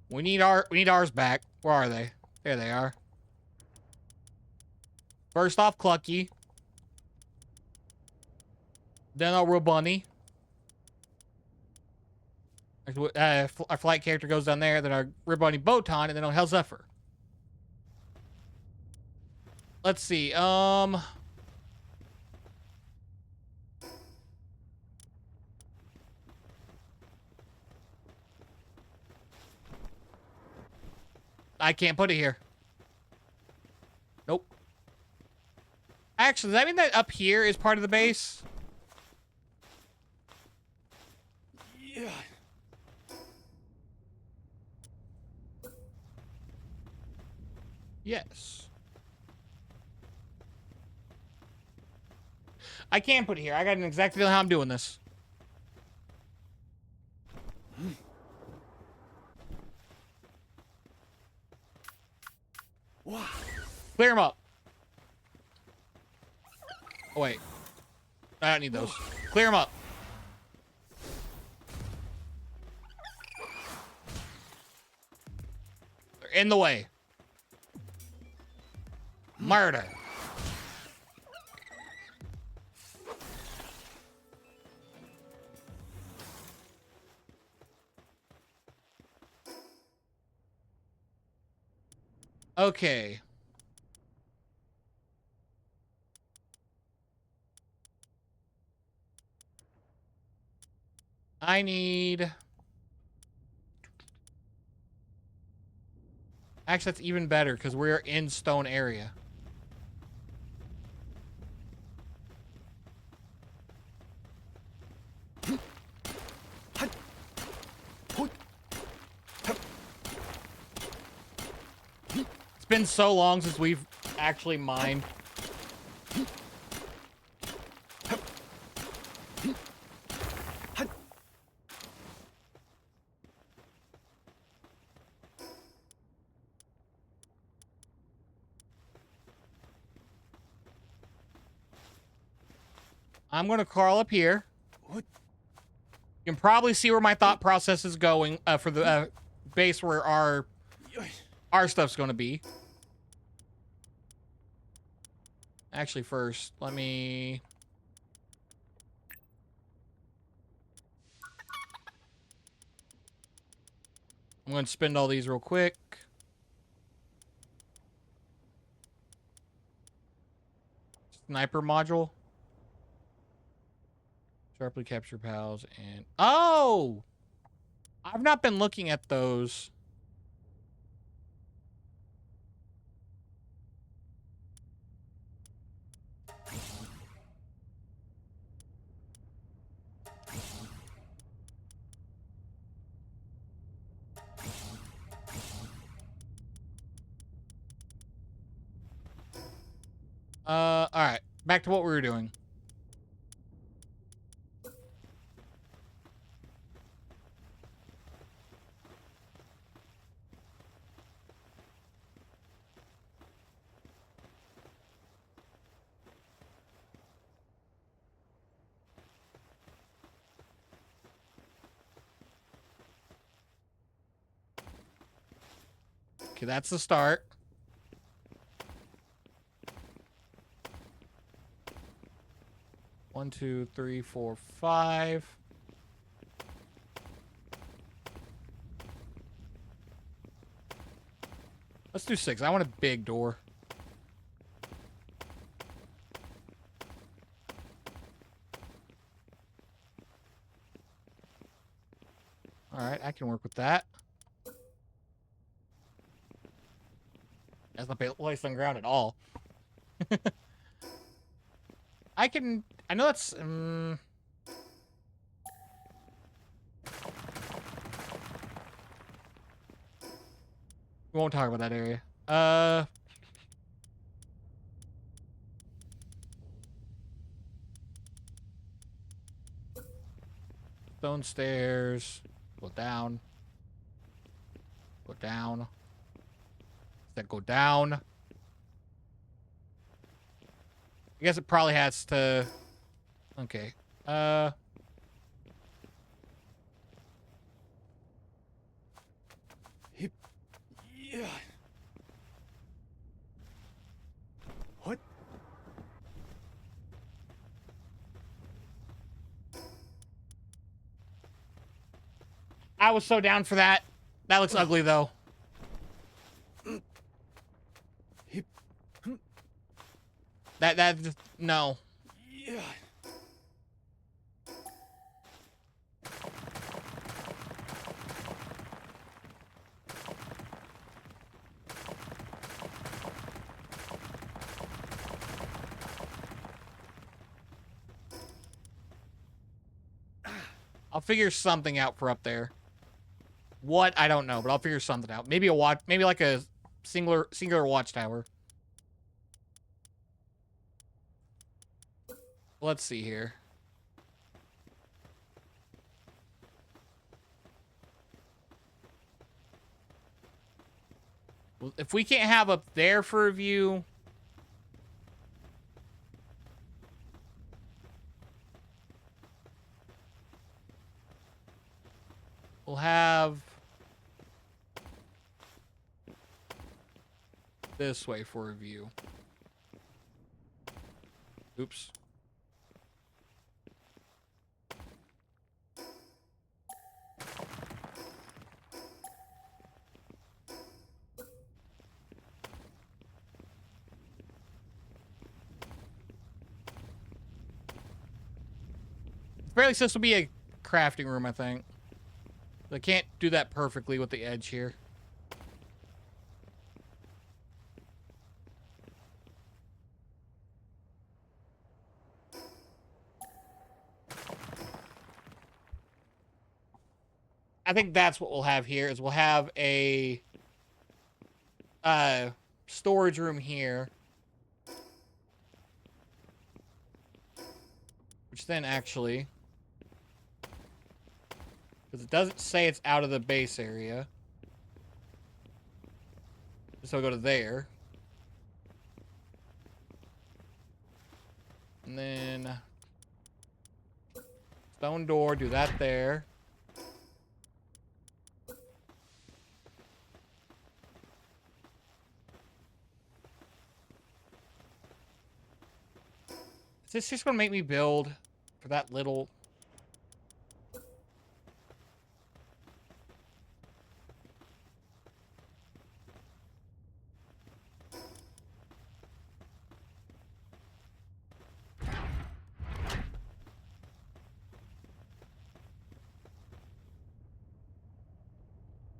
[SPEAKER 1] We need ours back. Where are they? There they are. First off, Clucky. Then our real bunny. Our flight character goes down there, then our real bunny Botan, and then our Hell Zephyr. Let's see. I can't put it here. Nope. Actually, does that mean that up here is part of the base?
[SPEAKER 2] Yeah.
[SPEAKER 1] Yes. I can't put it here. I got an exact feeling how I'm doing this.
[SPEAKER 2] Wow.
[SPEAKER 1] Clear them up. Oh, wait. I don't need those. Clear them up. They're in the way. Murder. Okay. I need... Actually, that's even better because we're in stone area. It's been so long since we've actually mined. I'm going to crawl up here.
[SPEAKER 2] What?
[SPEAKER 1] You can probably see where my thought process is going for the base where our stuff's going to be. Actually, first, let me... I'm going to spend all these real quick. Sniper module. Sharply capture pals and... Oh! I've not been looking at those. Alright. Back to what we were doing. Okay, that's the start. One, two, three, four, five. Let's do 6. I want a big door. Alright, I can work with that. That's not placed on ground at all. I know that's... we won't talk about that area. Stone stairs. Go down. Go down. Then go down. I guess it probably has to... Okay.
[SPEAKER 2] Yeah. What?
[SPEAKER 1] I was so down for that. That looks ugly, though. That just... No.
[SPEAKER 2] Yeah.
[SPEAKER 1] I'll figure something out for up there. What? I don't know, but I'll figure something out. Maybe maybe like a singular watchtower. Let's see here. Well, if we can't have up there for a view... we'll have... this way for a view. Oops. Apparently supposed to be a crafting room, I think. I can't do that perfectly with the edge here. I think that's what we'll have here, is we'll have a storage room here. Which then actually... because it doesn't say it's out of the base area. So I'll go to there. And then... stone door, do that there. this just gonna make me build for that little?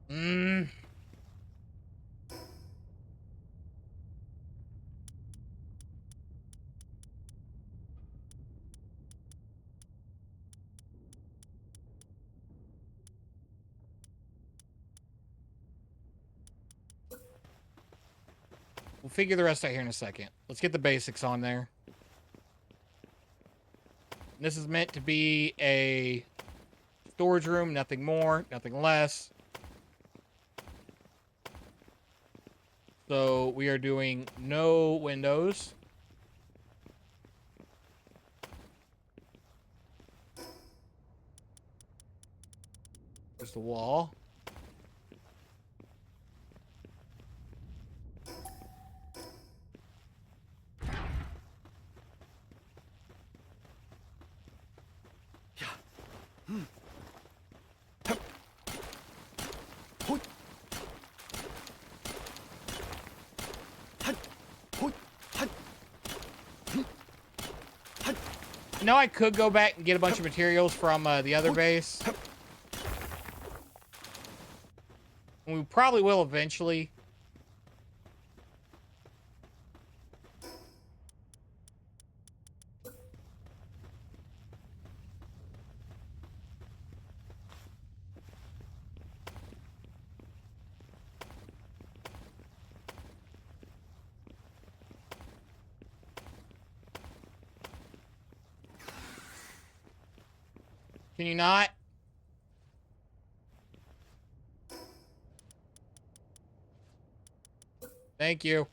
[SPEAKER 1] Hmm. We'll figure the rest out here in a second. Let's get the basics on there. This is meant to be a storage room, nothing more, nothing less. So we are doing no windows. There's the wall. No, I could go back and get a bunch of materials from the other base. And we probably will eventually. Can you not? Thank you.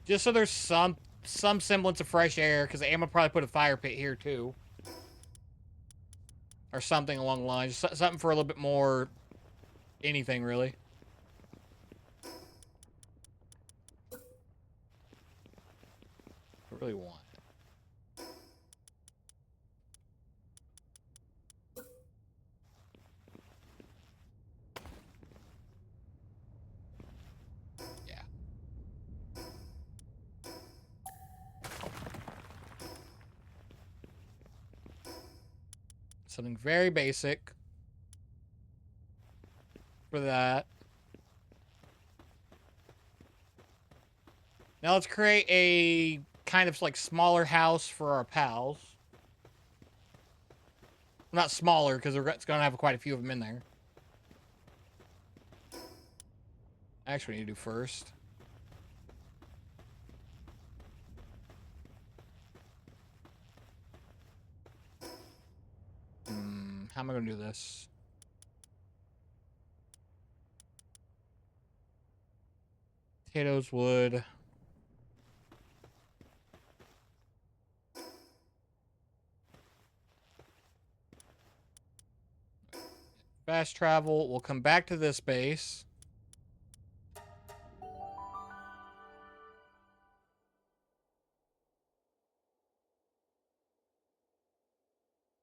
[SPEAKER 1] Just so there's some semblance of fresh air, because I'm gonna probably put a fire pit here too. Or something along the lines. Something for a little bit more anything, really. I really want. Yeah. Something very basic for that. Now let's create a kind of like smaller house for our pals. Not smaller, because it's going to have quite a few of them in there. Actually, we need to do first. How am I going to do this? Potatoes, wood. Fast travel. We'll come back to this base.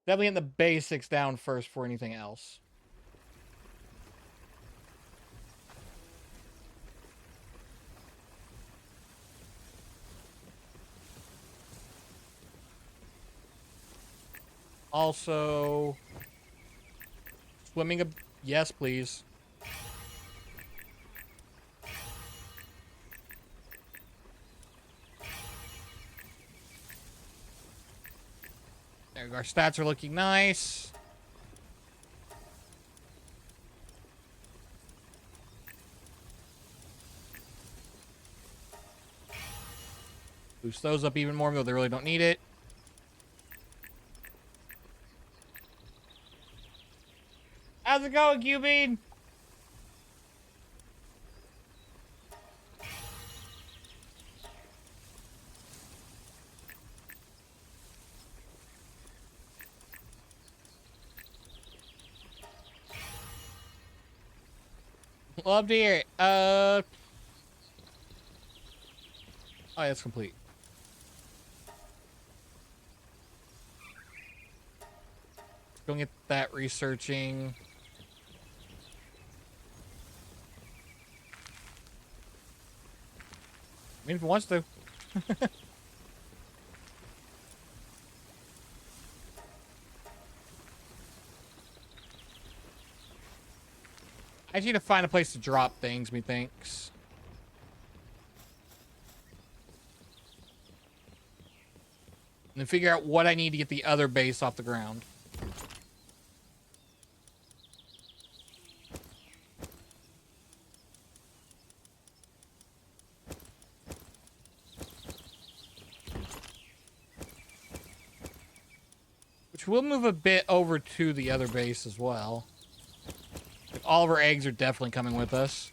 [SPEAKER 1] Definitely getting the basics down first for anything else. Also, swimming a... Yes, please. There we go. Our stats are looking nice. Boost those up even more, though they really don't need it. How's it going, Cubine? Love to hear it. Oh, yeah, it's complete. Go get that researching. I mean, if it wants to. I just need to find a place to drop things, methinks. And then figure out what I need to get the other base off the ground. Which will move a bit over to the other base as well. Like, all of our eggs are definitely coming with us.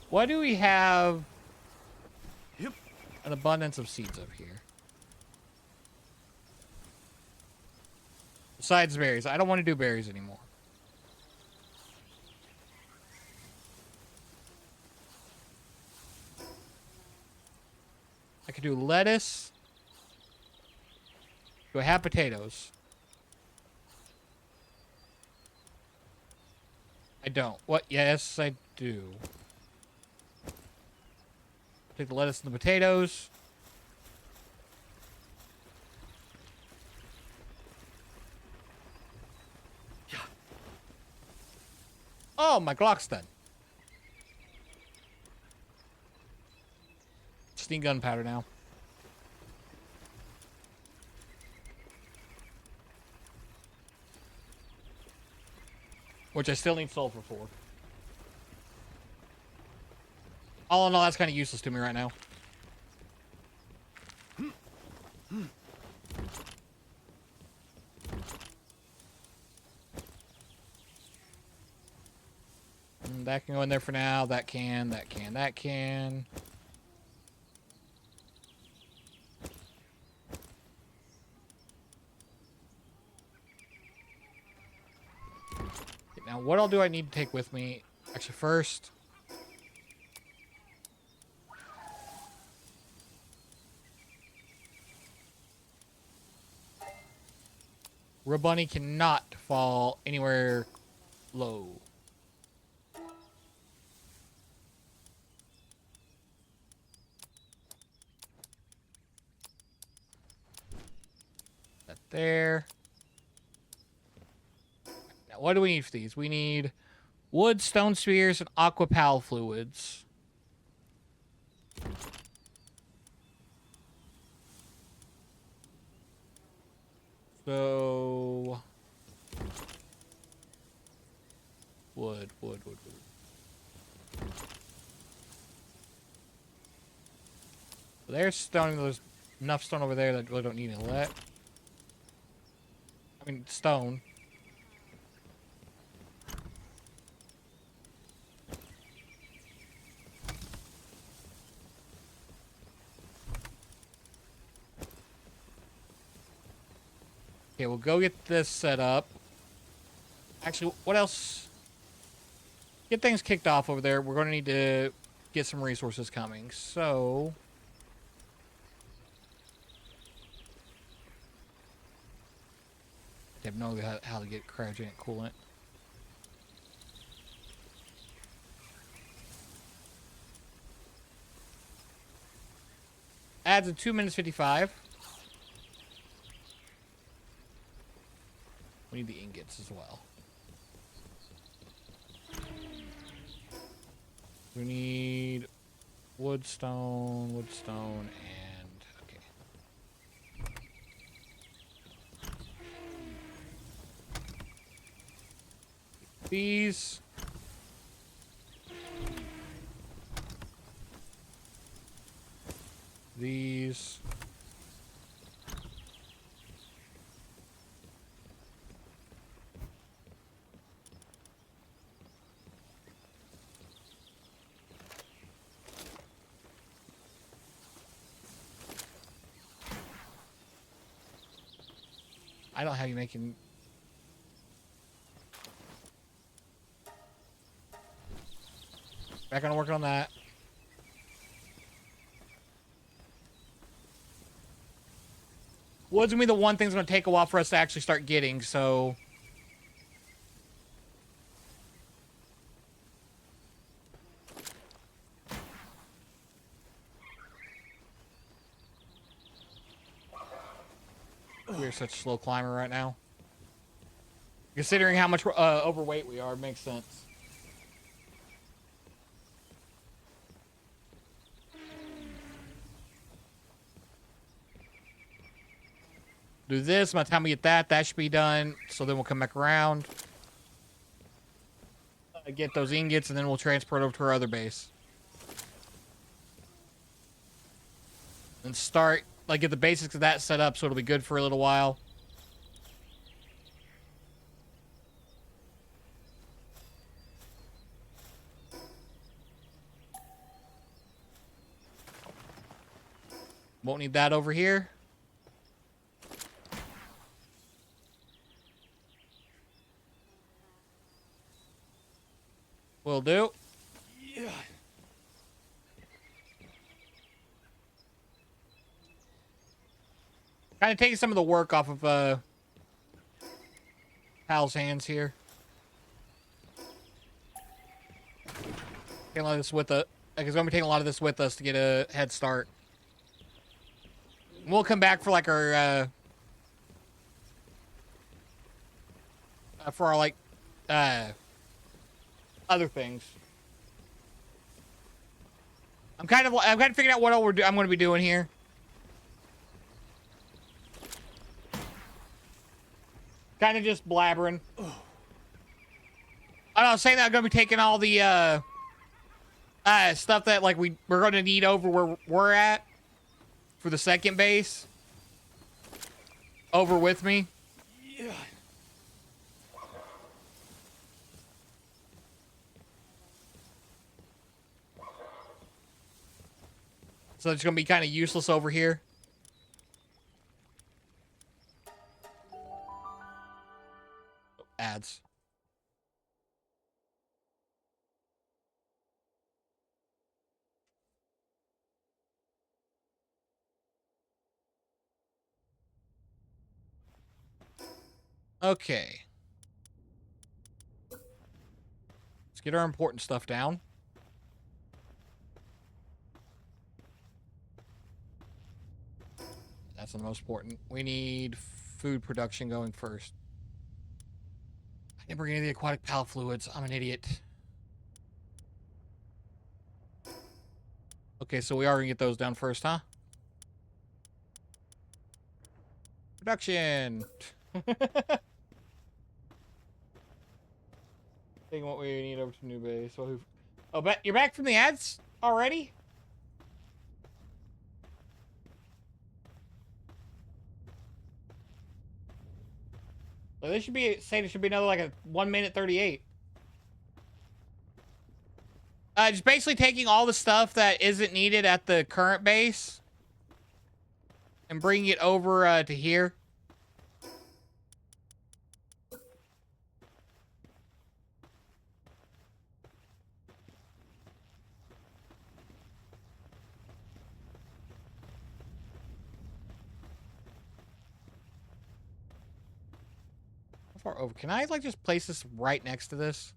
[SPEAKER 1] Why do we have an abundance of seeds up here? Besides berries. I don't want to do berries anymore. I could do lettuce. Do I have potatoes? I don't. What? Yes, I do. Take the lettuce and the potatoes. Oh, my Glock's done. Just need gunpowder now. Which I still need sulfur for. All in all, that's kind of useless to me right now. That can go in there for now. That can, that can, that can. Okay, now, what all do I need to take with me? Actually, first... Bunny cannot fall anywhere low. That there. Now, what do we need for these? We need wood, stone spears, and aquapal fluids. So... Wood. There's stone. There's enough stone over there that really don't need any let. I mean, stone. Okay, we'll go get this set up. Actually, what else? Get things kicked off over there. We're going to need to get some resources coming. So... I have no idea how to get cryogenic coolant. Adds a 2 minutes 55. We need the ingots as well. We need wood, stone, and... Okay. These... These... I don't have you making... Back on working on that. Wood's gonna be the one thing's gonna take a while for us to actually start getting, so... We're such a slow climber right now. Considering how much overweight we are, it makes sense. Do this. By the time we get that, that should be done. So then we'll come back around. Get those ingots, and then we'll transport over to our other base. And start, like, get the basics of that set up so it'll be good for a little while. Won't need that over here. Will do.
[SPEAKER 2] Yeah.
[SPEAKER 1] Kind of taking some of the work off of Pal's hands here. Taking a lot of this with us. Like, it's going to be taking a lot of this with us to get a head start. We'll come back for like our like other things. I'm kind of figuring out what all I'm going to be doing here. Kind of just blabbering. I was saying that I'm going to be taking all the stuff that like we're going to need over where we're at for the second base over with me.
[SPEAKER 2] Yeah.
[SPEAKER 1] So it's going to be kind of useless over here. Ads. Okay. Let's get our important stuff down. That's the most important. We need food production going first. I didn't bring any of the aquatic palate fluids. I'm an idiot. Okay, so we are going to get those down first, huh? Production! Taking what we need over to new base. Oh, you're back from the ads already? So they should be saying it should be another like a 1 minute 38. Just basically taking all the stuff that isn't needed at the current base and bringing it over to here. How far over? Can I like just place this right next to this?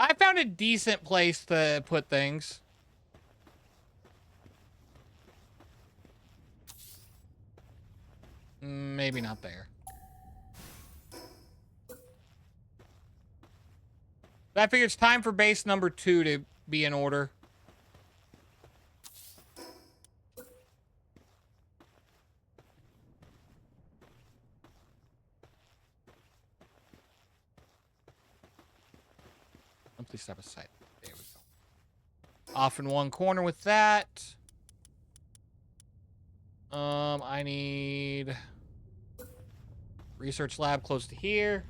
[SPEAKER 1] I found a decent place to put things. Maybe not there. But I figure it's time for base number 2 to be in order. Monthly step aside. There we go. Off in one corner with that. I need Research lab close to here.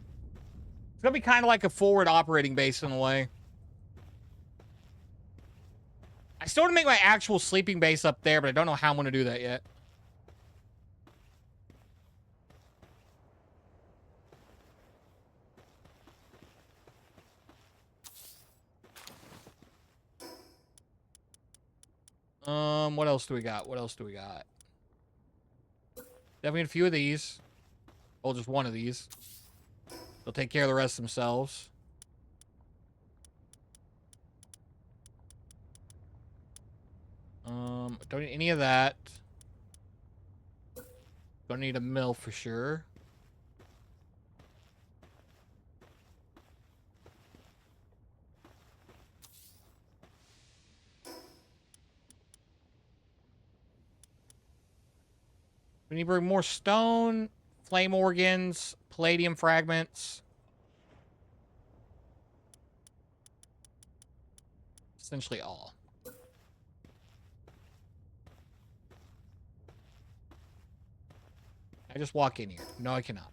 [SPEAKER 1] It's gonna be kind of like a forward operating base in a way. I still want to make my actual sleeping base up there, but I don't know how I'm gonna do that yet. What else do we got? What else do we got? Definitely a few of these. Oh, just one of these. They'll take care of the rest themselves. Don't need any of that. Don't need a mill for sure. We need to bring more stone, flame organs, palladium fragments. Essentially all. I just walk in here. No, I cannot.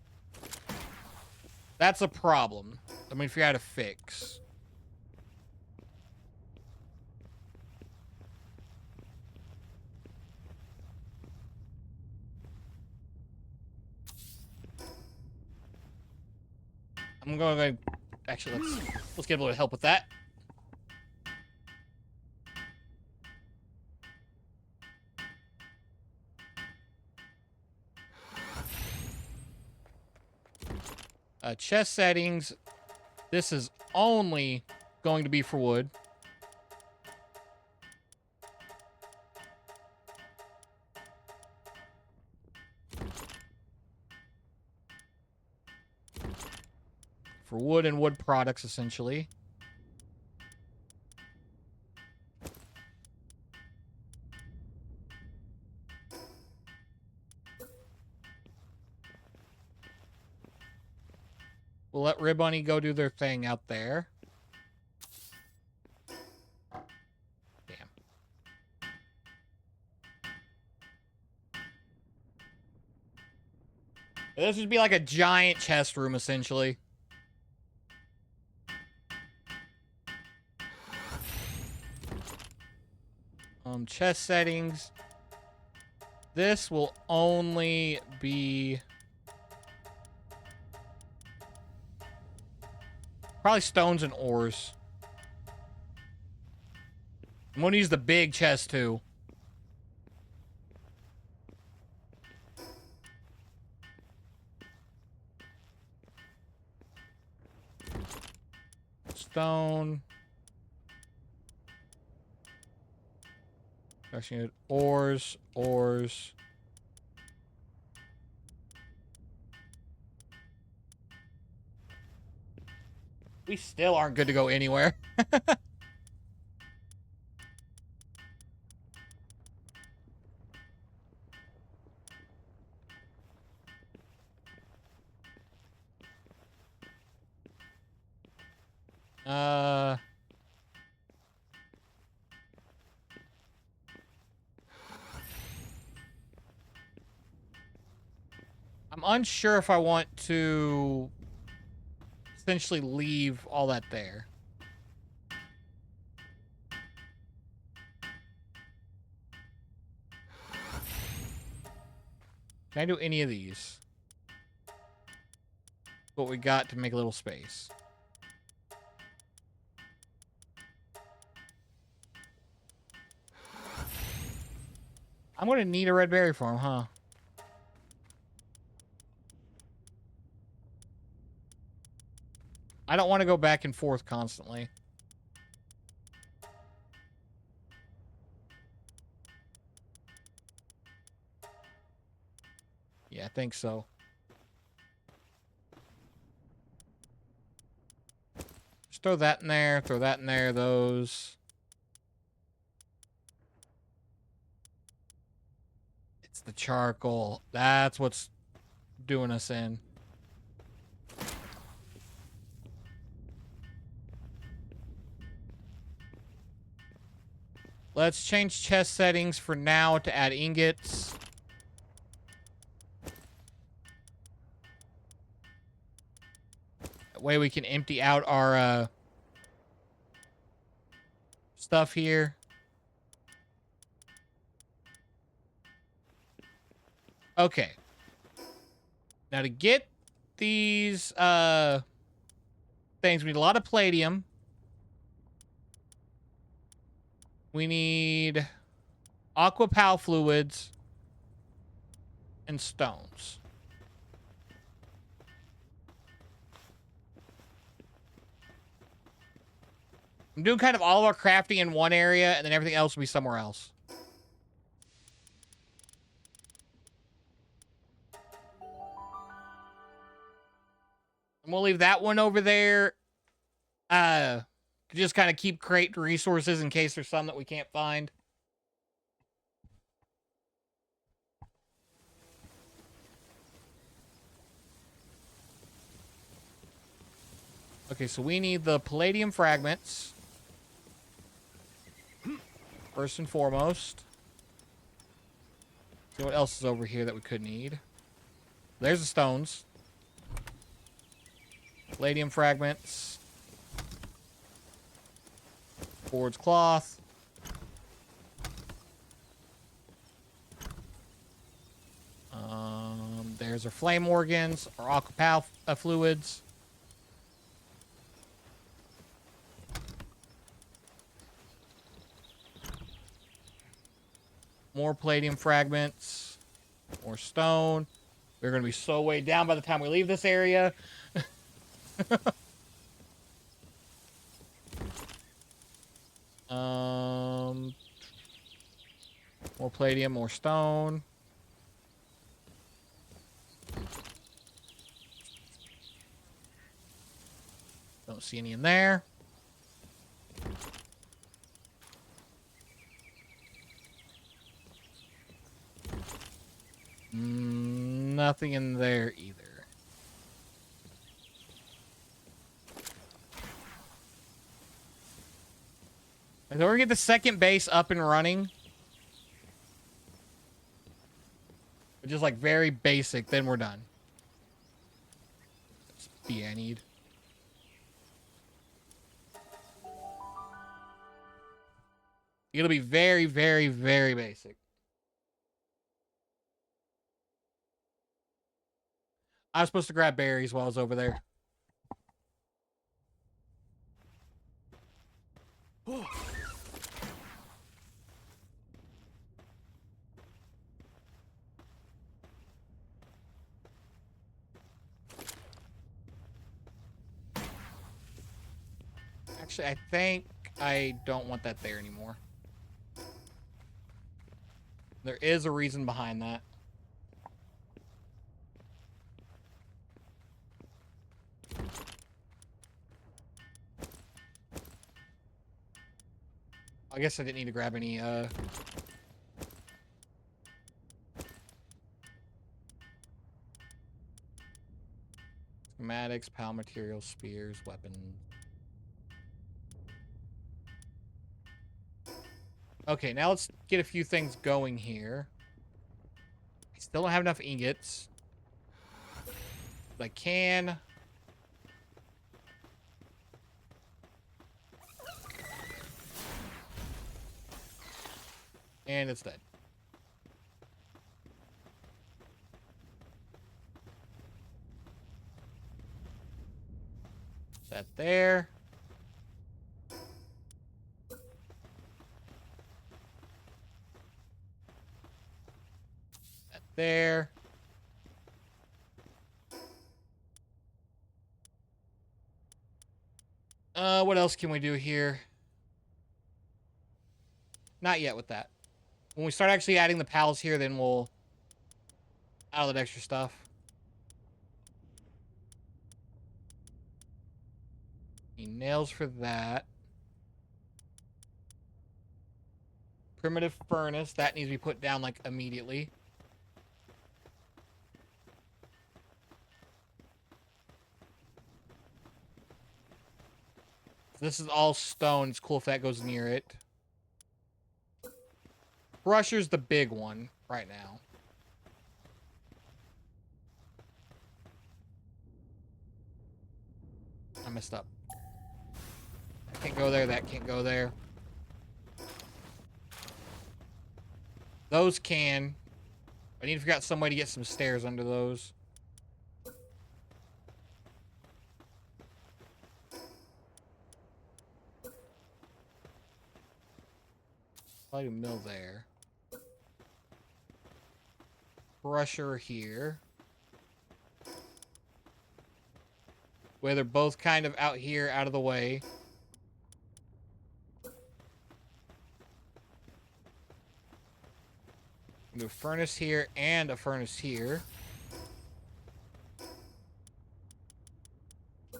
[SPEAKER 1] That's a problem. Let me figure out how to fix. I'm going to actually let's get a little help with that. Chest settings. This is only going to be for wood. For wood and wood products, essentially. We'll let Ribbonny go do their thing out there. Damn. This would be like a giant chest room, essentially. Chest settings. This will only be... probably stones and ores. I'm going to use the big chest, too. Stone. Actually, ores. We still aren't good to go anywhere. I'm unsure if I want to essentially leave all that there. Can I do any of these? What we got to make a little space. I'm gonna need a red berry farm, huh? I don't want to go back and forth constantly. Yeah, I think so. Just throw that in there, those. It's the charcoal. That's what's doing us in. Let's change chest settings for now to add ingots. That way we can empty out our stuff here. Okay. Now to get these things, we need a lot of palladium. We need aqua pal fluids and stones. I'm doing kind of all of our crafting in one area, and then everything else will be somewhere else. And we'll leave that one over there. To just kind of keep creating resources in case there's some that we can't find. Okay, so we need the palladium fragments. First and foremost. See what else is over here that we could need. There's the stones. Palladium fragments. Forge cloth. There's our flame organs, our aqua pal fluids. More palladium fragments. More stone. We're going to be so way down by the time we leave this area. More palladium, more stone. Don't see any in there. Nothing in there either. And then we're gonna get the second base up and running. Just like very basic, then we're done. I need. It'll be very, very, very basic. I was supposed to grab berries while I was over there. Actually, I think I don't want that there anymore. There is a reason behind that. I guess I didn't need to grab any, schematics, pal materials, spears, weapons. Okay, now let's get a few things going here. I still don't have enough ingots. But I can. And it's dead. That there. That there. What else can we do here? Not yet with that. When we start actually adding the pals here, then we'll add all that extra stuff. Need nails for that. Primitive furnace. That needs to be put down, like, immediately. This is all stone. It's cool if that goes near it. Crusher's the big one right now. I messed up. That can't go there. That can't go there. Those can. I need to figure out some way to get some stairs under those. Probably a mill there. Crusher here. Where they're both kind of out here, out of the way. Do a furnace here and a furnace here. I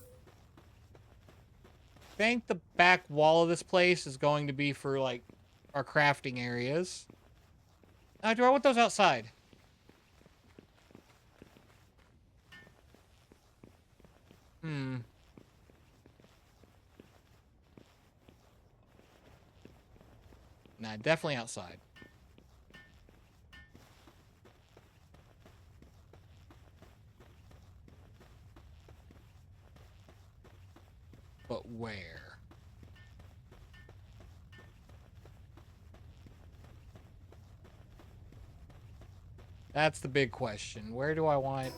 [SPEAKER 1] think the back wall of this place is going to be for, like, our crafting areas. Do I want those outside? Hmm. Nah, definitely outside. But where? That's the big question. Where do I want...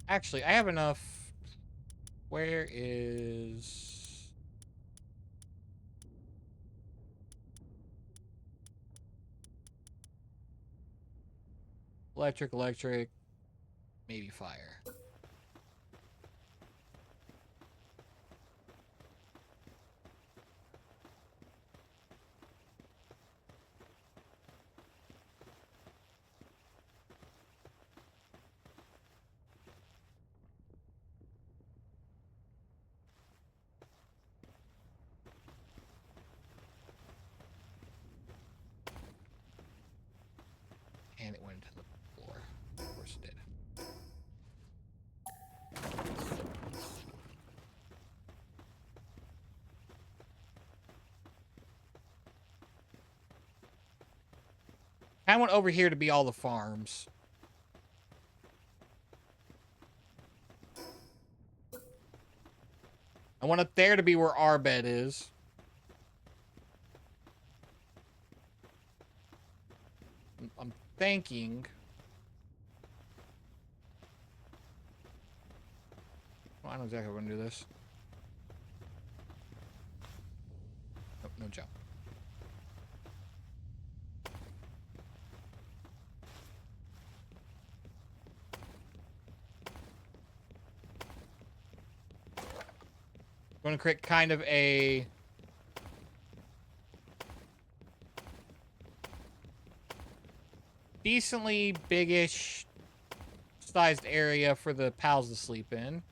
[SPEAKER 1] Actually, I have enough... Where is... Electric, maybe fire. And it went to the floor. Of course it did. I want over here to be all the farms. I want up there to be where our bed is. I'm thinking... Well, I know exactly how we're gonna do this. Nope, no jump. I'm gonna create kind of a... decently biggish sized area for the pals to sleep in.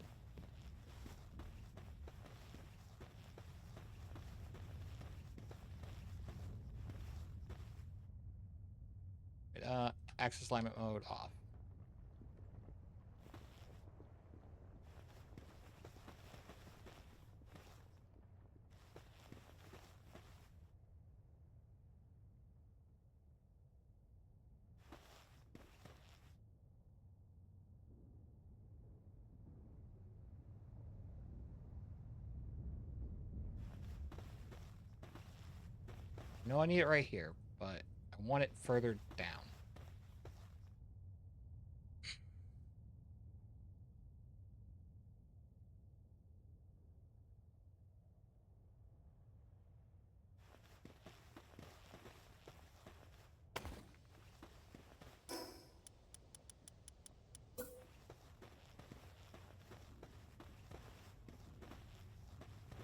[SPEAKER 1] Access alignment mode off. No, I need it right here, but I want it further down.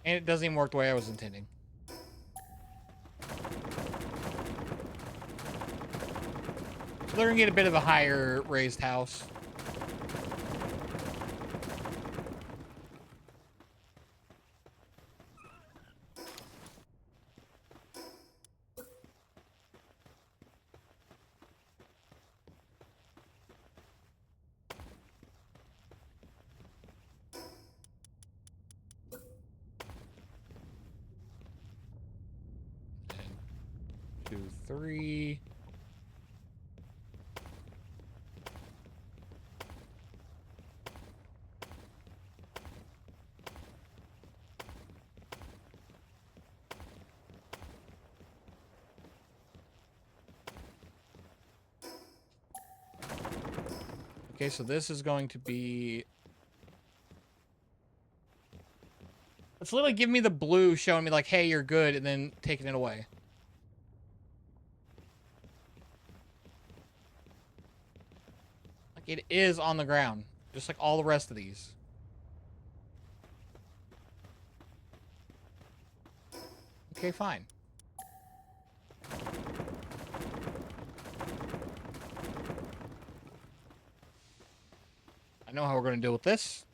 [SPEAKER 1] And it doesn't even work the way I was intending. So they're gonna get a bit of a higher raised house. And 2, 3. Okay, so this is going to be... It's literally giving me the blue, showing me like, hey, you're good, and then taking it away. Like, it is on the ground, just like all the rest of these. Okay, fine. I know how we're going to deal with this.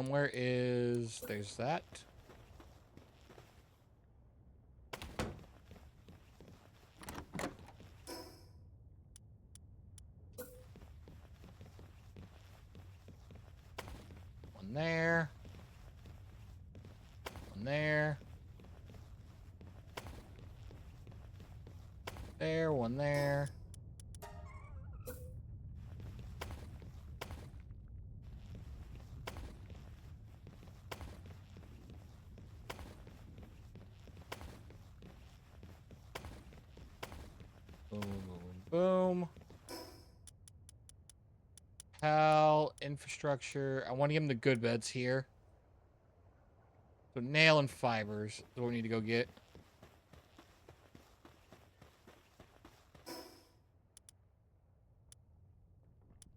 [SPEAKER 1] Where is... There's that. One there. One there. There, one there. Boom, boom, boom. Pal, infrastructure. I want to give him the good beds here. So nail and fibers is what we need to go get.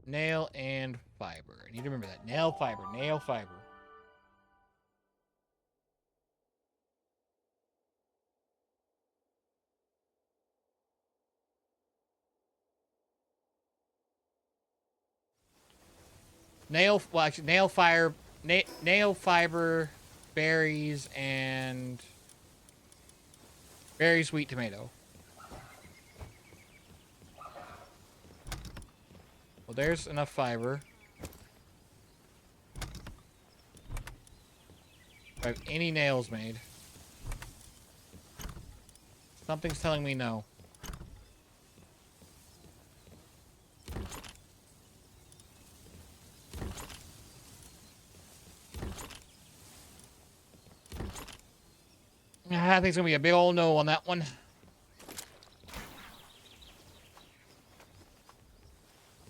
[SPEAKER 1] Nail and fiber. I need to remember that. Nail, fiber, nail, fiber. Nail, well, actually, nail, fire, nail, fiber, berries, and berry sweet tomato. Well, there's enough fiber. Do I have any nails made? Something's telling me no. I think it's gonna be a big old no on that one.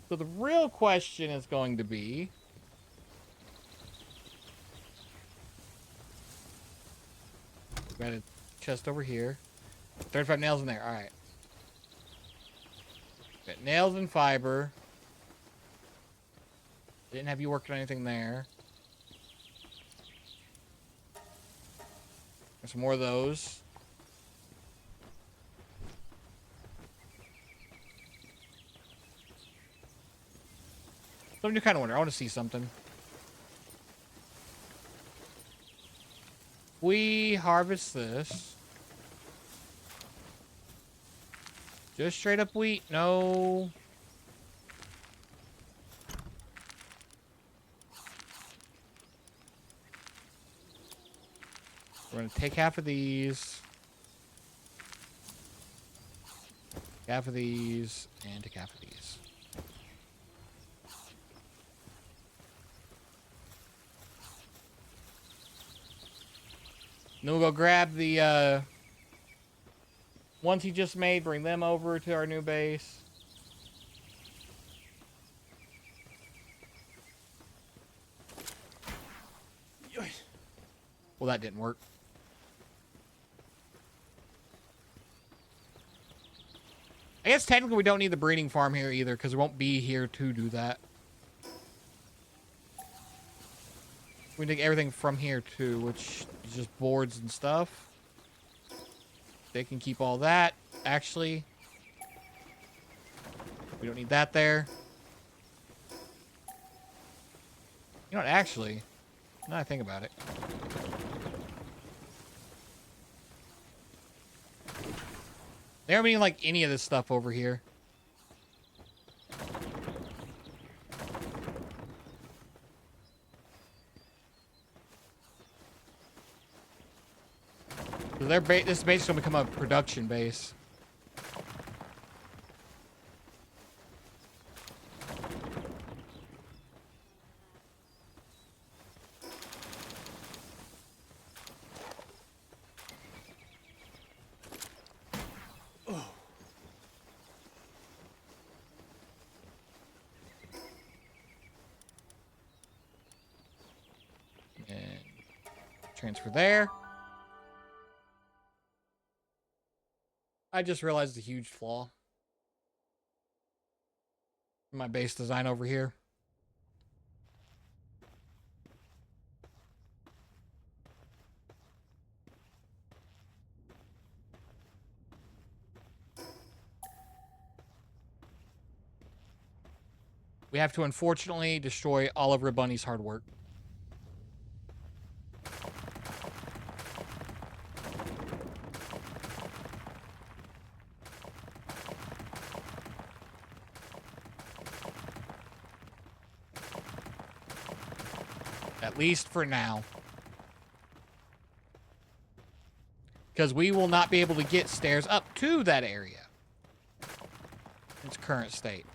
[SPEAKER 1] So the real question is going to be... Got a chest over here. 35 nails in there. Alright. Got nails and fiber. Didn't have you working on anything there. There's some more of those. So I do kind of wonder. I want to see something. We harvest this. Just straight up wheat. No. We're going to take half of these. Half of these. And take half of these. Then we'll go grab the ones he just made, bring them over to our new base. Well, that didn't work. I guess technically we don't need the breeding farm here either, because we won't be here to do that. We can take everything from here too, which is just boards and stuff. They can keep all that. Actually, we don't need that there. You know what, actually, now that I think about it. They don't mean like any of this stuff over here. So this base is gonna become a production base. Transfer there. I just realized a huge flaw in my base design over here. We have to unfortunately destroy Oliver Bunny's hard work. At least for now. Because we will not be able to get stairs up to that area in its current state.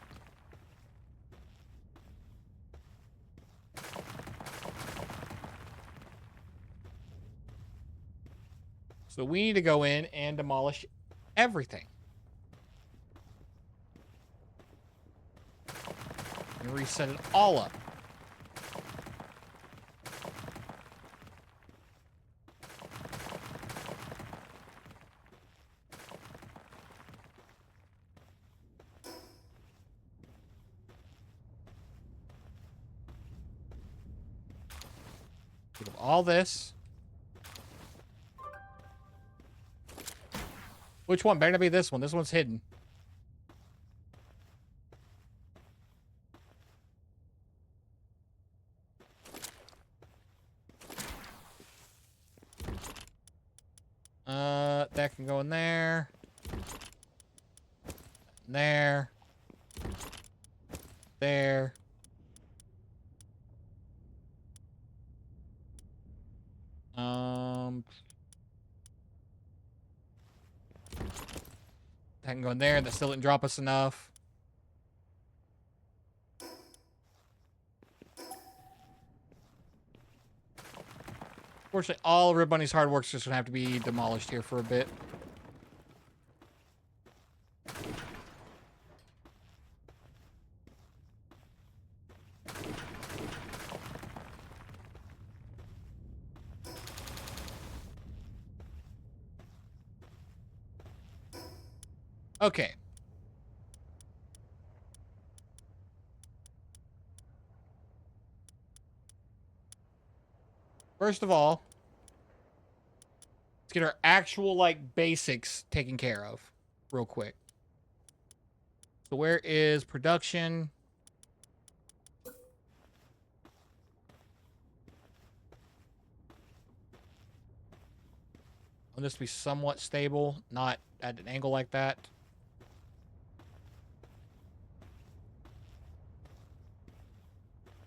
[SPEAKER 1] So we need to go in and demolish everything. And reset it all up. Get all this. Which one? Better not be this one. This one's hidden. That can go in there. There. There. That can go in there. That still didn't drop us enough. Unfortunately, all of Red Bunny's hard work's just gonna have to be demolished here for a bit. Okay. First of all, let's get our actual, like, basics taken care of real quick. So where is production? Want this to be somewhat stable, not at an angle like that.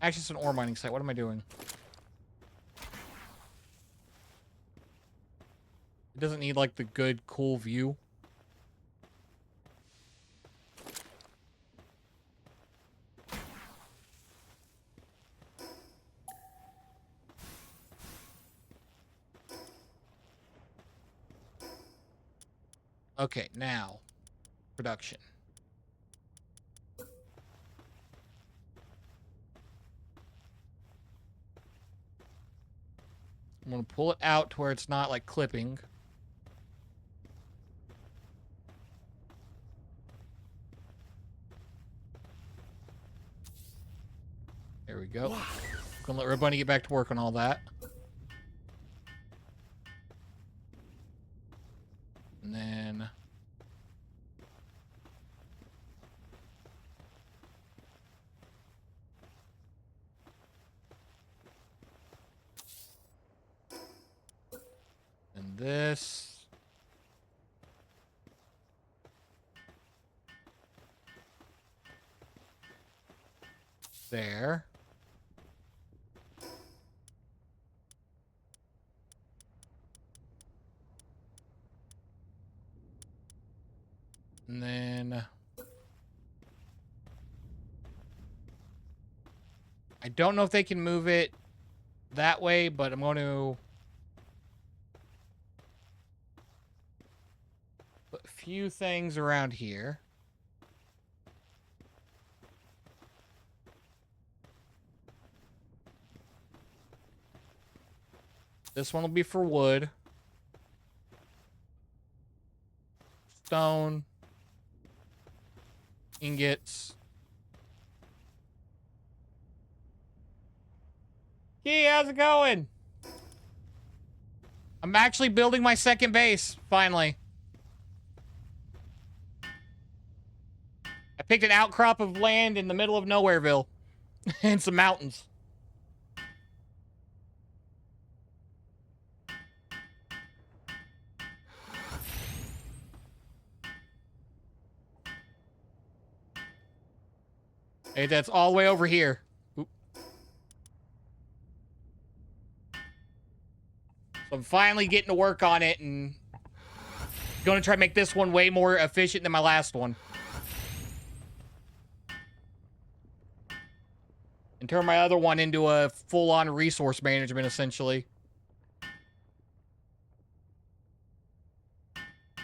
[SPEAKER 1] Actually, it's an ore mining site. What am I doing? It doesn't need, like, the good, cool view. Okay, now, production. I'm going to pull it out to where it's not, like, clipping. There we go. Gonna let Red Bunny get back to work on all that. And then... and this... there. And then... I don't know if they can move it that way, but I'm going to... put a few things around here. This one will be for wood. Stone. Ingots. Key, how's it going? I'm actually building my second base, finally. I picked an outcrop of land in the middle of Nowhereville. And some mountains. Hey, that's all the way over here. Oop. So I'm finally getting to work on it and going to try to make this one way more efficient than my last one. And turn my other one into a full-on resource management, essentially.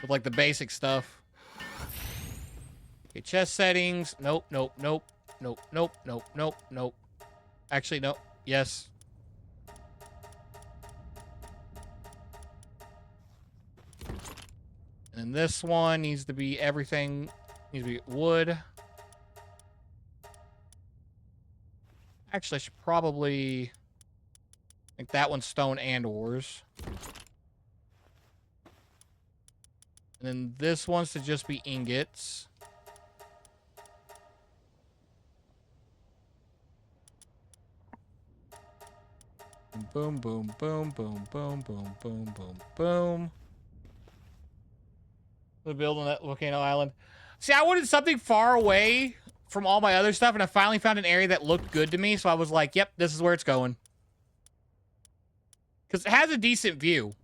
[SPEAKER 1] With, like, the basic stuff. Okay, chest settings. Nope, nope, nope. Nope, nope, nope, nope, nope. Actually, nope. Yes. And this one needs to be everything. Needs to be wood. Actually, I should probably make that one stone and ores. And then this one's to just be ingots. Boom, boom, boom, boom, boom, boom, boom, boom, boom. We're building that volcano island. See, I wanted something far away from all my other stuff, and I finally found an area that looked good to me, so I was like, yep, this is where it's going. Because it has a decent view.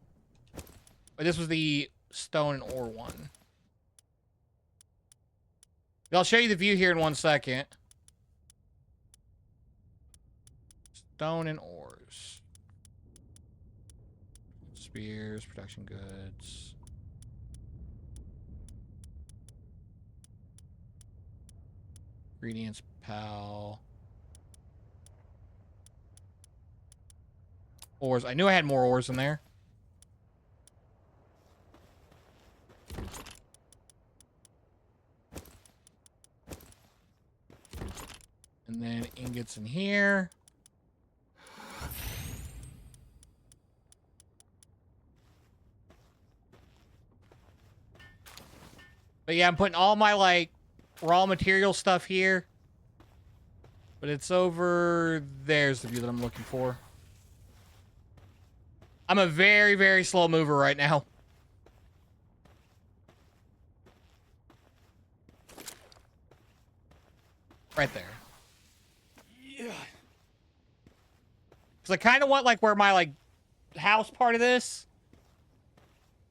[SPEAKER 1] But this was the stone and ore one. I'll show you the view here in 1 second. Stone and ores. Spears, production goods. Ingredients, pal. Ores. I knew I had more ores in there. And then ingots in here. But yeah, I'm putting all my, like, raw material stuff here. But it's over... There's the view that I'm looking for. I'm a very, very slow mover right now. Right there.
[SPEAKER 2] Yeah.
[SPEAKER 1] Because I kind of want, like, where my, like, house part of this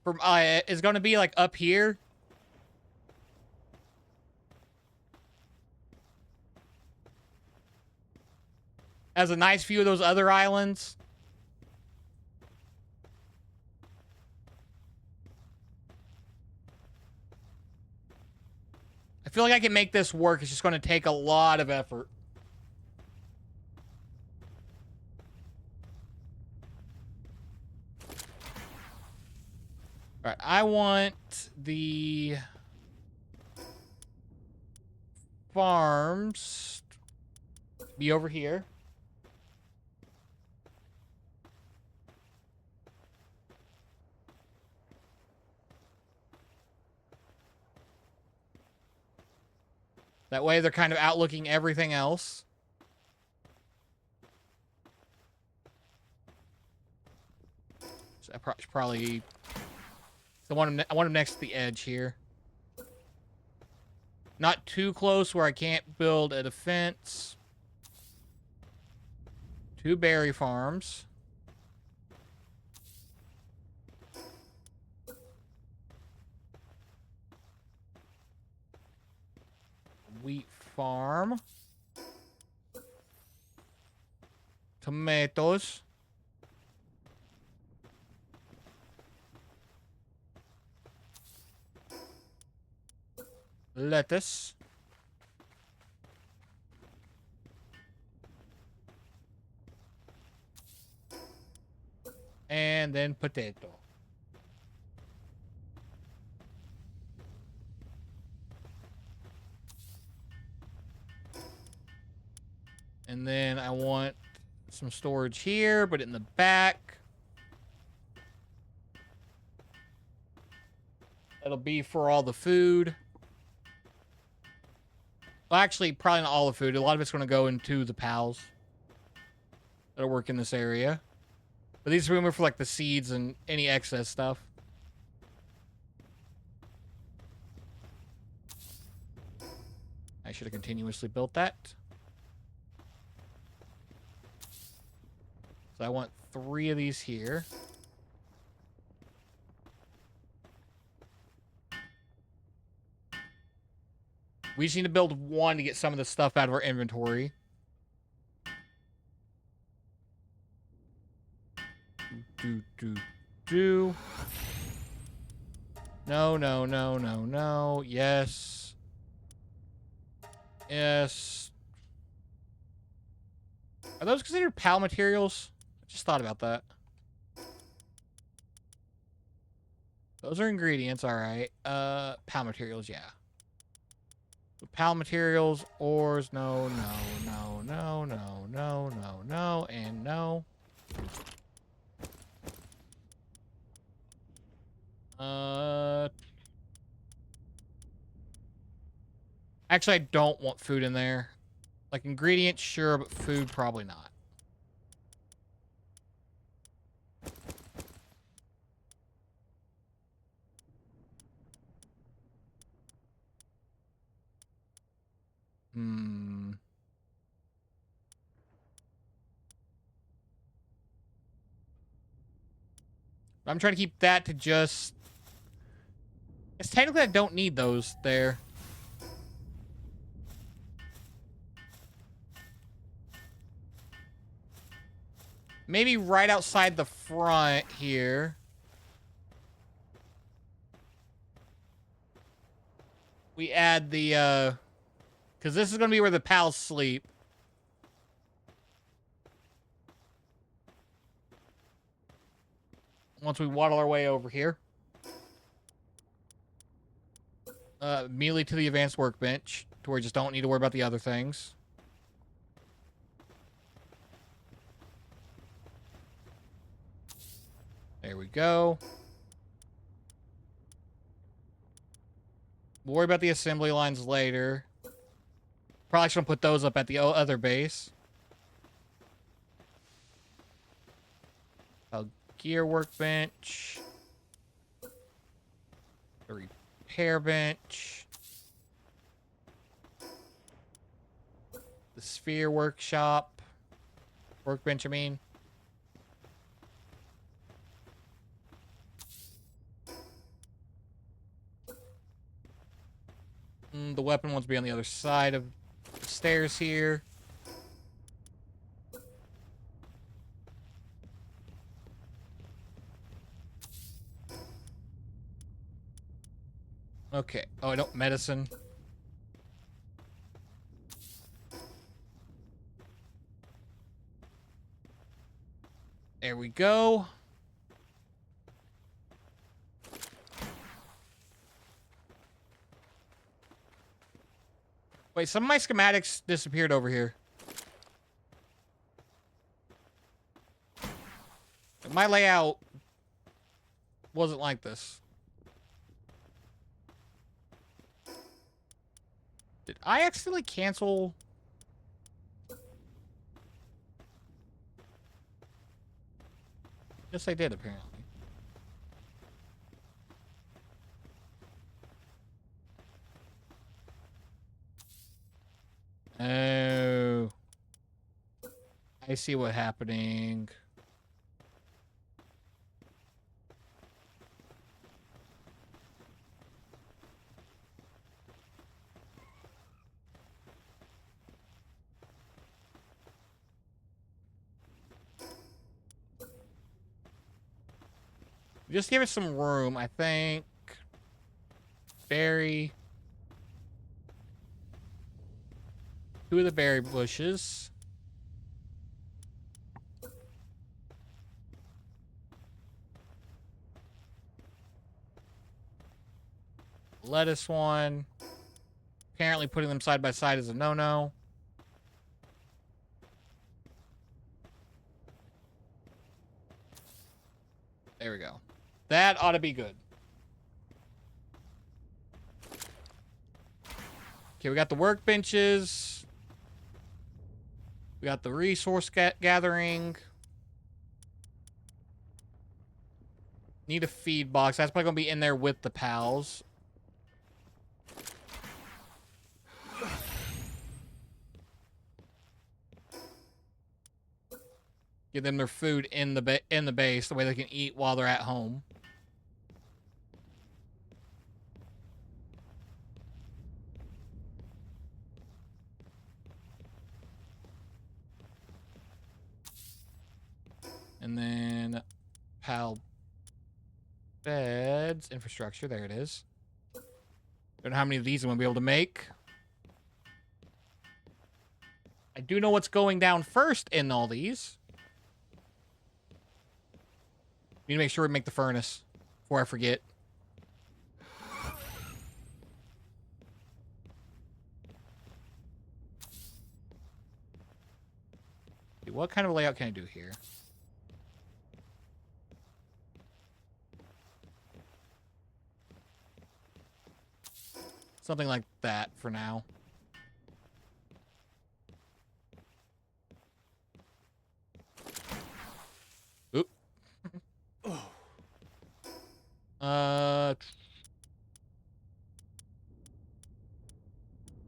[SPEAKER 1] from is going to be, like, up here. Has a nice view of those other islands. I feel like I can make this work. It's just going to take a lot of effort. All right, I want the farms to be over here. That way they're kind of outlooking everything else. So I should probably... So I want them next to the edge here. Not too close where I can't build a defense. 2 berry farms. Wheat farm. Tomatoes. Lettuce. And And then potato. And then I want some storage here, but in the back. That'll be for all the food. Well, actually, probably not all the food. A lot of it's going to go into the pals that'll work in this area. But these room are for like the seeds and any excess stuff. I should have continuously built that. So I want 3 of these here. We just need to build 1 to get some of the stuff out of our inventory. No, no, no, no, no. Yes. Yes. Are those considered PAL materials? I just thought about that. Those are ingredients, alright. PAL materials, yeah. So PAL materials, ores, no, no, no, no, no, no, no, no, and no. Actually, I don't want food in there. Like, ingredients, sure, but food, probably not. I'm trying to keep that to just... It's technically I don't need those there. Maybe right outside the front here. We add the, because this is going to be where the pals sleep. Once we waddle our way over here. Immediately to the advanced workbench, to where we just don't need to worry about the other things. There we go. We'll worry about the assembly lines later. Probably should put those up at the other base. A gear workbench. A repair bench. The sphere workshop. Workbench, I mean. The weapon wants to be on the other side of the stairs here. Okay. Oh, I don't medicine. There we go. Wait, some of my schematics disappeared over here. My layout wasn't like this. Did I accidentally cancel? Yes, I did, apparently. Oh. I see what's happening. Just give it some room, I think. Berry. 2 of the berry bushes. lettuce one. Apparently putting them side by side is a no-no. There we go. That ought to be good. Okay, we got the workbenches. We got the resource gathering. Need a feed box. That's probably going to be in there with the pals. Give them their food in the base, the way they can eat while they're at home. And then pal beds, infrastructure, there it is. Don't know how many of these I'm going to be able to make. I do know what's going down first in all these. Need to make sure we make the furnace before I forget. What kind of layout can I do here? Something like that for now. Oop.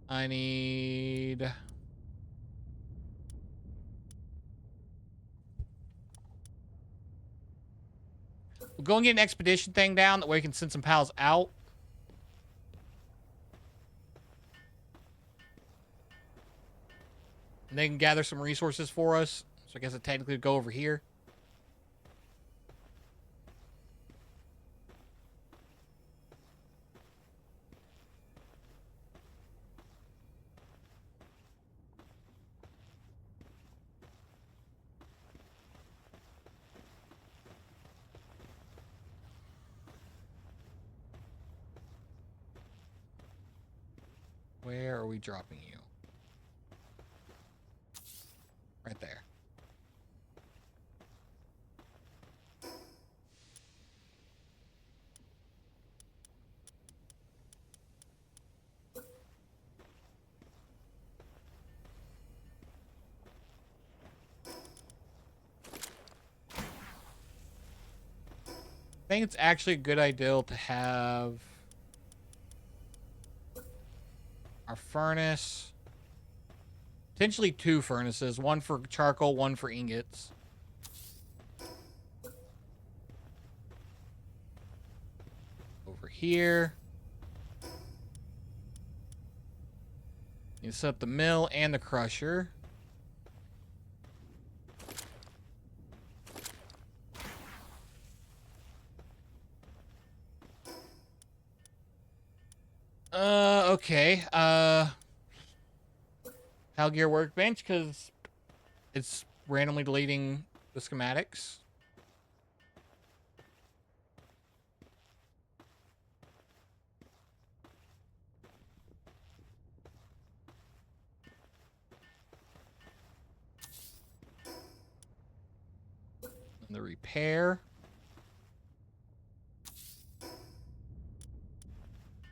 [SPEAKER 1] I need... We'll go and get an expedition thing down. That way we can send some pals out. And they can gather some resources for us. So I guess it technically would go over here. Where are we dropping you? Right there. I think it's actually a good idea to have our furnace. Potentially 2 furnaces. One for charcoal, one for ingots. Over here. You set up the mill and the crusher. Okay. Halgear workbench, because it's randomly deleting the schematics. And the repair.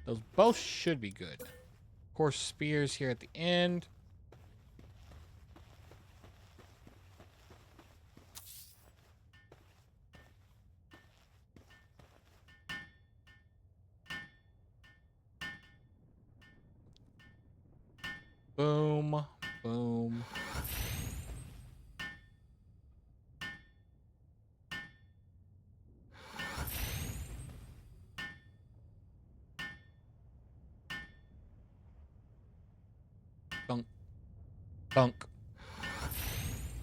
[SPEAKER 1] Those both should be good. Of course, spears here at the end. Boom. Boom. Dunk. Dunk.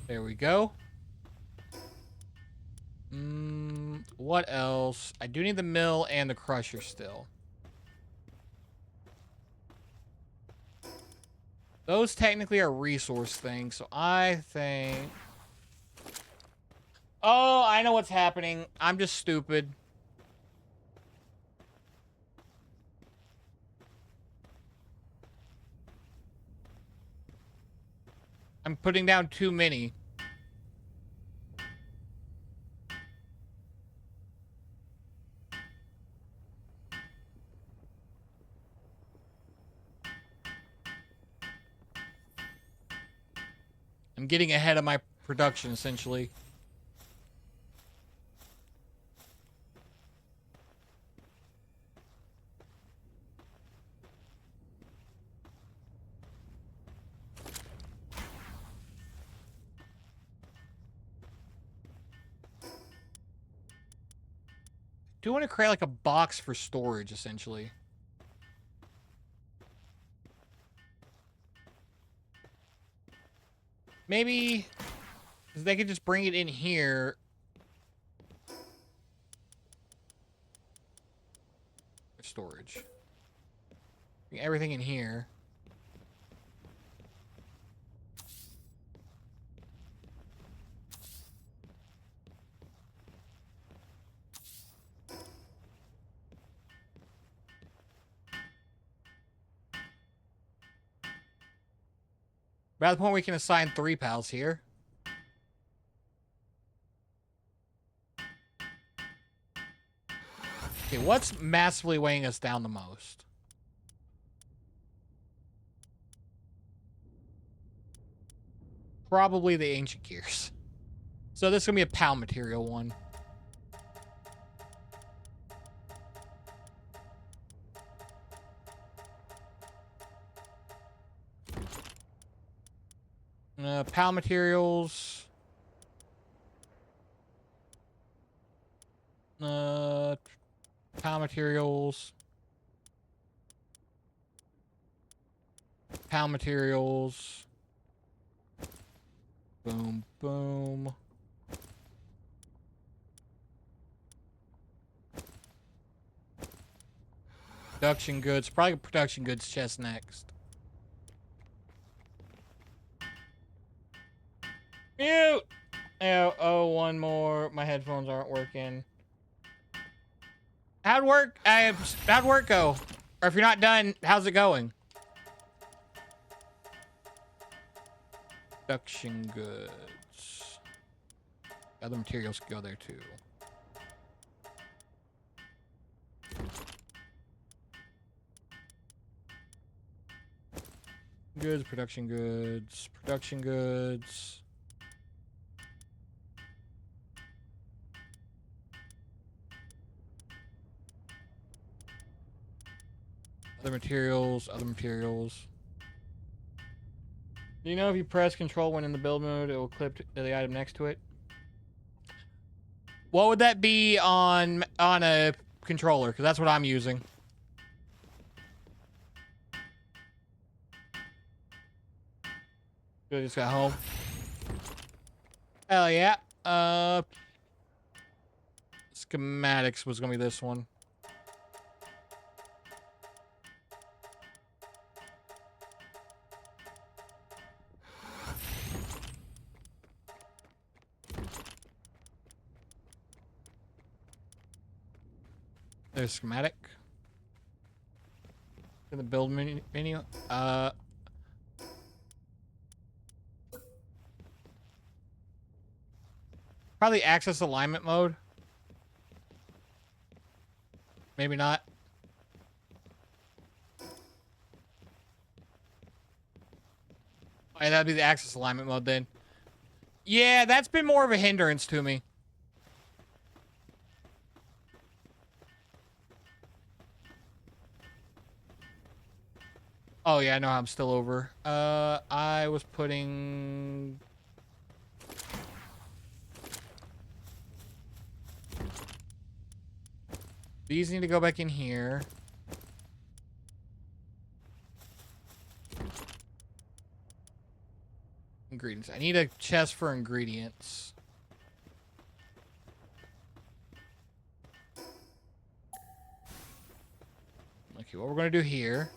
[SPEAKER 1] There we go. What else? I do need the mill and the crusher still. Those technically are resource things, so I think... Oh, I know what's happening. I'm just stupid. I'm putting down too many. I'm getting ahead of my production, essentially. I do want to create like a box for storage, essentially. Maybe they could just bring it in here. Storage. Bring everything in here. By the point we can assign 3 pals here. Okay, what's massively weighing us down the most? Probably the ancient gears. So this is gonna be a pal material one. Pal materials. Pal materials. Pal materials. Boom, boom. Production goods. Probably production goods chest next. Mute! Oh, one more. My headphones aren't working. How'd work go? Or if you're not done, how's it going? Production goods. Other materials can go there too. Goods, production goods, production goods. Other materials, other materials. Do you know if you press control when in the build mode, it will clip to the item next to it? What would that be on a controller? Because that's what I'm using. I just got home. Hell yeah. Schematics was gonna be this one. There's schematic. In the build menu. Probably access alignment mode. Maybe not. Oh, yeah, that'd be the access alignment mode then. Yeah, that's been more of a hindrance to me. Oh yeah, no, I'm still over. I was putting... These need to go back in here. Ingredients. I need a chest for ingredients. Okay, what we're going to do here...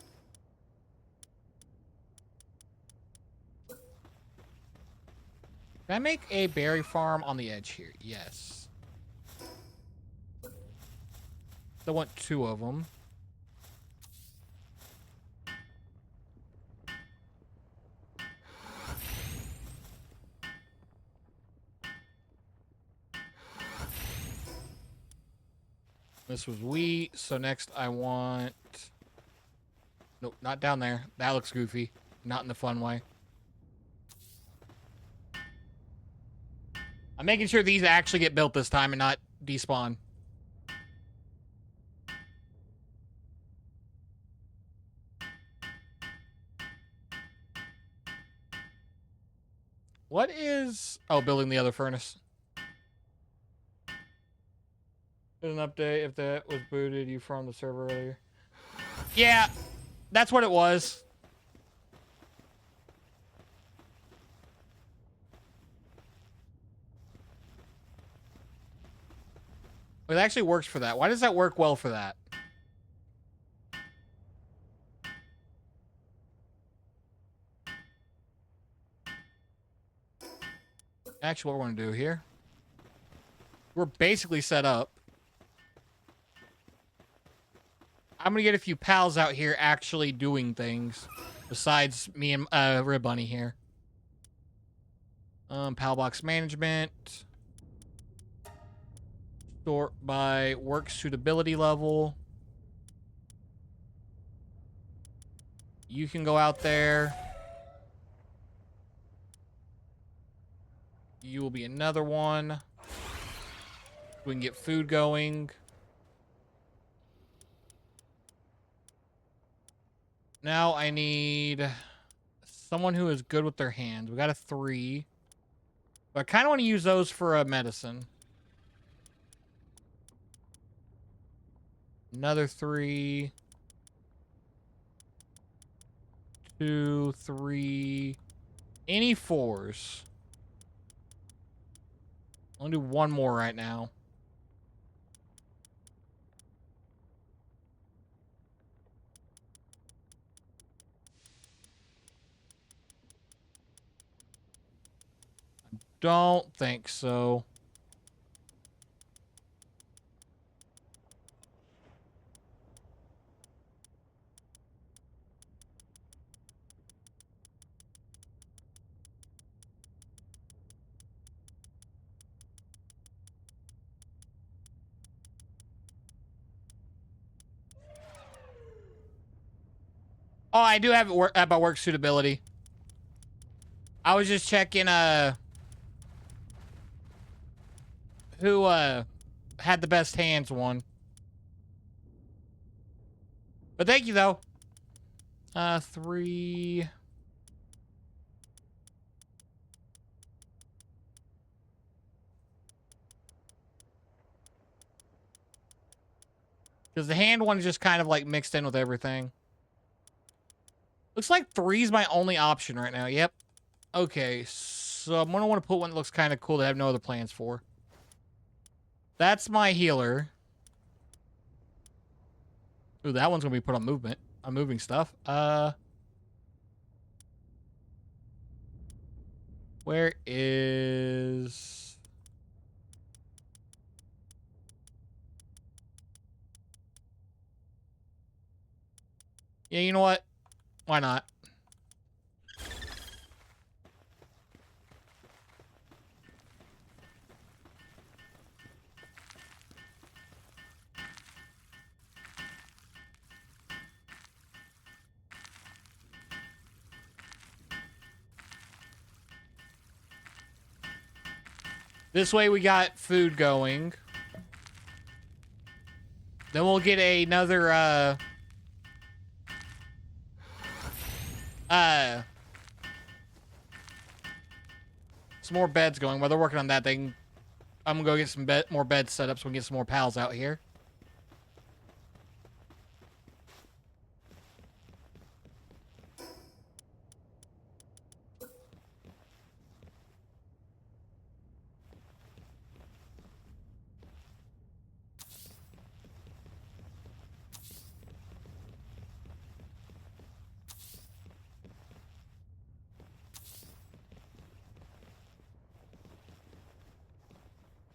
[SPEAKER 1] Can I make a berry farm on the edge here? Yes. I want 2 of them. This was wheat, so next I want... Nope, not down there. That looks goofy. Not in the fun way. I'm making sure these actually get built this time and not despawn. What is... Oh, building the other furnace. Did an update if that was booted you from the server earlier. Yeah, that's what it was. It actually works for that. Why does that work well for that? Actually, what we're going to do here. We're basically set up. I'm going to get a few pals out here actually doing things. Besides me and Rib Bunny here. Pal box management. Sort by work suitability level. You can go out there. You will be another one. We can get food going. Now I need someone who is good with their hands. We got a 3. But I kind of want to use those for medicine. Another 3. 2, 3. Any 4s. I'll do one more right now. Don't think so. Oh, I do have it about work suitability. I was just checking who had the best hands one. But thank you though. 3. Because the hand one is just kind of like mixed in with everything. Looks like 3 is my only option right now. Yep. Okay, so I'm gonna want to put one that looks kind of cool that I have no other plans for. That's my healer. Ooh, that one's gonna be put on movement. On moving stuff. Where is... Yeah, you know what? Why not? This way we got food going. Then we'll get another, some more beds going. While they're working on that thing, I'm gonna go get some more beds set up so we can get some more pals out here.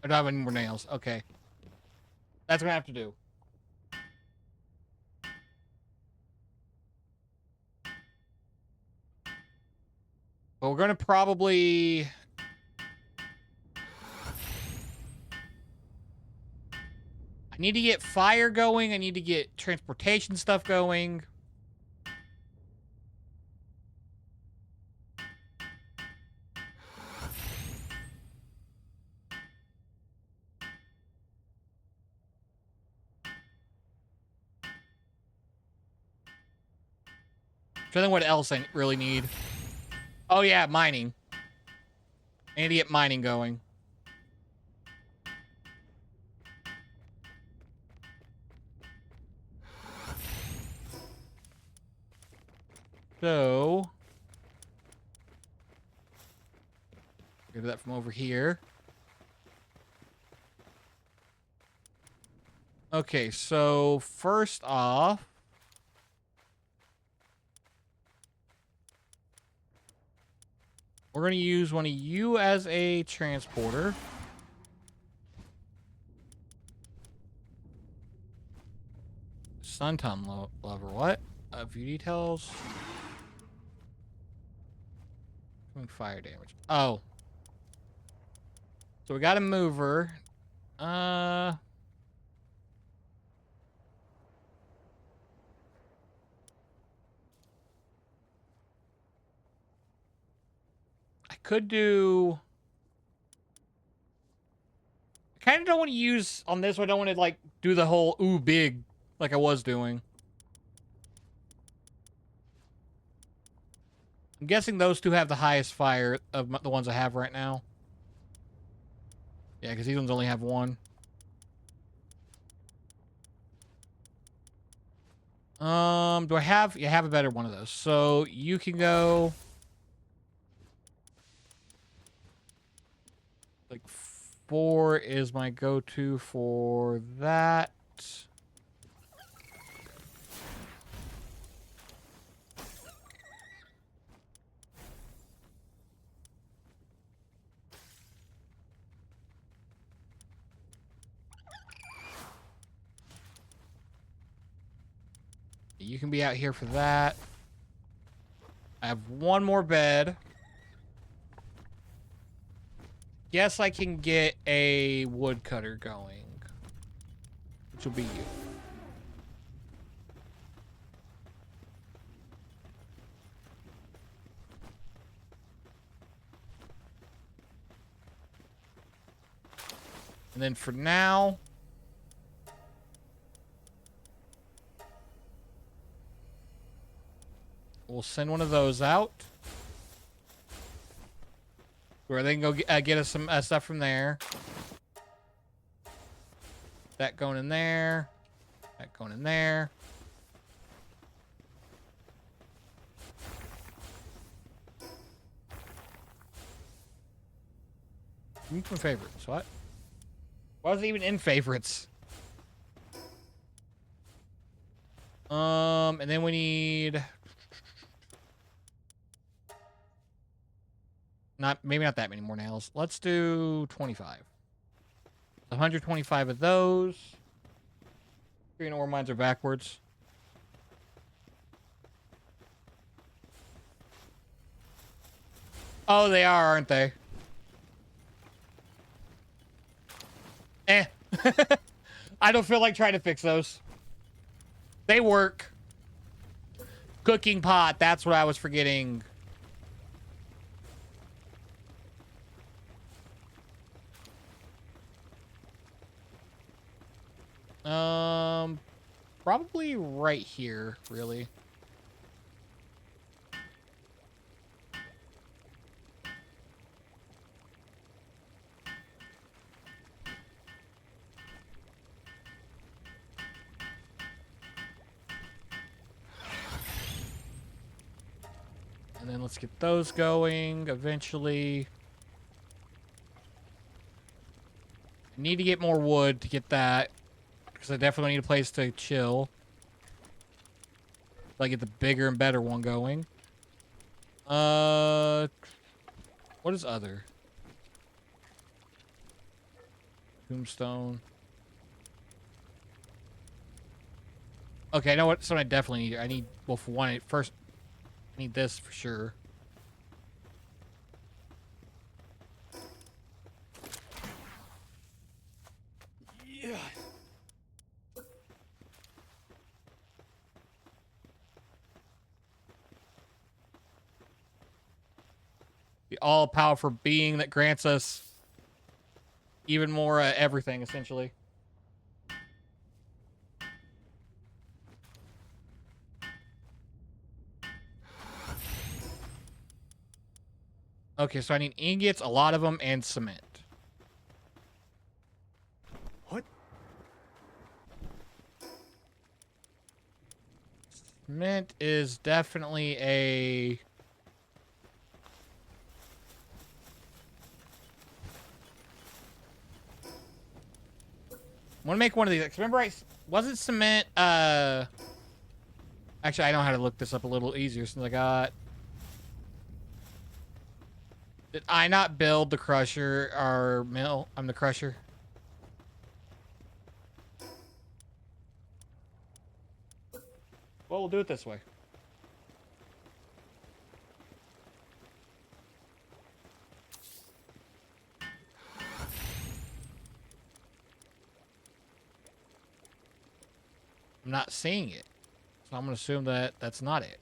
[SPEAKER 1] I don't have any more nails. Okay. That's what I have to do. But we're gonna probably... I I need to get fire going. I need to get transportation stuff going. Trying to think what else I really need. Oh yeah, mining. I need to get mining going. So, get that from over here. Okay, so first off, we're going to use one of you as a transporter. Suntom lover, what? View details. Doing fire damage. Oh. So we got a mover. I could do... I kind of don't want to use on this one. I don't want to like do the whole ooh big like I was doing. I'm guessing those two have the highest fire of the ones I have right now. Yeah, because these ones only have one. Do I have... Yeah, I have a better one of those. So you can go... Like 4 is my go-to for that. You can be out here for that. I have one more bed. Guess I can get a woodcutter going. Which will be you. And then for now... we'll send one of those out. Where they can go get us some stuff from there. That going in there. That going in there. Move from favorites. What? Why was it even in favorites? And then we need... maybe not that many more nails. Let's do 25. 125 of those. Green ore mines are backwards. Oh, they are, aren't they? Eh. I don't feel like trying to fix those. They work. Cooking pot, that's what I was forgetting. Probably right here, really. And then let's get those going eventually. I need to get more wood to get that. Because I definitely need a place to chill. So I get the bigger and better one going. What is other? Tombstone. Okay, I know what. So I definitely need. I need. Well, for one, first, I need this for sure.
[SPEAKER 2] Yeah.
[SPEAKER 1] all-powerful being that grants us even more everything, essentially. Okay, so I need ingots, a lot of them, and cement.
[SPEAKER 2] What?
[SPEAKER 1] Cement is definitely a... I want to make one of these. Remember, wasn't cement, Actually, I know how to look this up a little easier since I got... Did I not build the crusher or mill? I'm the crusher. Well, we'll do it this way. I'm not seeing it. So I'm going to assume that that's not it.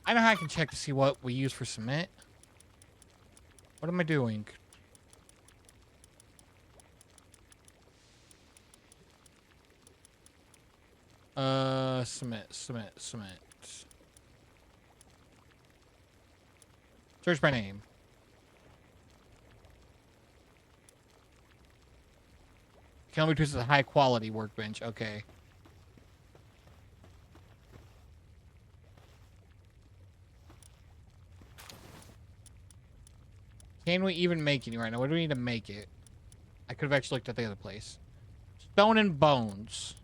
[SPEAKER 1] I know how I can check to see what we use for cement. What am I doing? Cement. Search by name. Can only choose a high quality workbench. Okay. Can we even make any right now? What do we need to make it? I could have actually looked at the other place. Stone and bones.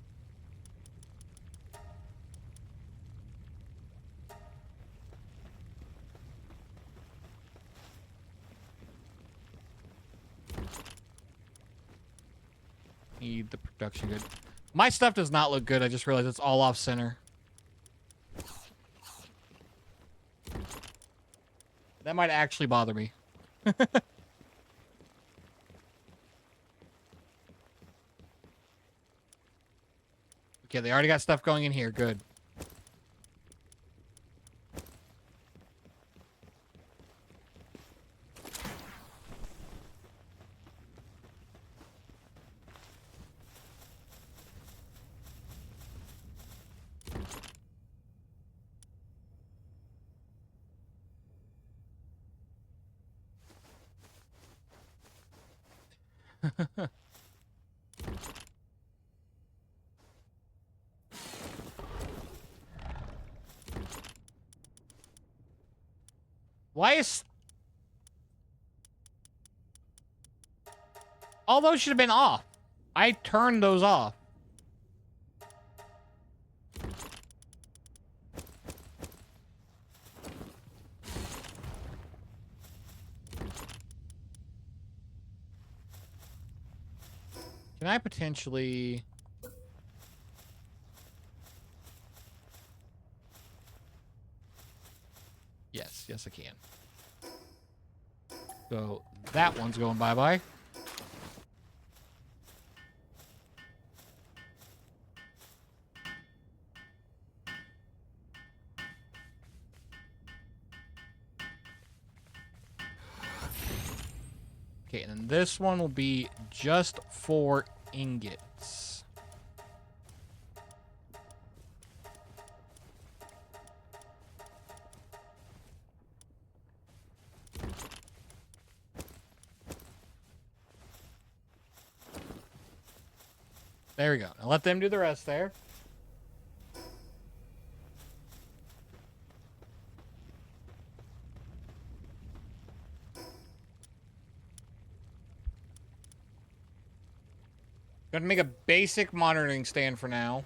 [SPEAKER 1] Need the production good. My stuff does not look good. I just realized it's all off center. That might actually bother me. Okay, they already got stuff going in here. Good. Why is... All those should have been off. I turned those off. Can I potentially... Yes, I can. So, that one's going bye-bye. Okay, and then this one will be just for ingots. There we go. Now let them do the rest there. Gonna make a basic monitoring stand for now.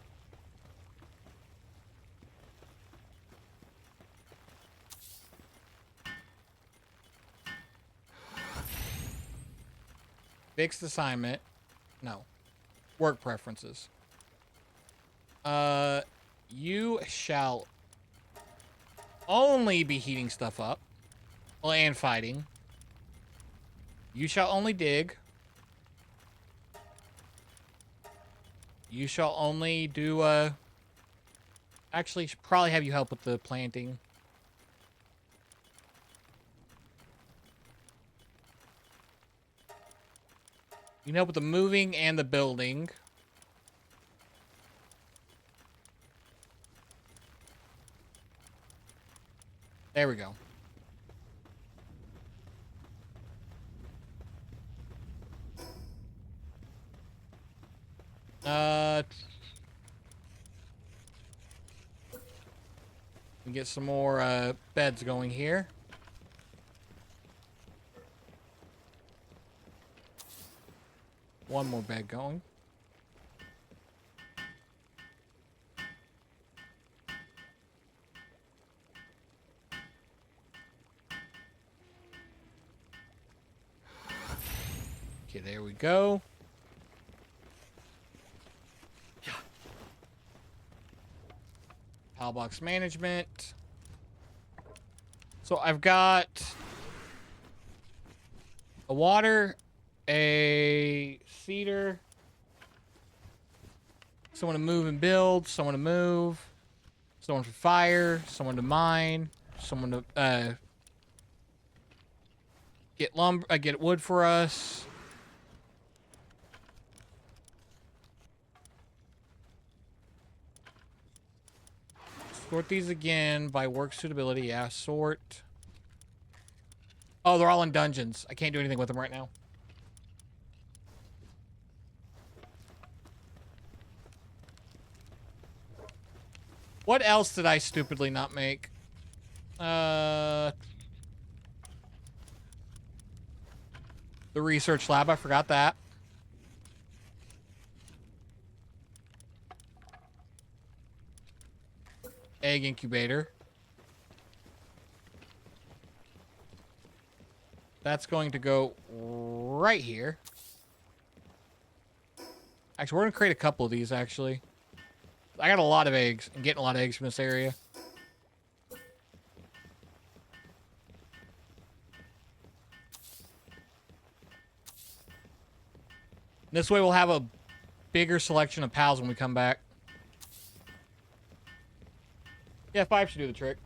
[SPEAKER 1] Fixed assignment. No. Work preferences. You shall only be heating stuff up. Well, and fighting. You shall only dig. You shall only do, actually, should probably have you help with the planting. You can help with the moving and the building. There we go. We get some more beds going here. One more bed going. Okay, there we go. Pal box management. So I've got a water, a cedar, someone to move and build, someone to move, someone for fire, someone to mine, someone to get lumber, get wood for us. Sort these again by work suitability. Yeah, sort. Oh, they're all in dungeons. I can't do anything with them right now. What else did I stupidly not make? The research lab. I forgot that. Egg incubator. That's going to go right here. Actually, we're going to create a couple of these, actually. I got a lot of eggs. I'm getting a lot of eggs from this area. This way we'll have a bigger selection of pals when we come back. Yeah, 5 should do the trick.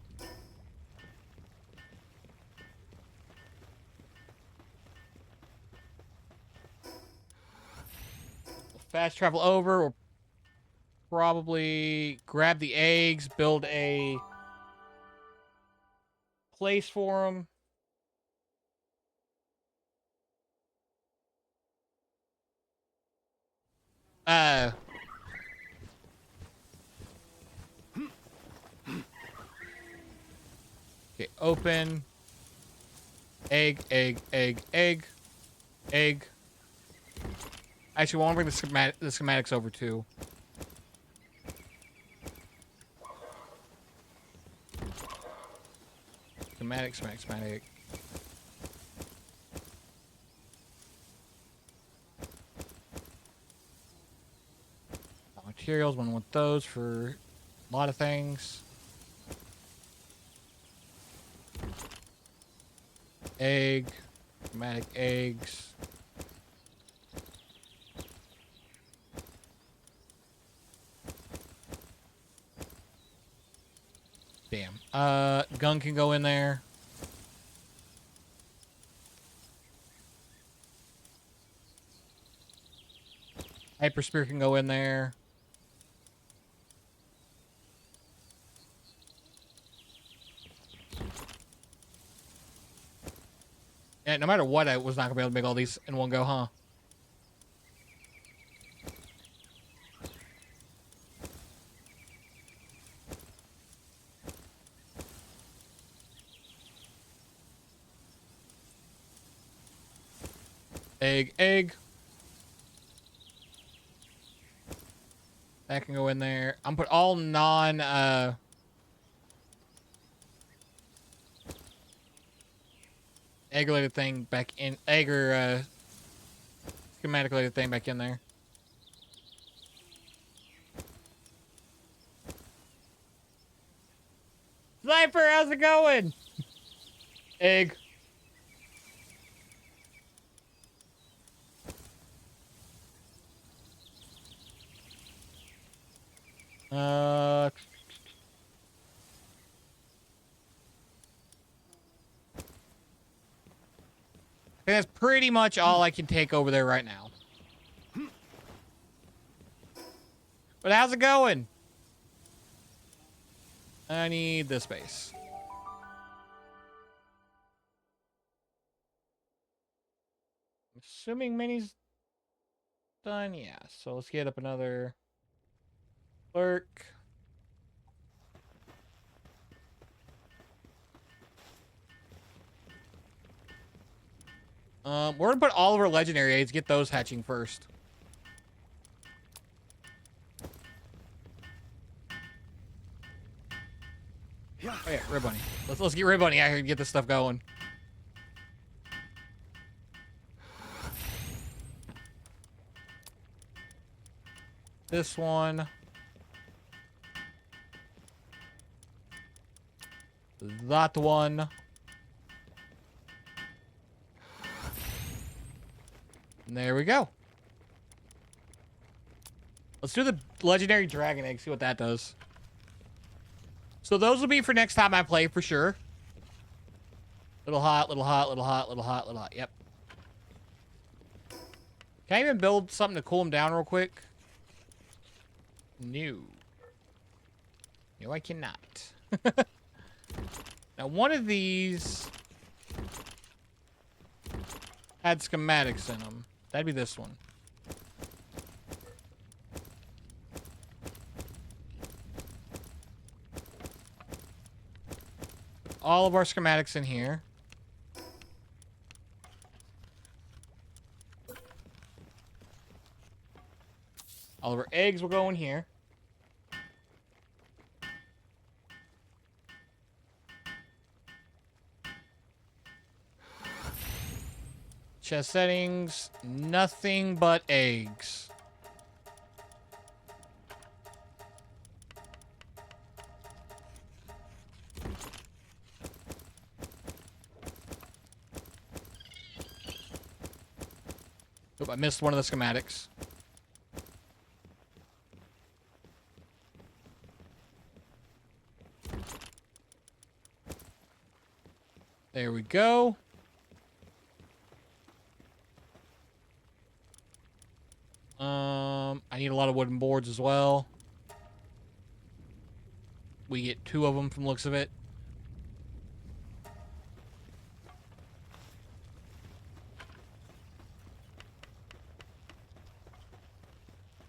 [SPEAKER 1] We'll fast travel over. We'll probably grab the eggs, build a place for them. Okay, open. Egg, egg, egg, egg, egg. Actually, I want to bring the schematics over too. Schematic. Materials, one with those for a lot of things. Egg, schematic eggs. Damn. Gun can go in there. Hyper spear can go in there. Yeah, no matter what, I was not gonna be able to make all these in one go, huh? Egg, egg. That can go in there. I'm put all non egg related thing back in egg or schematic related thing back in there. Sniper, how's it going? Egg. Uh, I think that's pretty much all I can take over there right now. But how's it going? I need this space. Assuming mini's done, yeah. So let's get up another clerk. We're gonna put all of our legendary aids, get those hatching first.
[SPEAKER 2] Yeah.
[SPEAKER 1] Oh yeah, Red Bunny. Let's get Red Bunny out here and get this stuff going. This one. That one. And there we go. Let's do the legendary dragon egg, see what that does. So those will be for next time I play for sure. Little hot, little hot, little hot, little hot, little hot. Yep. Can I even build something to cool them down real quick? No. No, I cannot. Now, one of these had schematics in them. That'd be this one. All of our schematics in here. All of our eggs will go in here. Chest settings, nothing but eggs. Oop, I missed one of the schematics. There we go. I need a lot of wooden boards as well. We get 2 of them from the looks of it.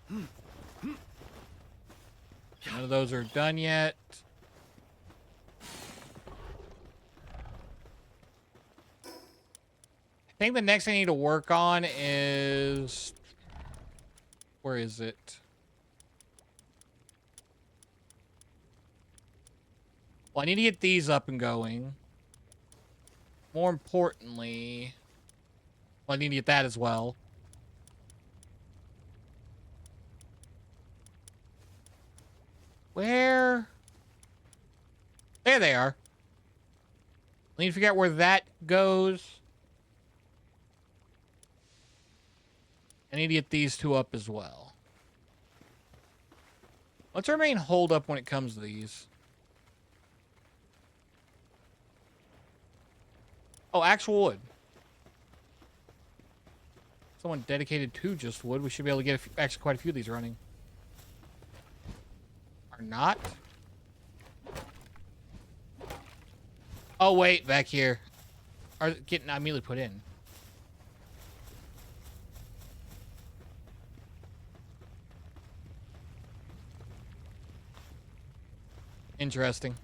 [SPEAKER 1] None of those are done yet. I think the next thing I need to work on is... Where is it? Well, I need to get these up and going. More importantly... Well, I need to get that as well. Where? There they are. I need to figure out where that goes. I need to get these 2 up as well. What's our main hold up when it comes to these? Oh, actual wood. Someone dedicated to just wood. We should be able to get actually quite a few of these running. Or not. Oh, wait, back here. Are getting immediately put in. Interesting.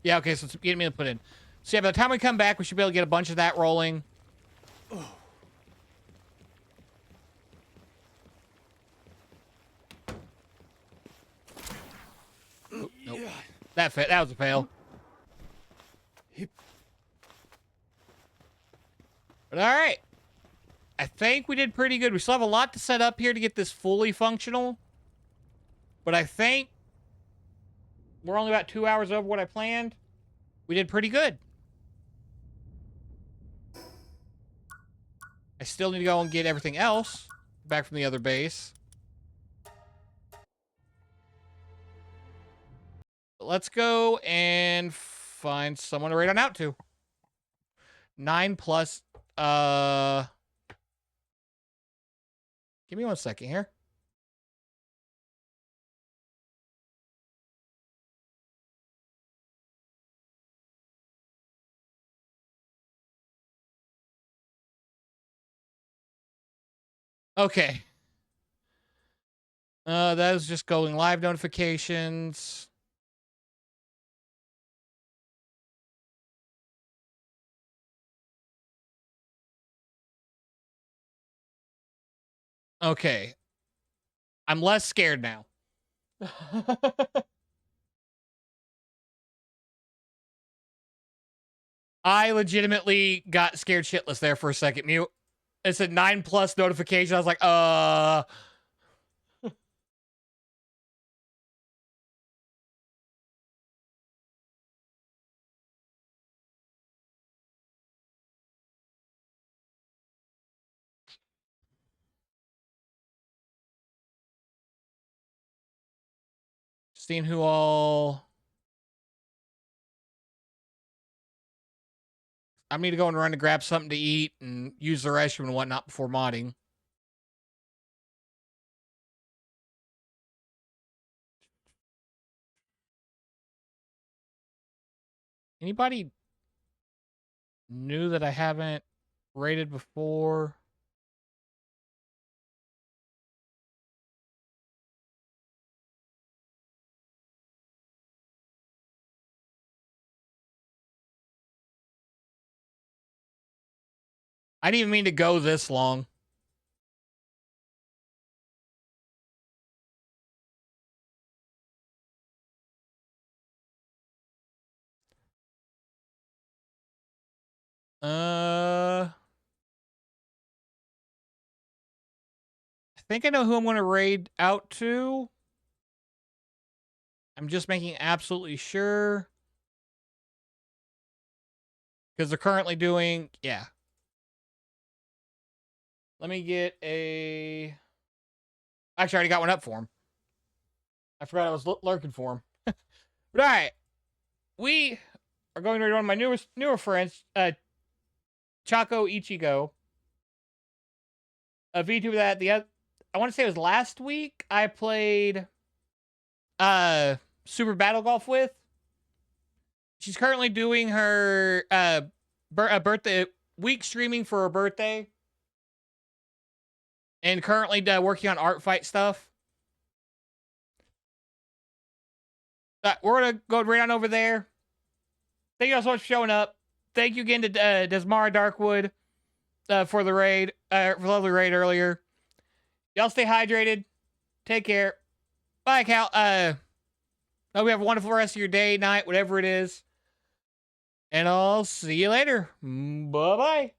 [SPEAKER 1] Yeah, okay, so it's getting me to put in. So yeah, by the time we come back, we should be able to get a bunch of that rolling. Oh. Nope. That was a fail. But alright. I think we did pretty good. We still have a lot to set up here to get this fully functional. But I think we're only about 2 hours over what I planned. We did pretty good. I still need to go and get everything else back from the other base. But let's go and find someone to raid on out to. 9 plus. Give me 1 second here. Okay. That is just going live notifications. Okay. I'm less scared now. I legitimately got scared shitless there for a second. Mute. It said 9 plus notification. I was like, Seeing who all... I need to go and run to grab something to eat and use the restroom and whatnot before modding. Anybody new that I haven't rated before? I didn't even mean to go this long. I think I know who I'm going to raid out to. I'm just making absolutely sure. Because they're currently doing... Yeah. Let me get a... Actually, I already got one up for him. I forgot I was lurking for him. But alright. We are going to raid one of my newer friends. Chaco Ichigo. A VTuber that I want to say it was last week I played Super Battle Golf with. She's currently doing her birthday week streaming for her birthday. And currently working on art fight stuff. We're going to go right on over there. Thank you all so much for showing up. Thank you again to Desmara Darkwood for the raid, for the lovely raid earlier. Y'all stay hydrated. Take care. Bye, Cal. Hope you have a wonderful rest of your day, night, whatever it is. And I'll see you later. Bye-bye.